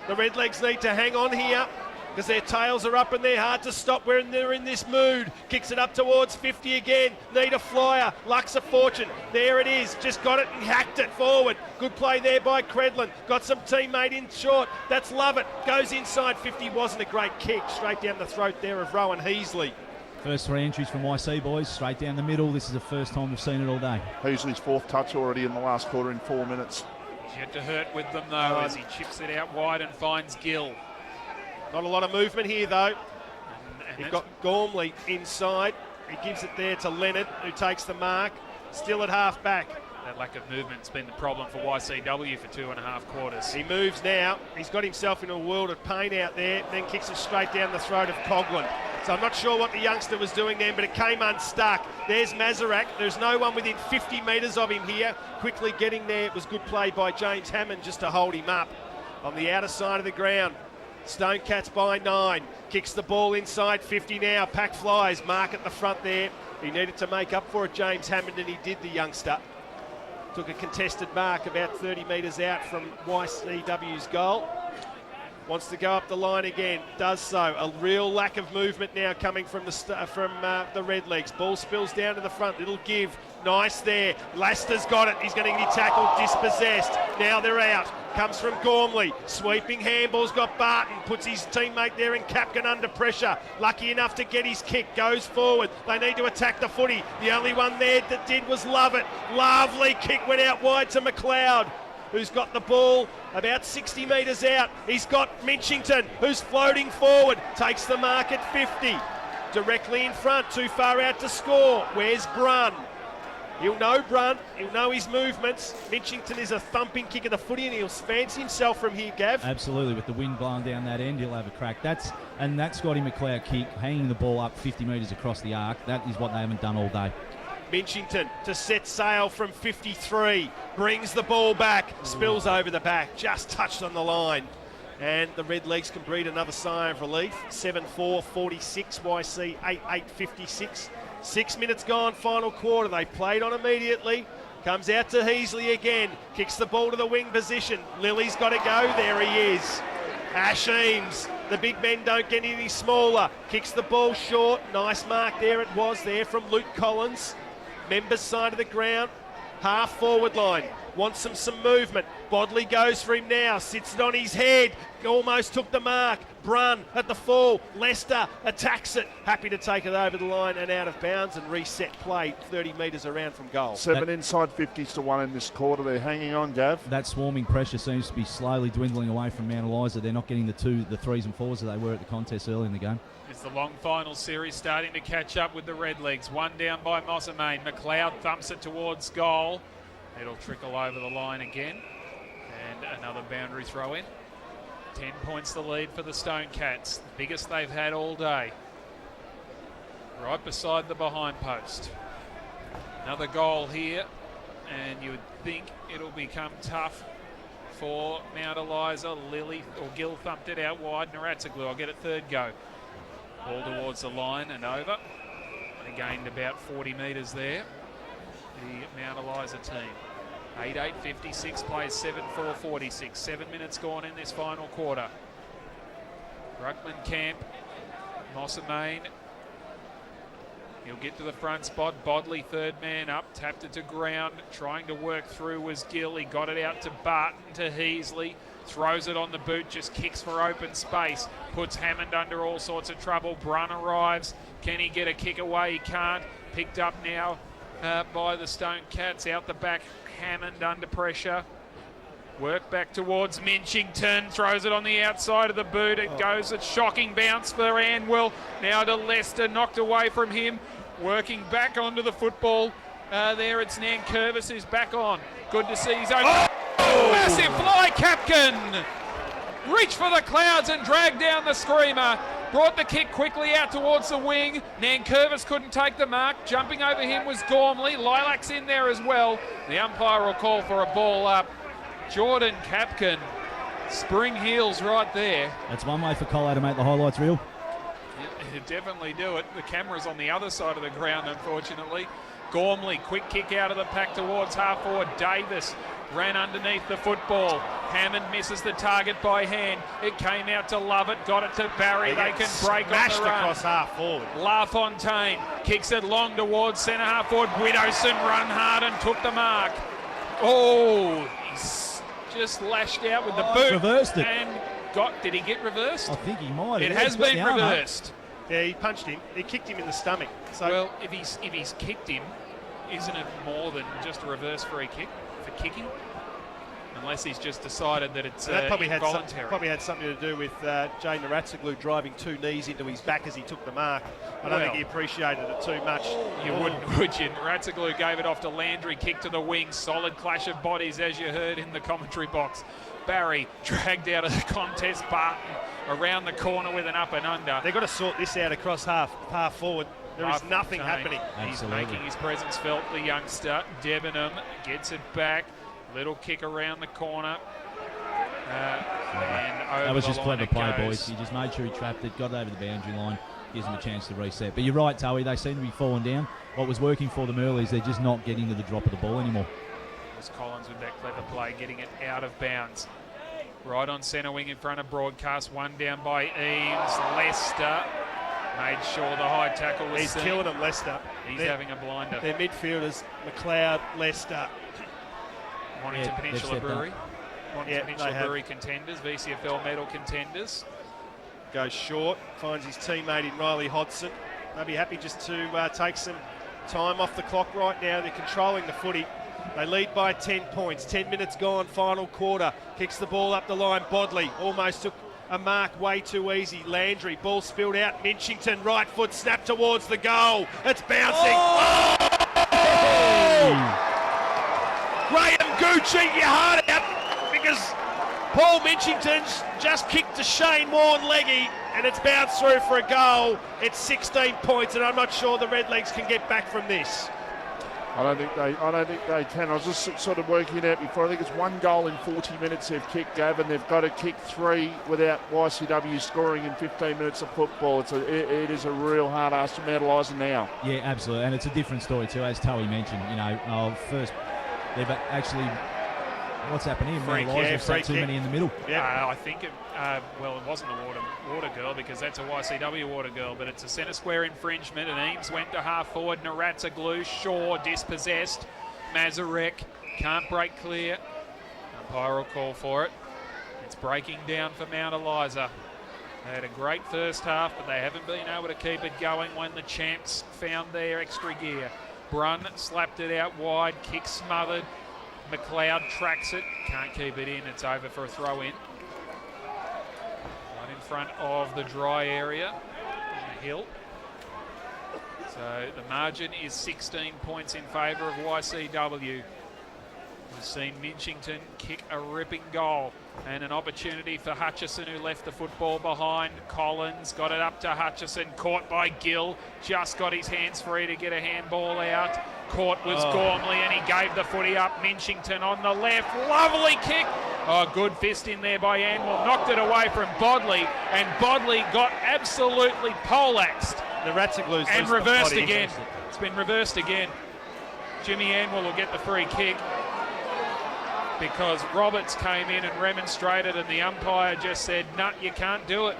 S4: The Redlegs need to hang on here, because their tails are up and they're hard to stop when they're in this mood. Kicks it up towards 50 again. Need a flyer. Luck's a fortune. There it is. Just got it and hacked it forward. Good play there by Credlin. Got some teammate in short. That's Lovett. Goes inside 50. Wasn't a great kick. Straight down the throat there of Rowan Heasley.
S3: First 3 entries from YC boys, straight down the middle. This is the first time we've seen it all day.
S5: Heasley's 4th touch already in the last quarter in 4 minutes.
S7: He's yet to hurt with them though, as he chips it out wide and finds Gill.
S4: Not a lot of movement here though. You've got Gormley inside. He gives it there to Leonard, who takes the mark. Still at half back.
S7: That lack of movement's been the problem for YCW for 2.5 quarters.
S4: He moves now. He's got himself in a world of pain out there, then kicks it straight down the throat of Coghlan. So I'm not sure what the youngster was doing then, but it came unstuck. There's Mazarak. There's no one within 50 metres of him here. Quickly getting there. It was good play by James Hammond just to hold him up. On the outer side of the ground, Stone Cats by 9. Kicks the ball inside 50 now. Pack flies. Mark at the front there. He needed to make up for it, James Hammond, and he did, the youngster. Took a contested mark about 30 metres out from YCW's goal. Wants to go up the line again, does so. A real lack of movement now coming from the Redlegs. Ball spills down to the front, little give, nice there. Laster's got it, he's going to get tackled, dispossessed. Now they're out, comes from Gormley. Sweeping handball's got Barton, puts his teammate there in Capkin under pressure. Lucky enough to get his kick, goes forward. They need to attack the footy. The only one there that did was Lovett. Lovely kick went out wide to McLeod, who's got the ball about 60 metres out. He's got Minchington, who's floating forward, takes the mark at 50. Directly in front, too far out to score. Where's Brun? He'll know Brun, he'll know his movements. Minchington is a thumping kick of the footy and he'll fancy himself from here, Gav.
S3: Absolutely, with the wind blowing down that end, he'll have a crack. That's Scotty McLeod kick, hanging the ball up 50 metres across the arc. That is what they haven't done all day.
S4: Minchington to set sail from 53, brings the ball back, spills over the back, just touched on the line. And the Redlegs can breathe another sigh of relief. 7-4, 46, YC 8-8, 56. 6 minutes gone, final quarter. They played on immediately. Comes out to Heasley again, kicks the ball to the wing position. Lily's got to go, there he is. Ash Eames, the big men don't get any smaller. Kicks the ball short, nice mark there it was there from Luke Collins. Members side of the ground, half forward line, wants some movement. Bodley goes for him now, sits it on his head, almost took the mark. Brun at the full, Lester attacks it, happy to take it over the line and out of bounds and reset play 30 metres around from goal.
S5: 7 inside 50s to 1 in this quarter. They're hanging on, Gav.
S3: That swarming pressure seems to be slowly dwindling away from Mount Eliza. They're not getting the 3s and 4s that they were at the contest early in the game.
S7: It's the long final series starting to catch up with the Redlegs. One down by Mossamain. McLeod thumps it towards goal. It'll trickle over the line again. And another boundary throw in. 10 points the lead for the Stone Cats. The biggest they've had all day. Right beside the behind post. Another goal here. And you would think it'll become tough for Mount Eliza. Lily or Gill thumped it out wide. Naratzaglu, I'll get it third go. Ball towards the line and over. They gained about 40 metres there, the Mount Eliza team. 8-8, 56, plays 7-4, 46. 7 minutes gone in this final quarter. Ruckman Camp, Mossamain. He'll get to the front spot. Bodley, third man up, tapped it to ground. Trying to work through was Gill. He got it out to Barton, to Heasley. Throws it on the boot, just kicks for open space. Puts Hammond under all sorts of trouble. Brun arrives. Can he get a kick away? He can't. Picked up now by the Stone Cats. Out the back, Hammond under pressure. Work back towards Minchington. Throws it on the outside of the boot. It goes a shocking bounce for Anwell. Now to Lester, knocked away from him. Working back onto the football. There it's Nankervis who's back on. Good to see his own. Massive fly, Capkin! Reached for the clouds and dragged down the screamer. Brought the kick quickly out towards the wing. Nankervis couldn't take the mark. Jumping over him was Gormley. Lilac's in there as well. The umpire will call for a ball up. Jordan Capkin. Spring heels right there.
S3: That's one way for Colo to make the highlights real.
S7: You definitely do it. The camera's on the other side of the ground, unfortunately. Gormley, quick kick out of the pack towards half forward. Davis ran underneath the football. Hammond misses the target by hand. It came out to Lovett, got it to Barry. They can break on the run.
S4: Across half forward.
S7: LaFontaine kicks it long towards centre half forward. Widowson run hard and took the mark. Oh, he's just lashed out with the boot.
S3: Reversed it.
S7: And did he get reversed?
S3: I think he might.
S7: It has been reversed.
S4: Yeah, he punched him. He kicked him in the stomach. So
S7: well, if he's kicked him, isn't it more than just a reverse free kick for kicking? Unless he's just decided that it's
S4: that probably
S7: involuntary.
S4: Probably had something to do with Jay Naratzaglu driving 2 knees into his back as he took the mark. I don't think he appreciated it too much.
S7: You wouldn't, would you? Naratzaglu gave it off to Landry, kick to the wing. Solid clash of bodies, as you heard in the commentary box. Barry dragged out of the contest. Barton around the corner with an up and under.
S4: They've got to sort this out across half forward. There is nothing happening.
S7: He's making his presence felt, the youngster. Debenham gets it back. Little kick around the corner. And
S3: that was just clever play, boys. He just made sure he trapped it, got it over the boundary line, gives him a chance to reset. But you're right, Towie, they seem to be falling down. What was working for them early is they're just not getting to the drop of the ball anymore.
S7: It was Collins with that clever play, getting it out of bounds. Right on centre wing in front of broadcast, one down by Eames. Leicester made sure the high tackle was seen.
S4: Killing them, Leicester.
S7: He's having a blinder.
S4: Their midfielders, McLeod, Leicester.
S7: Mornington Peninsula Brewery. Mornington Peninsula Brewery contenders, VCFL medal contenders.
S4: Goes short, finds his teammate in Riley Hodson. They'll be happy just to take some time off the clock right now. They're controlling the footy. They lead by 10 points. 10 minutes gone, final quarter. Kicks the ball up the line. Bodley almost took a mark way too easy. Landry, ball spilled out. Minchington, right foot, snap towards the goal. It's bouncing. Oh! Graham Gooch, eat your heart out, because Paul Minchington's just kicked to Shane Warne-Leggy, and it's bounced through for a goal. It's 16 points, and I'm not sure the Redlegs can get back from this.
S5: I don't think they can. I was just sort of working it out before. I think it's 1 goal in 40 minutes they've kicked, Gavin. They've got to kick 3 without YCW scoring in 15 minutes of football. It is a real hard ask to medalising now.
S3: Yeah, absolutely. And it's a different story too, as Towie mentioned. You know, first they've actually, what's happening here? They've set too many in the middle.
S7: Yeah, I think it wasn't the water girl, because that's a YCW water girl, but it's a centre square infringement, and Eames went to half forward. Naratsaglu, Shaw dispossessed. Mazarek can't break clear. Umpire will call for it. It's breaking down for Mount Eliza. They had a great first half, but they haven't been able to keep it going when the champs found their extra gear. Brun slapped it out wide, kick smothered. McLeod tracks it, can't keep it in. It's over for a throw in. Right in front of the dry area on the hill. So the margin is 16 points in favour of YCW. We've seen Minchington kick a ripping goal, and an opportunity for Hutchison, who left the football behind. Collins got it up to Hutchison, caught by Gill, just got his hands free to get a handball out. Caught was Gormley, and he gave the footy up. Minchington on the left, lovely kick. Oh, good fist in there by Anwell, knocked it away from Bodley, and Bodley got absolutely poleaxed.
S4: The Ratsaglu's
S7: and reversed again. It's been reversed again. Jimmy Anwell will get the free kick, because Roberts came in and remonstrated, and the umpire just said, "No, you can't do it."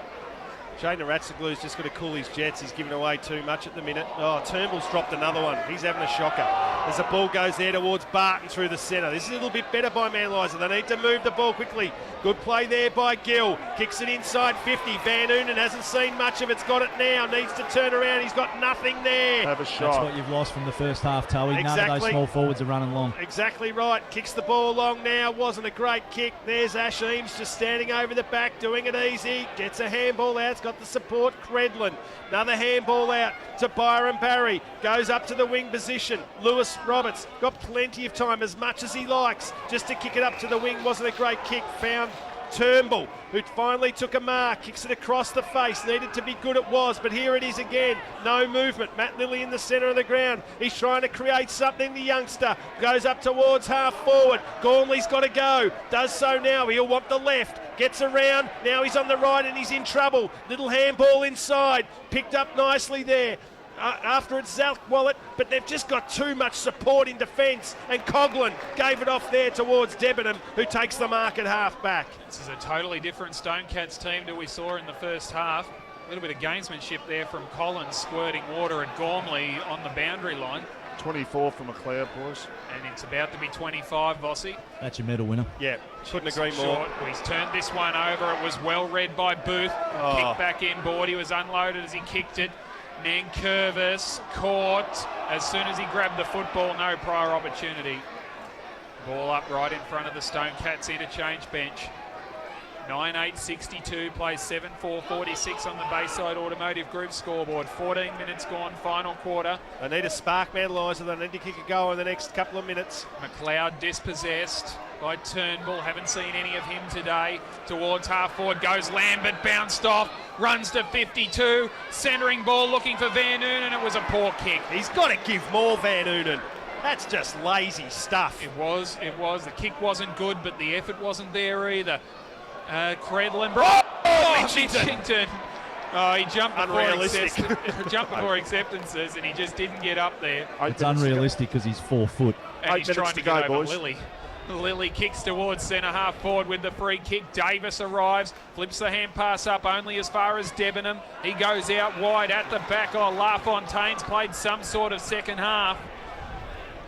S4: Shane Naratsaglu's just got to cool his jets. He's giving away too much at the minute. Oh, Turnbull's dropped another one. He's having a shocker. As the ball goes there towards Barton through the centre. This is a little bit better by Manlyza. They need to move the ball quickly. Good play there by Gill. Kicks it inside 50. Van Oonen hasn't seen much of it. It's got it now. Needs to turn around. He's got nothing there.
S5: Have a shot.
S3: That's what you've lost from the first half, Towie. Exactly. None of those small forwards are running long.
S4: Exactly right. Kicks the ball long now. Wasn't a great kick. There's Ash Eames just standing over the back, doing it easy. Gets a handball out. It's got the support. Credlin. Another handball out to Byron Barry. Goes up to the wing position. Lewis Roberts got plenty of time, as much as he likes, just to kick it up to the wing. Wasn't a great kick. Found Turnbull, who finally took a mark, kicks it across the face. Needed to be good, it was, but here it is again. No movement. Matt Lilly in the centre of the ground. He's trying to create something. The youngster goes up towards half forward. Gormley's got to go. Does so now. He'll want the left. Gets around. Now he's on the right and he's in trouble. Little handball inside. Picked up nicely there. After it's Zalk Wallet, but they've just got too much support in defence, and Coughlin gave it off there towards Debenham, who takes the mark at half back.
S7: This is a totally different Stonecats team that we saw in the first half. A little bit of gamesmanship there from Collins, squirting water at Gormley on the boundary line.
S5: 24 from McLeod, boys.
S7: And it's about to be 25, Vossi.
S3: That's your medal winner.
S4: Yeah, couldn't agree more.
S7: He's turned this one over. It was well read by Booth. Kicked back inboard. He was unloaded as he kicked it. Nankervis caught as soon as he grabbed the football. No prior opportunity. Ball up right in front of the Stonecats interchange bench. 9:8:62, plays 7:4:46 on the Bayside Automotive Group scoreboard. 14 minutes gone, final quarter.
S4: They need a spark, Mandeliser. They need to kick a goal in the next couple of minutes.
S7: McLeod dispossessed by Turnbull. Haven't seen any of him today. Towards half forward goes Lambert, bounced off, runs to 52. Centering ball looking for Van Noonen. It was a poor kick.
S4: He's got to give more, Van Noonen. That's just lazy stuff.
S7: It was. The kick wasn't good, but the effort wasn't there either. Credlin. Mitchington. Oh, he jumped before acceptances, and he just didn't get up there.
S3: It's unrealistic because he's 4 foot.
S7: And he's trying to get over Lilly. Lilly kicks towards centre half forward with the free kick. Davis arrives, flips the hand pass up only as far as Debenham. He goes out wide at the back. Oh, LaFontaine's played some sort of second half.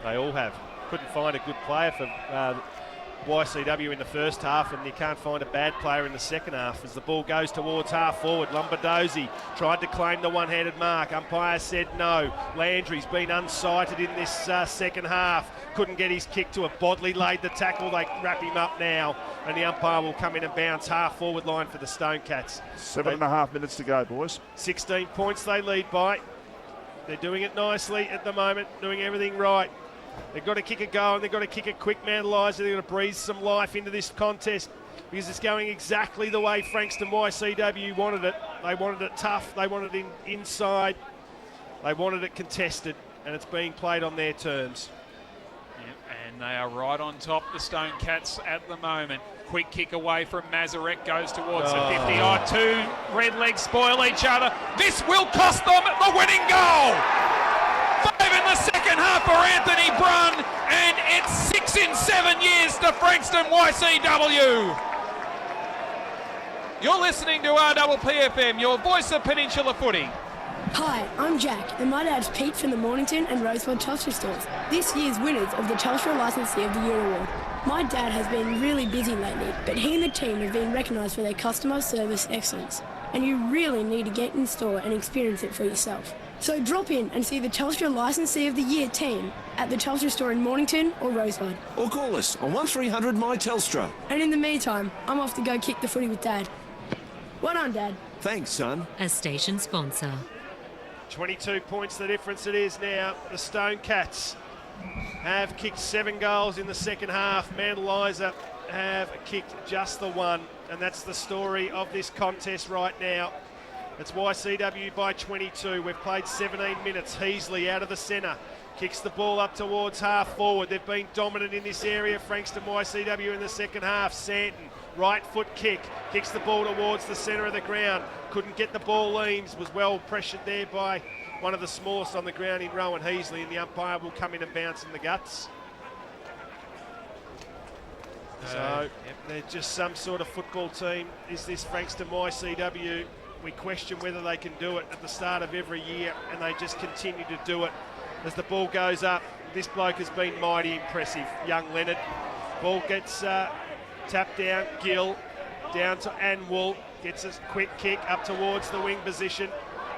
S4: They all have. Couldn't find a good player for YCW in the first half, and you can't find a bad player in the second half as the ball goes towards half forward. Lombardozzi tried to claim the one-handed mark. Umpire said no. Landry's been unsighted in this second half. Couldn't get his kick to it. Bodley laid the tackle. They wrap him up now, and the umpire will come in and bounce half forward line for the Stone Cats.
S5: 7.5 minutes to go, boys.
S4: 16 points they lead by. They're doing it nicely at the moment, doing everything right. They've got to kick a goal and they've got to kick a quick, Mandeliser. They've got to breathe some life into this contest because it's going exactly the way Frankston YCW wanted it. They wanted it tough, they wanted it inside, they wanted it contested, and it's being played on their terms.
S7: Yep, and they are right on top, the Stone Cats, at the moment. Quick kick away from Mazarek, goes towards the 50. Oh, two red legs spoil each other. This will cost them the winning goal. 5 in the second half for Anthony Brunn, and it's 6 in 7 years to Frankston YCW. You're listening to RPPFM, your voice of Peninsula Footy.
S9: Hi, I'm Jack, and my dad's Pete from the Mornington and Rosebud Telstra stores. This year's winners of the Telstra Licensee of the Year award. My dad has been really busy lately, but he and the team have been recognised for their customer service excellence. And you really need to get in store and experience it for yourself. So drop in and see the Telstra Licensee of the Year team at the Telstra store in Mornington or Rosebud.
S10: Or call us on 1300 My Telstra.
S9: And in the meantime, I'm off to go kick the footy with Dad. Well done, Dad.
S10: Thanks, son.
S13: A station sponsor.
S4: 22 points the difference it is now. The Stone Cats have kicked 7 goals in the second half. Mandeliser have kicked just the one, and that's the story of this contest right now. It's YCW by 22. We've played 17 minutes. Heasley out of the centre. Kicks the ball up towards half forward. They've been dominant in this area. Frankston YCW in the second half. Santon, right foot kick. Kicks the ball towards the centre of the ground. Couldn't get the ball. Eames was well pressured there by one of the smallest on the ground in Rowan Heasley, and the umpire will come in and bounce in the guts. So they're just some sort of football team. Is this Frankston YCW? We question whether they can do it at the start of every year, and they just continue to do it. As the ball goes up, this bloke has been mighty impressive, young Leonard. Ball gets tapped down, Gill, down to Anwell, gets a quick kick up towards the wing position.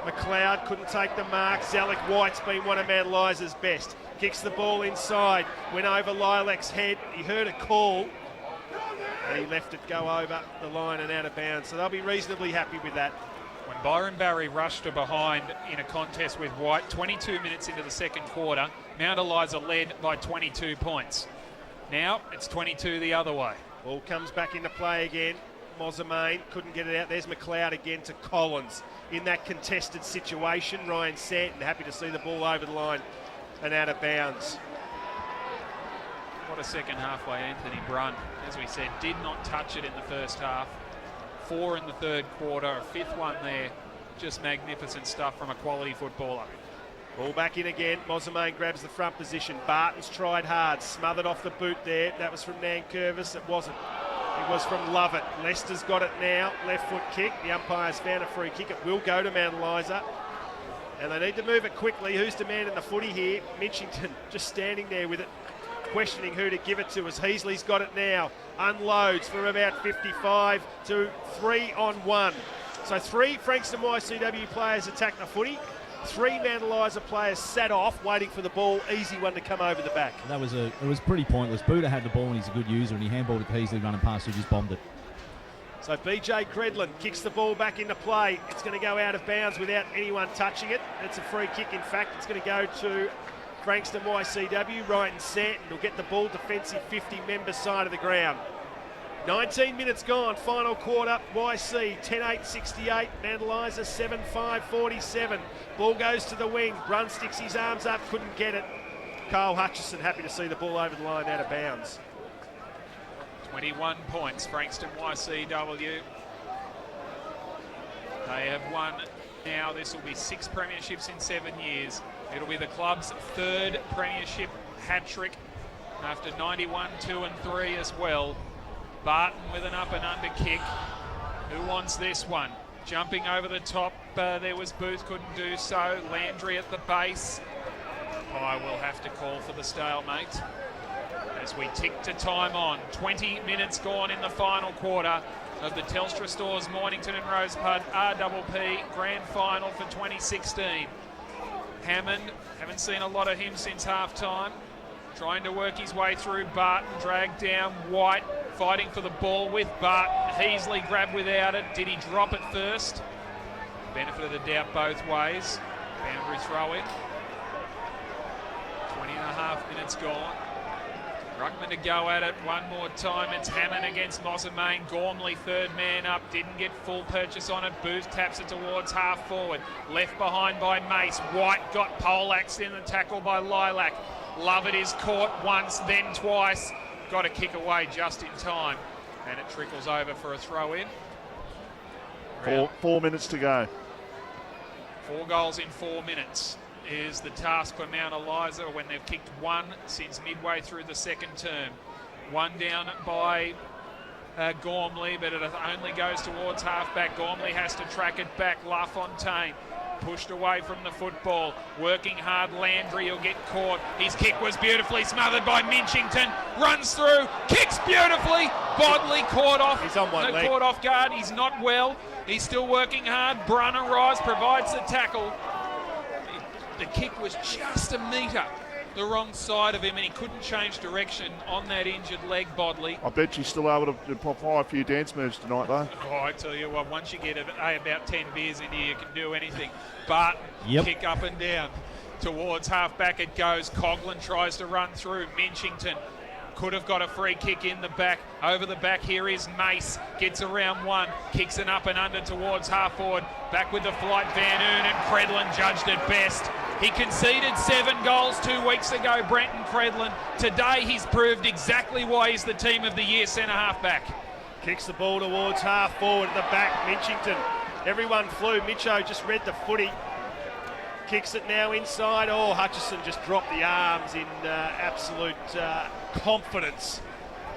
S4: McLeod couldn't take the mark. Zalek White's been one of Mandeliser's best. Kicks the ball inside, went over Lilac's head. He heard a call. He left it go over the line and out of bounds, so they'll be reasonably happy with that.
S7: When Byron Barry rushed to behind in a contest with White, 22 minutes into the second quarter, Mount Eliza led by 22 points. Now it's 22 the other way.
S4: Ball comes back into play again. Mozamane couldn't get it out. There's McLeod again to Collins. In that contested situation, Ryan Santon happy to see the ball over the line and out of bounds.
S7: What a second half by Anthony Brunn. As we said, did not touch it in the first half. 4 in the third quarter, a 5th one there. Just magnificent stuff from a quality footballer.
S4: Ball back in again. Mozamane grabs the front position. Barton's tried hard, smothered off the boot there. That was from Nankervis. It wasn't. It was from Lovett. Lester's got it now. Left foot kick. The umpire's found a free kick. It will go to Mount Eliza. And they need to move it quickly. Who's demanding the footy here? Mitchington just standing there with it, questioning who to give it to, as Heasley's got it now. Unloads for about 55 to 3 on 1. So 3 Frankston YCW players attack the footy. 3 Mandeliser players sat off, waiting for the ball. Easy one to come over the back.
S3: It was pretty pointless. Buddha had the ball and he's a good user, and he handballed it to Heasley running past, who just bombed it.
S4: So BJ Credlin kicks the ball back into play. It's going to go out of bounds without anyone touching it. It's a free kick. In fact, it's going to go to Frankston YCW. Ryan Santon will get the ball, defensive 50-member side of the ground. 19 minutes gone, final quarter. YC 10-8-68, Mandeliza 7-5-47. Ball goes to the wing. Brun sticks his arms up, couldn't get it. Carl Hutchison happy to see the ball over the line out of bounds.
S7: 21 points, Frankston YCW. They have won now. This will be 6 premierships in 7 years. It'll be the club's 3rd premiership hat-trick after 91, 2 and 3 as well. Barton with an up and under kick. Who wants this one? Jumping over the top, there was Booth, couldn't do so. Landry at the base. I will have to call for the stalemate as we tick to time on. 20 minutes gone in the final quarter of the Telstra Stores Mornington and Rosebud RPP Grand Final for 2016. Hammond, haven't seen a lot of him since half-time. Trying to work his way through. Barton dragged down. White fighting for the ball with Barton. Heasley grabbed without it. Did he drop it first? Benefit of the doubt both ways. Boundary throw in. 20.5 minutes gone. Ruckman to go at it one more time. It's Hammond against Mossamain. Gormley, 3rd man up. Didn't get full purchase on it. Booth taps it towards half forward. Left behind by Mace. White got poleaxed in the tackle by Lilac. Lovett is caught once, then twice. Got a kick away just in time. And it trickles over for a throw in.
S5: 4 minutes to go.
S7: 4 goals in 4 minutes is the task for Mount Eliza when they've kicked 1 since midway through the second term. 1 down by Gormley, but it only goes towards halfback. Gormley has to track it back. LaFontaine pushed away from the football, working hard. Landry will get caught. His kick was beautifully smothered by Minchington. Runs through, kicks beautifully. Bodley caught off.
S4: He's on one leg.
S7: Caught off guard. He's not well. He's still working hard. Brunner Rise provides the tackle. The kick was just a metre the wrong side of him, and he couldn't change direction on that injured leg, Bodley.
S5: I bet she's still able to apply a few dance moves tonight, though.
S7: Oh, I tell you what, once you get about 10 beers in here, you can do anything. But kick up and down. Towards half-back it goes. Coughlin tries to run through. Minchington could have got a free kick in the back. Over the back here is Mace. Gets around 1. Kicks it up and under towards half-forward. Back with the flight, Van Oon, and Credlin judged it best. He conceded 7 goals 2 weeks ago, Brenton Credlin. Today he's proved exactly why he's the Team of the Year centre half-back.
S4: Kicks the ball towards half forward at the back. Minchington. Everyone flew. Mitcho just read the footy. Kicks it now inside. Oh, Hutchison just dropped the arms in absolute confidence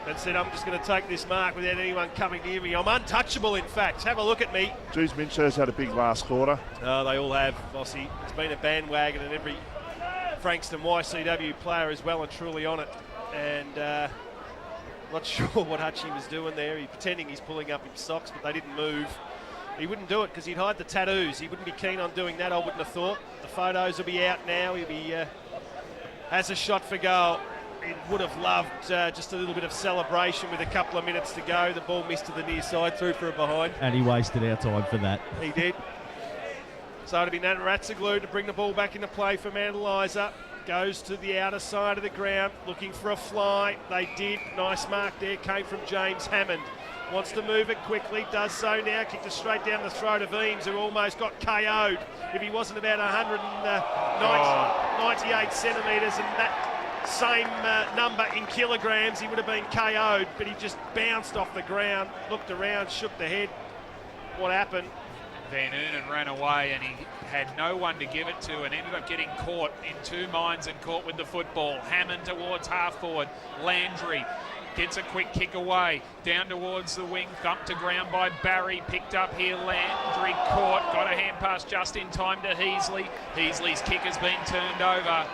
S4: and said, I'm just going to take this mark without anyone coming near me. I'm untouchable, in fact. Have a look at me.
S5: Geez, Mincho's had a big last quarter.
S4: Oh, they all have, Vossi. It's been a bandwagon, and every Frankston YCW player is well and truly on it. And not sure what Hutchie was doing there. He's pretending he's pulling up his socks, but they didn't move. He wouldn't do it because he'd hide the tattoos. He wouldn't be keen on doing that, I wouldn't have thought. The photos will be out now. He'll be has a shot for goal. He would have loved just a little bit of celebration with a couple of minutes to go. The ball missed to the near side, through for a behind.
S3: And he wasted our time for that.
S4: He did. So it'll be Nat Ratzaglu to bring the ball back into play for Mandeliza. Goes to the outer side of the ground, looking for a fly. They did. Nice mark there, came from James Hammond. Wants to move it quickly, does so now. Kicked it straight down the throat of Eames, who almost got KO'd. If he wasn't about 198 centimetres and that same number in kilograms, he would have been KO'd, but he just bounced off the ground, looked around, shook the head. What happened?
S7: Van Oonen ran away and he had no one to give it to and ended up getting caught in 2 minds and caught with the football. Hammond towards half forward. Landry gets a quick kick away, down towards the wing, thumped to ground by Barry, picked up here, Landry caught, got a hand pass just in time to Heasley. Heasley's kick has been turned over,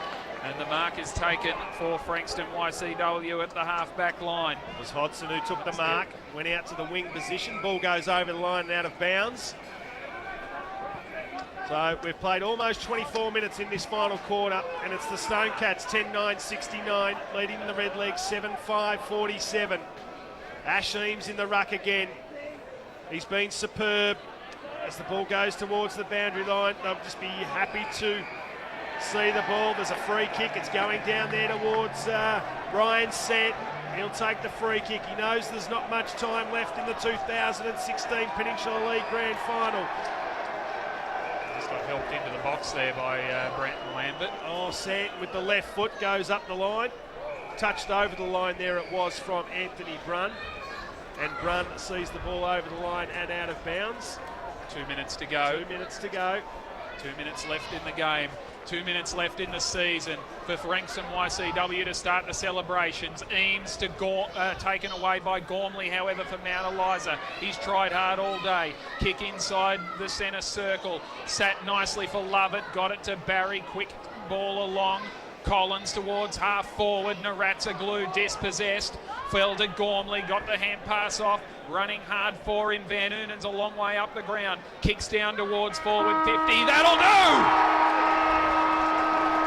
S7: and the mark is taken for Frankston YCW at the half-back line.
S4: It was Hodson who took the mark, went out to the wing position, ball goes over the line and out of bounds. So we've played almost 24 minutes in this final quarter, and it's the Stone Cats 10-9-69, leading the Red Legs 7-5-47. Ash Eames in the ruck again. He's been superb. As the ball goes towards the boundary line, they'll just be happy to see the ball. There's a free kick. It's going down there towards Ryan Sant. He'll take the free kick. He knows there's not much time left in the 2016 Peninsula League Grand Final.
S7: Just got helped into the box there by Brenton Lambert.
S4: Oh, Sant with the left foot goes up the line. Touched over the line there it was from Anthony Brunn. And Brunn sees the ball over the line and out of bounds.
S7: 2 minutes to go.
S4: 2 minutes to go.
S7: 2 minutes left in the game. 2 minutes left in the season for Frankston YCW to start the celebrations. Eames to taken away by Gormley, however, for Mount Eliza. He's tried hard all day. Kick inside the centre circle. Sat nicely for Lovett. Got it to Barry. Quick ball along. Collins towards half forward. Naratzaglu dispossessed. Fell to Gormley. Got the hand pass off. Running hard for him. Van Unen's a long way up the ground. Kicks down towards forward 50. That'll do!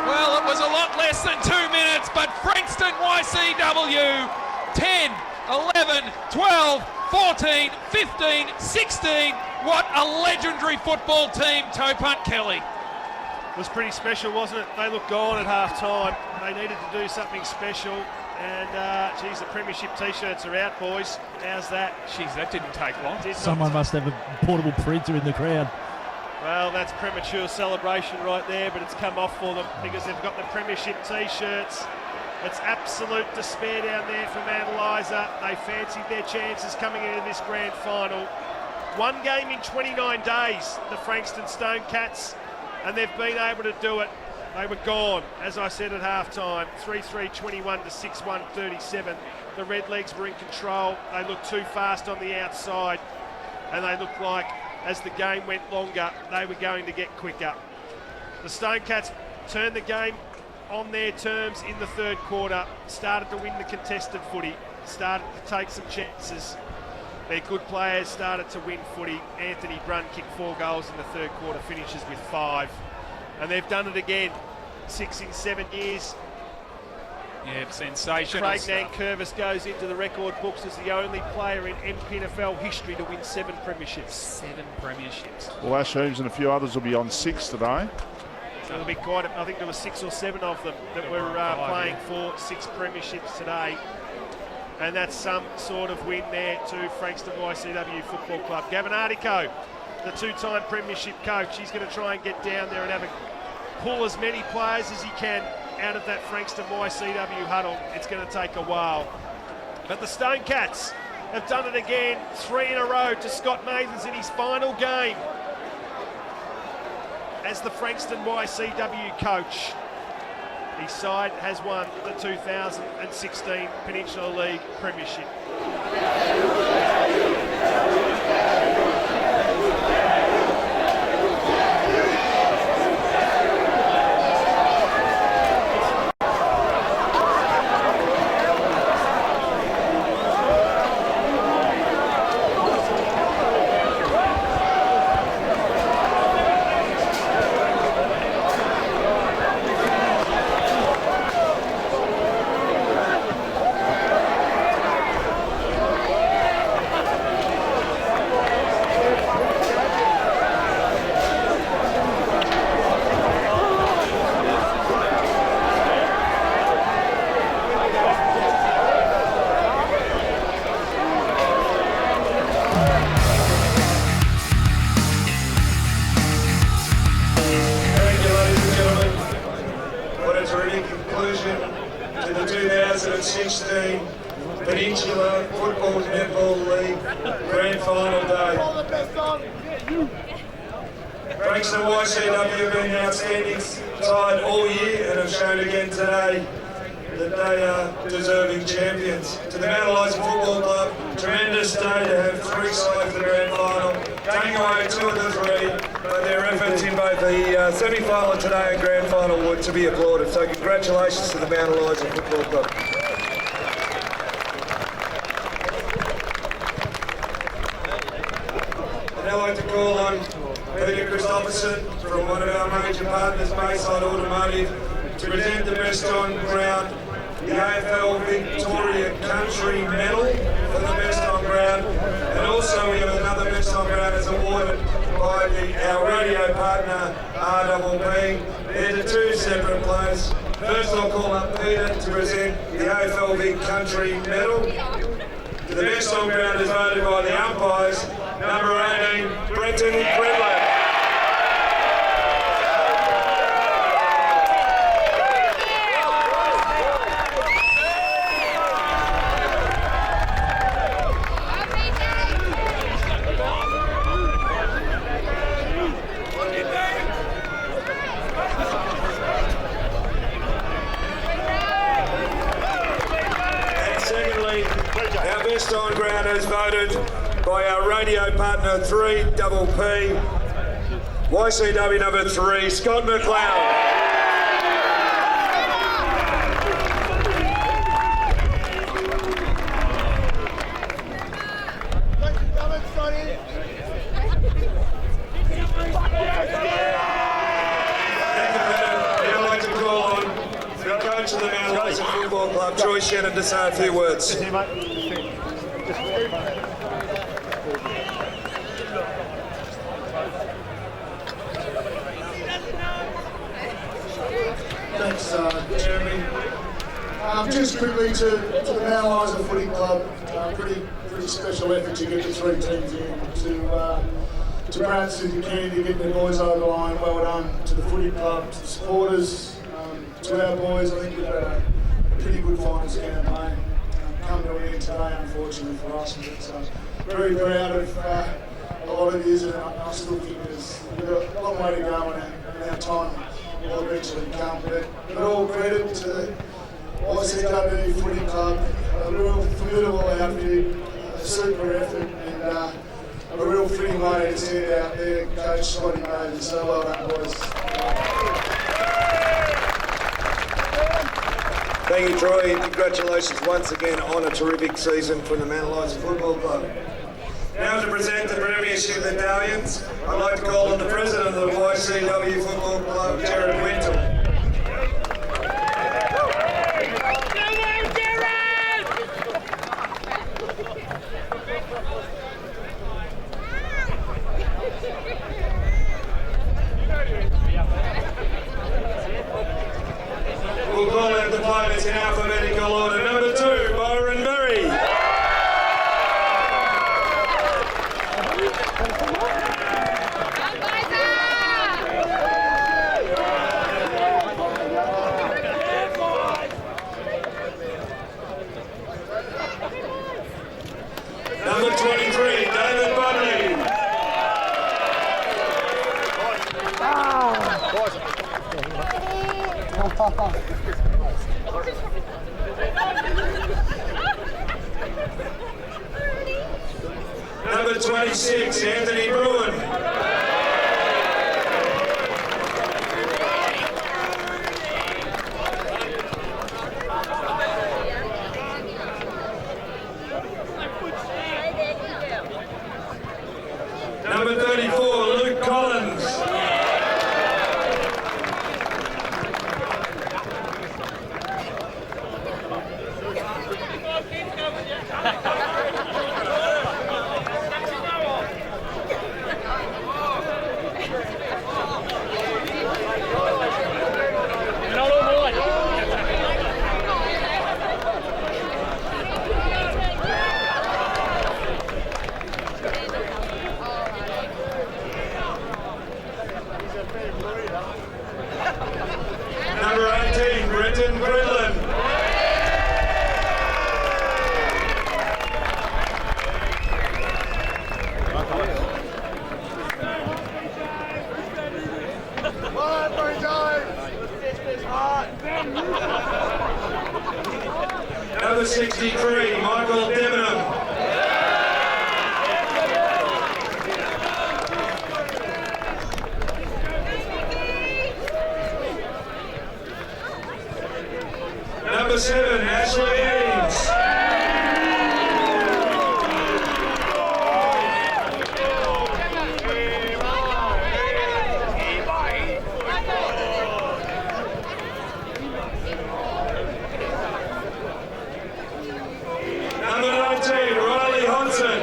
S7: Well, it was a lot less than 2 minutes, but Frankston YCW 10, 11, 12, 14, 15, 16. What a legendary football team, Toe Punt Kelly.
S4: It was pretty special, wasn't it? They looked gone at half time. They needed to do something special. And, geez, the premiership T-shirts are out, boys. How's that?
S7: Jeez, that didn't take long.
S3: Someone must have a portable printer in the crowd.
S4: Well, that's premature celebration right there, but it's come off for them because they've got the premiership T-shirts. It's absolute despair down there for Mount Eliza. They fancied their chances coming into this grand final. One game in 29 days, the Frankston Stone Cats, and they've been able to do it. They were gone, as I said at half-time, 3-3-21 to 6-1-37. The Redlegs were in control. They looked too fast on the outside, and they looked like, as the game went longer, they were going to get quicker. The Stone Cats turned the game on their terms in the third quarter, started to win the contested footy, started to take some chances. Their good players started to win footy. Anthony Brunn kicked 4 goals in the third quarter, finishes with 5. And they've done it again, 6 in 7 years.
S7: Yeah, sensational
S4: Craig
S7: stuff.
S4: Nankervis goes into the record books as the only player in NPNFL history to win 7 premierships.
S7: 7 premierships.
S5: Well, Ash Eames and a few others will be on 6 today.
S4: So it'll be quite, I think there were 6 or 7 of them that were playing for 6 premierships today. And that's some sort of win there to Frankston YCW Football Club. Gavin Artico, the 2-time premiership coach, he's going to try and get down there and pull as many players as he can out of that Frankston YCW huddle. It's going to take a while. But the Stone Cats have done it again, 3 in a row to Scott Mathens in his final game as the Frankston YCW coach. His side has won the 2016 Peninsula League Premiership.
S1: To the 2016 Peninsula Football Netball League Grand Final Day. Frankston YCW have been outstanding side all year and have shown again today that they are deserving champions. To the Mount Eliza Football Club, tremendous day to have 3 sides in the Grand Final, taking away 2 of the 3. But their efforts in both the semi-final today and Grand Final were to be applauded. So congratulations to the Mount Eliza Football Club. I'd now like to call on Peter Christopherson from one of our major partners, Bayside Automotive, to present the best on ground, the AFL Victoria Country Medal for the best on ground, and also we have another Best on Ground is awarded by our radio partner RPP. They're the two separate players. First I'll call up Peter to present the AFL Big Country medal. The best on ground is voted by the umpires. Number 18, Brenton Credler. Our best on ground is voted by our radio partner 3PP, YCW number 3, Scott McLeod. I'd like to call on the coach of the Mount Isa Football Club, Troy Shannon, to say a few words.
S6: Thanks, Jeremy. Just quickly to the Mount Isa Footy Club, pretty special effort to get the three teams in. To Brad City Kennedy getting the boys over the line, well done. To the footy club, to the supporters, to our boys. I think we've had a pretty good finals campaign. Come to an end today, unfortunately for us, but very proud of a lot of yous, and I still think we've got a long way to go, and our time will eventually come. But all credit to the YCW Footy Club, a real formidable outfit, a super effort, and a real fitting way to send out there, Coach Scotty Moses. So well done, boys.
S1: Thank you, Troy, and congratulations once again on a terrific season from the Mount Isa Football Club. Now to present the Premiership medallions, I'd like to call on the President of the YCW Football Club, Jared Wintle. We'll call out the players in alphabetical order. Number 2, Byron Berry. Number 23, David Budley. Number 26, Anthony Bruin. Number 34, Luke Collins. Number 18, Brenton Credler. Number 63, Michael Debenham. Number 7, Ashley Eames. Number 19, Riley Hodson.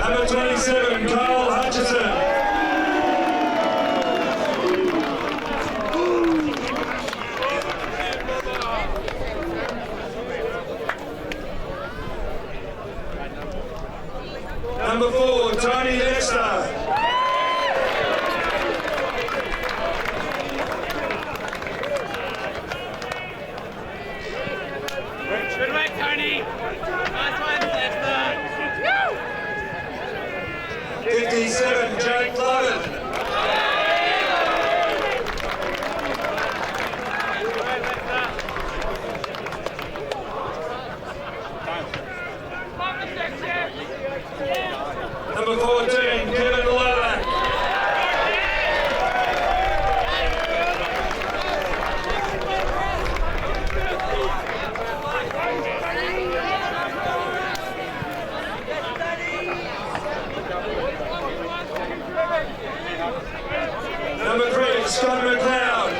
S1: Number 27, Kyle Hutchison. Number 4, Tony Dexter.
S13: Good work, Tony. Nice one, Dexter.
S1: 57, Jake Lovett. Number 14, Kevin Lovac. Number 3, Scott McLeod.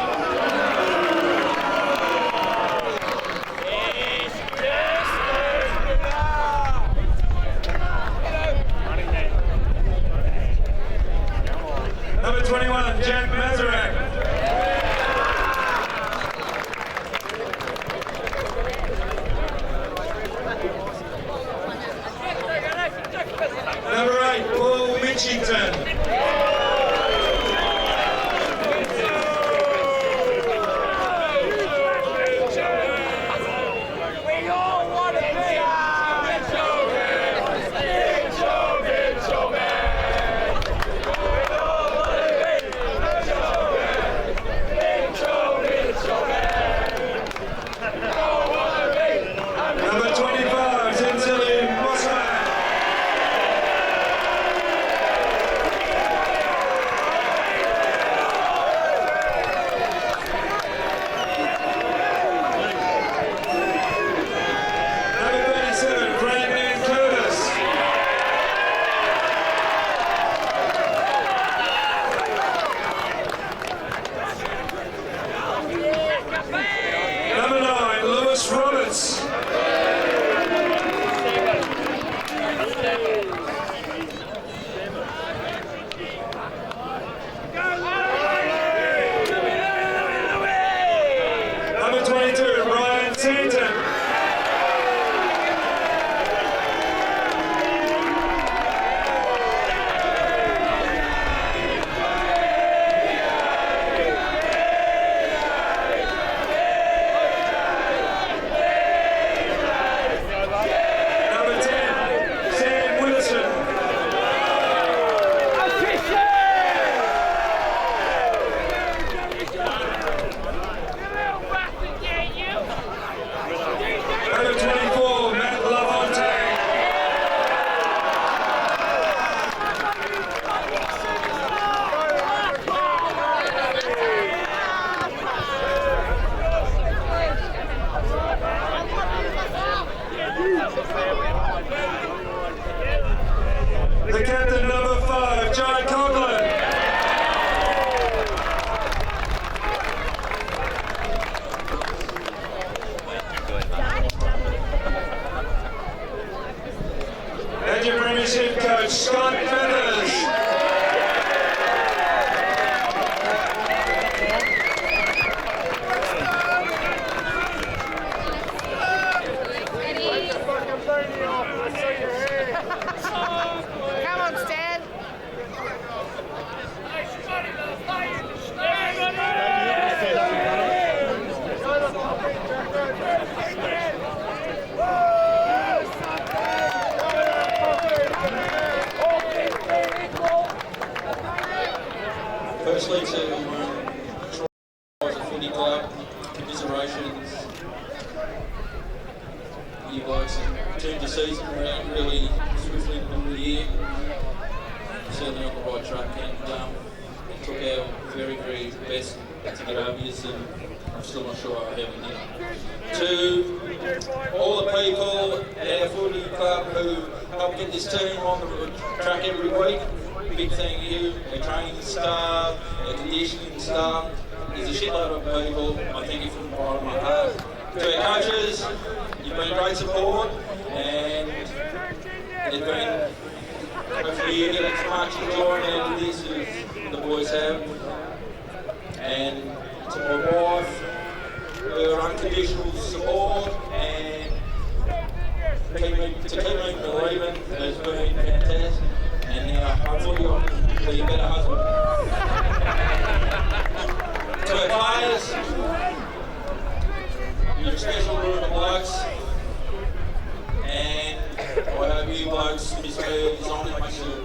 S1: Number 21, Jack Mazarak. Number 8, Paul Mitchington. Number 25, Tinsley Mossman. Number 37, Brandon Curtis. Number 9, Lewis Roberts. Number 22, Ryan Santon. Number 10, Sam Wilson. Number 24, Matt LaFontaine. The captain, number 5, John Conklin. And your premiership coach, Scott Feathers.
S13: Come on, Stan.
S14: Firstly, to Troy Footy Club, commiserations. You blokes have turned the season around really swiftly in the middle of the year. Certainly on the right track, and it took our very, very best to get over this, and I'm still not sure how we did. To all the people at our footy club who help get this team on the track every week, big thank you. Our training staff, our conditioning staff, there's a shitload of people. I thank you from the bottom of my heart. To our coaches, you've been great support, and it's been you get as much enjoyment out of this as the boys have. And to my wife, her unconditional support and to keep me believing has been fantastic. And now hopefully I can be a better husband. To our players, you're a special group of blokes, and I hope you blokes miss me as long as I should.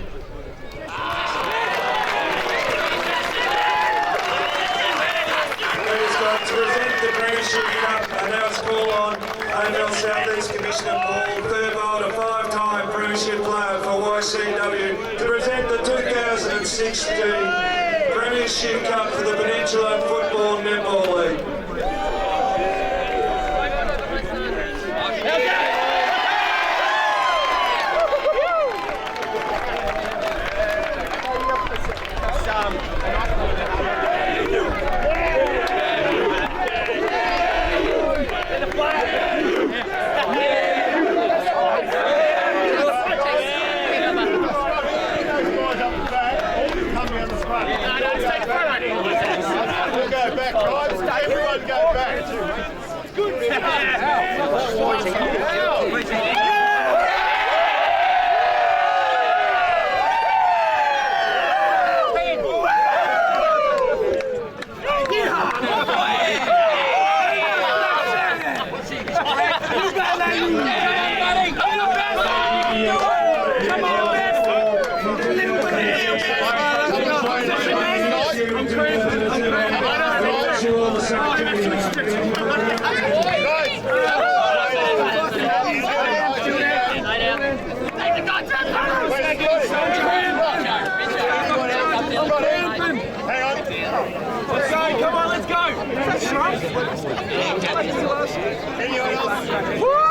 S1: To present the Premiership Cup, and now it's called on AFL South East Commissioner Paul Thurgold, a 5-time Premiership player for YCW, to present the 2016 Premiership Cup for the Peninsula Football Netball League.
S2: Everyone go back. It's good.
S13: Come on, let's go. Anyone else?